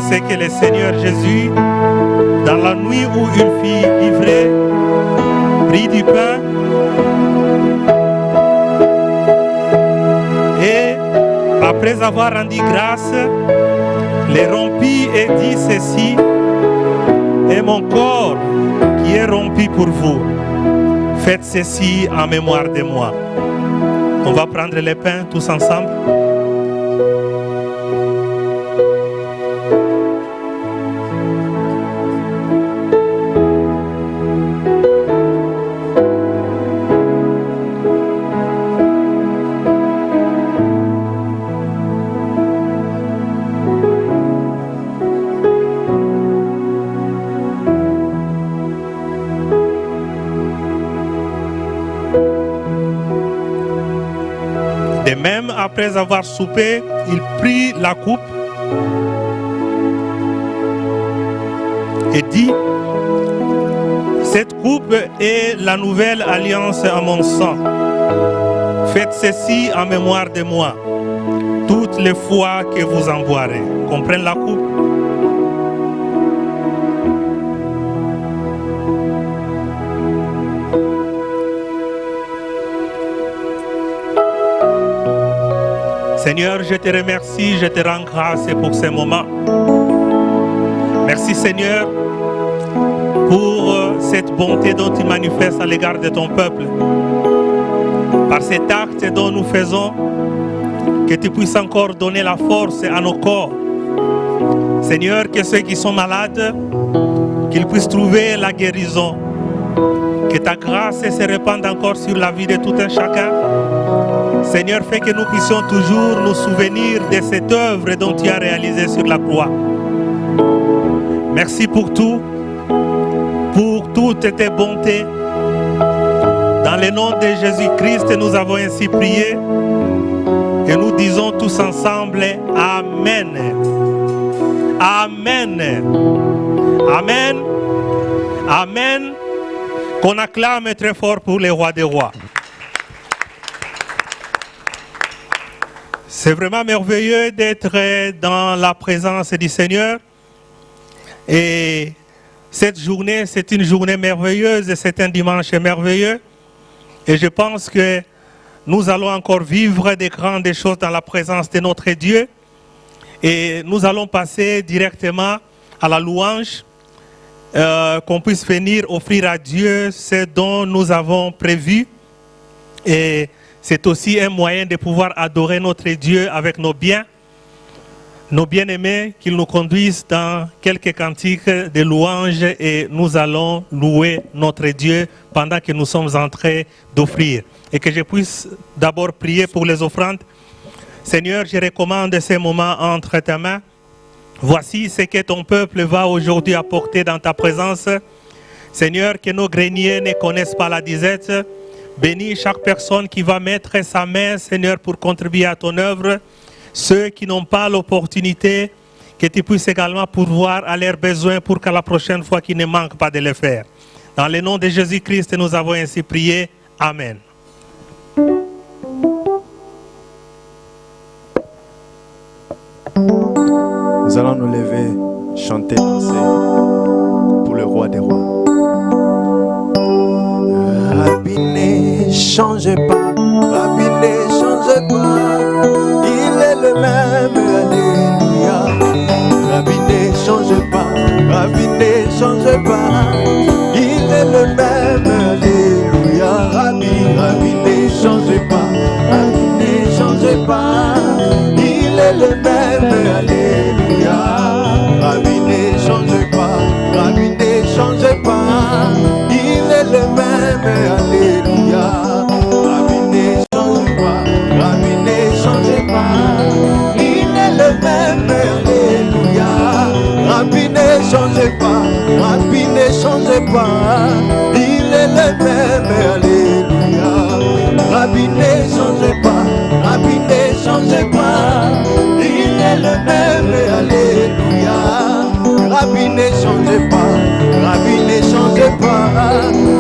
C'est que le Seigneur Jésus, dans la nuit où une fille ivrée prit du pain et après avoir rendu grâce, les rompit et dit ceci: et mon corps qui est rompu pour vous, Faites ceci en mémoire de moi. On va prendre les pains tous ensemble. Et même après avoir soupé, il prit la coupe et dit: cette coupe est la nouvelle alliance à mon sang. Faites ceci en mémoire de moi, toutes les fois que vous en boirez. Comprenez la coupe? Seigneur, je te remercie, je te rends grâce pour ce moment. Merci Seigneur pour cette bonté dont tu manifestes à l'égard de ton peuple. Par cet acte dont nous faisons, que tu puisses encore donner la force à nos corps. Seigneur, que ceux qui sont malades, qu'ils puissent trouver la guérison. Que ta grâce se répande encore sur la vie de tout un chacun. Seigneur, fais que nous puissions toujours nous souvenir de cette œuvre dont tu as réalisé sur la croix. Merci pour tout, pour toutes tes bontés. Dans le nom de Jésus-Christ, nous avons ainsi prié et nous disons tous ensemble Amen. Amen. Amen. Amen. Qu'on acclame très fort pour les rois des rois. C'est vraiment merveilleux d'être dans la présence du Seigneur. Et cette journée, c'est une journée merveilleuse, c'est un dimanche merveilleux. Et je pense que nous allons encore vivre des grandes choses dans la présence de notre Dieu. Et nous allons passer directement à la louange, qu'on puisse venir offrir à Dieu ce dont nous avons prévu. Et c'est aussi un moyen de pouvoir adorer notre Dieu avec nos biens, nos bien-aimés, qu'ils nous conduisent dans quelques cantiques de louanges et nous allons louer notre Dieu pendant que nous sommes en train d'offrir. Et que je puisse d'abord prier pour les offrandes. Seigneur, je recommande ces moments entre tes mains. Voici ce que ton peuple va aujourd'hui apporter dans ta présence. Seigneur, que nos greniers ne connaissent pas la disette. Bénis chaque personne qui va mettre sa main, Seigneur, pour contribuer à ton œuvre. Ceux qui n'ont pas l'opportunité, que tu puisses également pourvoir à leurs besoins pour qu'à la prochaine fois, qu'ils ne manquent pas de le faire. Dans le nom de Jésus-Christ, nous avons ainsi prié. Amen. Nous allons nous lever, chanter, danser pour le roi des rois. Rabbi ne change pas, Rabbi ne change pas, il est le même, alléluia. Rabbi ne change pas, Rabbi ne change pas, il est le même, alléluia. Rabbi ne change pas, Rabbi ne change pas, il est le même, alléluia. Rabbi ne change pas, Rabbi ne change pas, il est le même, alléluia. Rabbi ne change pas, Rabbi ne change pas, il est le même, alléluia. Rabbi ne change pas, Rabbi ne change pas, il est le même, alléluia. Rabbi ne change pas, Rabbi ne change pas, il est le même, alléluia. Rabbi ne change pas, Rabbi ne change pas,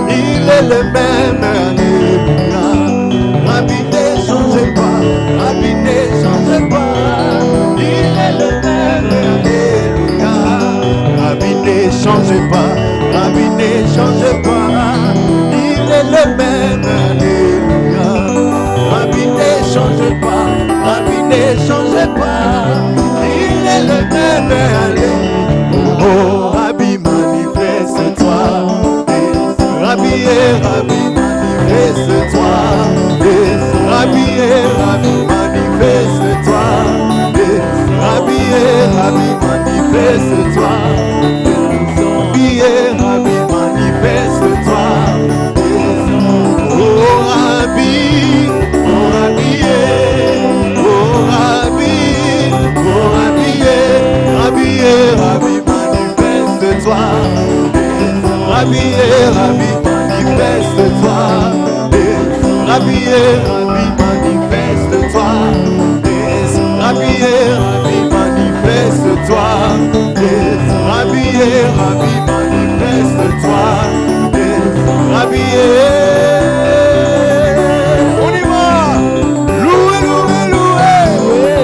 il est le même, alléluia. Rabbi ne change pas, Rabbi ne change pas, il est le même, alléluia. Rabbi ne change pas, Rabbi ne change pas, il est le même, alléluia. Rabbi ne change pas, Rabbi ne change pas, il est le même, alléluia. Oh, Rabbi, manifeste-toi. Rabbi, Rabbi, manifeste-toi. Rabbi, manifeste-toi. Oh Rabbi, oh Rabbi, oh Rabbi, oh Rabbi, Rabbi, Rabbi, manifeste-toi. Rabbi, Rabbi, manifeste-toi. Rabbi, Rabbi, manifeste-toi. Rabbi, Rabbi, manifeste-toi. Rabbi, Rabbi, manifeste-toi. Rabbi, on y va. Louez, louez, louez.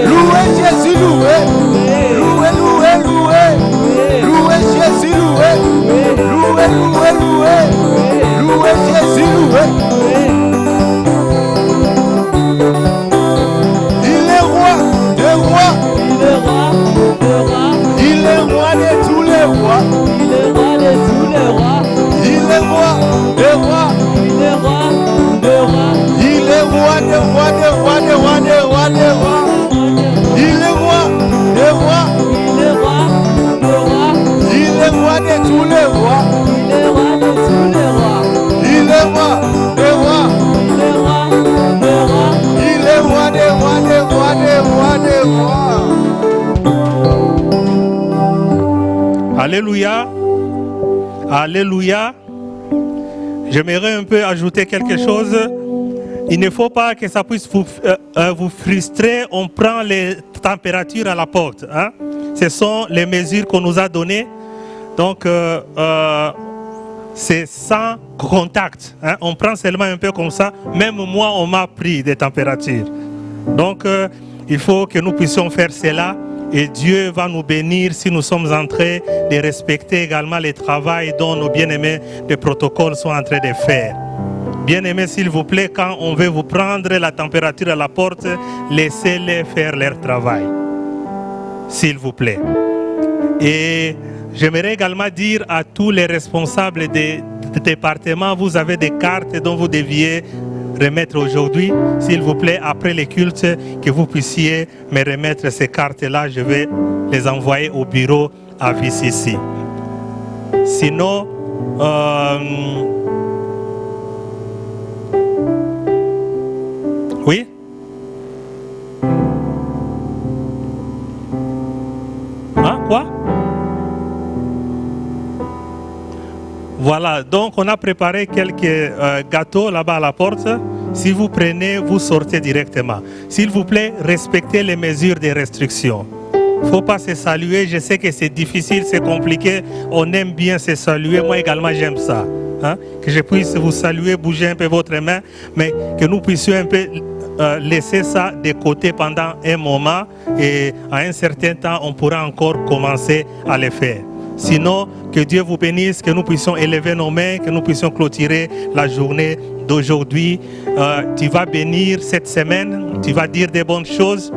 Louez Jésus, louez. Louez, louez, louez. Louez Jésus, louez. Louez, louez, louez. Louez Jésus, louez. Il est roi des rois. Il est roi de tous les rois. Il est roi des rois. Il est roi des rois, des rois, des rois, des rois, des rois. Il est roi des rois. Il est roi de tous les rois. Il est roi des rois. Il est roi des rois, des rois, des rois, des rois. Alléluia. Alléluia. J'aimerais un peu ajouter quelque chose. Il ne faut pas que ça puisse vous frustrer. On prend les températures à la porte. Hein? Ce sont les mesures qu'on nous a données. Donc, c'est sans contact. Hein? On prend seulement un peu comme ça. Même moi, on m'a pris des températures. Donc, il faut que nous puissions faire cela. Et Dieu va nous bénir si nous sommes en train de respecter également le travail dont nos bien-aimés de protocole sont en train de faire. Bien-aimés, s'il vous plaît, quand on veut vous prendre la température à la porte, laissez-les faire leur travail. S'il vous plaît. Et j'aimerais également dire à tous les responsables des départements, vous avez des cartes dont vous deviez remettre aujourd'hui, s'il vous plaît, après les cultes, que vous puissiez me remettre ces cartes-là. Je vais les envoyer au bureau à VCC. Sinon, oui? Hein, quoi? Voilà, donc on a préparé quelques gâteaux là-bas à la porte. Si vous prenez, vous sortez directement. S'il vous plaît, respectez les mesures de restriction. Il ne faut pas se saluer. Je sais que c'est difficile, c'est compliqué. On aime bien se saluer. Moi également, j'aime ça. Hein? Que je puisse vous saluer, bouger un peu votre main, mais que nous puissions un peu laisser ça de côté pendant un moment. Et à un certain temps, on pourra encore commencer à le faire. Sinon, que Dieu vous bénisse, que nous puissions élever nos mains, que nous puissions clôturer la journée d'aujourd'hui. Tu vas bénir cette semaine, tu vas dire des bonnes choses.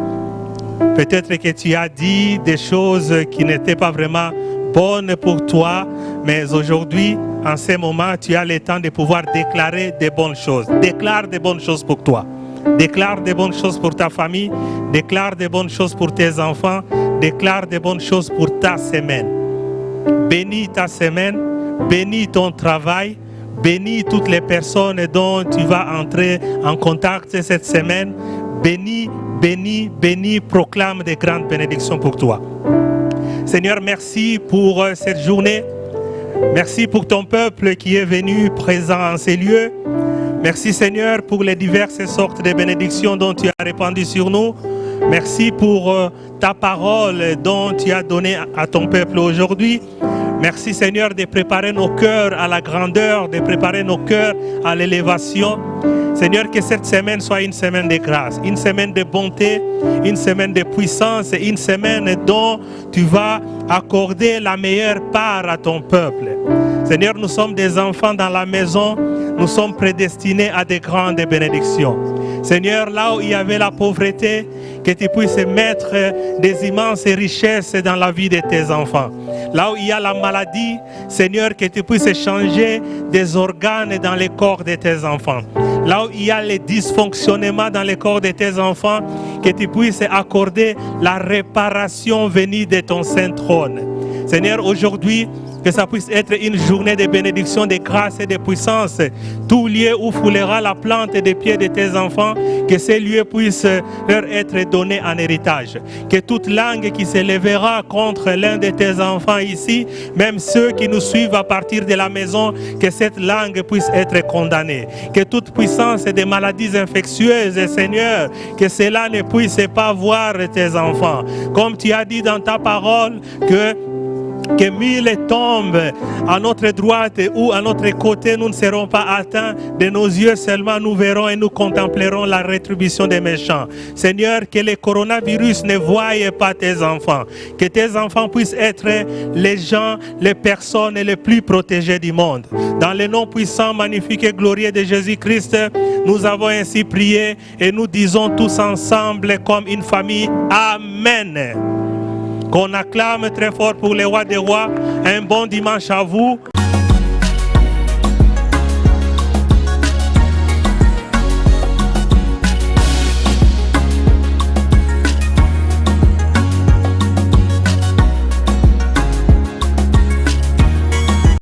Peut-être que tu as dit des choses qui n'étaient pas vraiment bonnes pour toi, mais aujourd'hui, en ce moment, tu as le temps de pouvoir déclarer des bonnes choses. Déclare des bonnes choses pour toi. Déclare des bonnes choses pour ta famille. Déclare des bonnes choses pour tes enfants. Déclare des bonnes choses pour ta semaine. Bénis ta semaine, bénis ton travail, bénis toutes les personnes dont tu vas entrer en contact cette semaine. Bénis, bénis, bénis, proclame des grandes bénédictions pour toi. Seigneur, merci pour cette journée. Merci pour ton peuple qui est venu présent en ces lieux. Merci Seigneur pour les diverses sortes de bénédictions dont tu as répandues sur nous. Merci pour ta parole dont tu as donné à ton peuple aujourd'hui. Merci Seigneur de préparer nos cœurs à la grandeur, de préparer nos cœurs à l'élévation. Seigneur, que cette semaine soit une semaine de grâce, une semaine de bonté, une semaine de puissance, une semaine dont tu vas accorder la meilleure part à ton peuple. Seigneur, nous sommes des enfants dans la maison, nous sommes prédestinés à des grandes bénédictions. Seigneur, là où il y avait la pauvreté, que tu puisses mettre des immenses richesses dans la vie de tes enfants. Là où il y a la maladie, Seigneur, que tu puisses changer des organes dans les corps de tes enfants. Là où il y a les dysfonctionnements dans les corps de tes enfants, que tu puisses accorder la réparation venue de ton saint trône. Seigneur, aujourd'hui, que ça puisse être une journée de bénédiction, de grâce et de puissance. Tout lieu où foulera la plante des pieds de tes enfants, que ces lieux puissent leur être donnés en héritage. Que toute langue qui s'élèvera contre l'un de tes enfants ici, même ceux qui nous suivent à partir de la maison, que cette langue puisse être condamnée. Que toute puissance des maladies infectieuses, Seigneur, que cela ne puisse pas voir tes enfants. Comme tu as dit dans ta parole que 1000 tombent à notre droite ou à notre côté, nous ne serons pas atteints. De nos yeux seulement nous verrons et nous contemplerons la rétribution des méchants. Seigneur, que le coronavirus ne voie pas tes enfants. Que tes enfants puissent être les gens, les personnes les plus protégées du monde. Dans le nom puissant, magnifique et glorieux de Jésus-Christ, nous avons ainsi prié et nous disons tous ensemble comme une famille, Amen. Qu'on acclame très fort pour les rois des rois. Un bon dimanche à vous.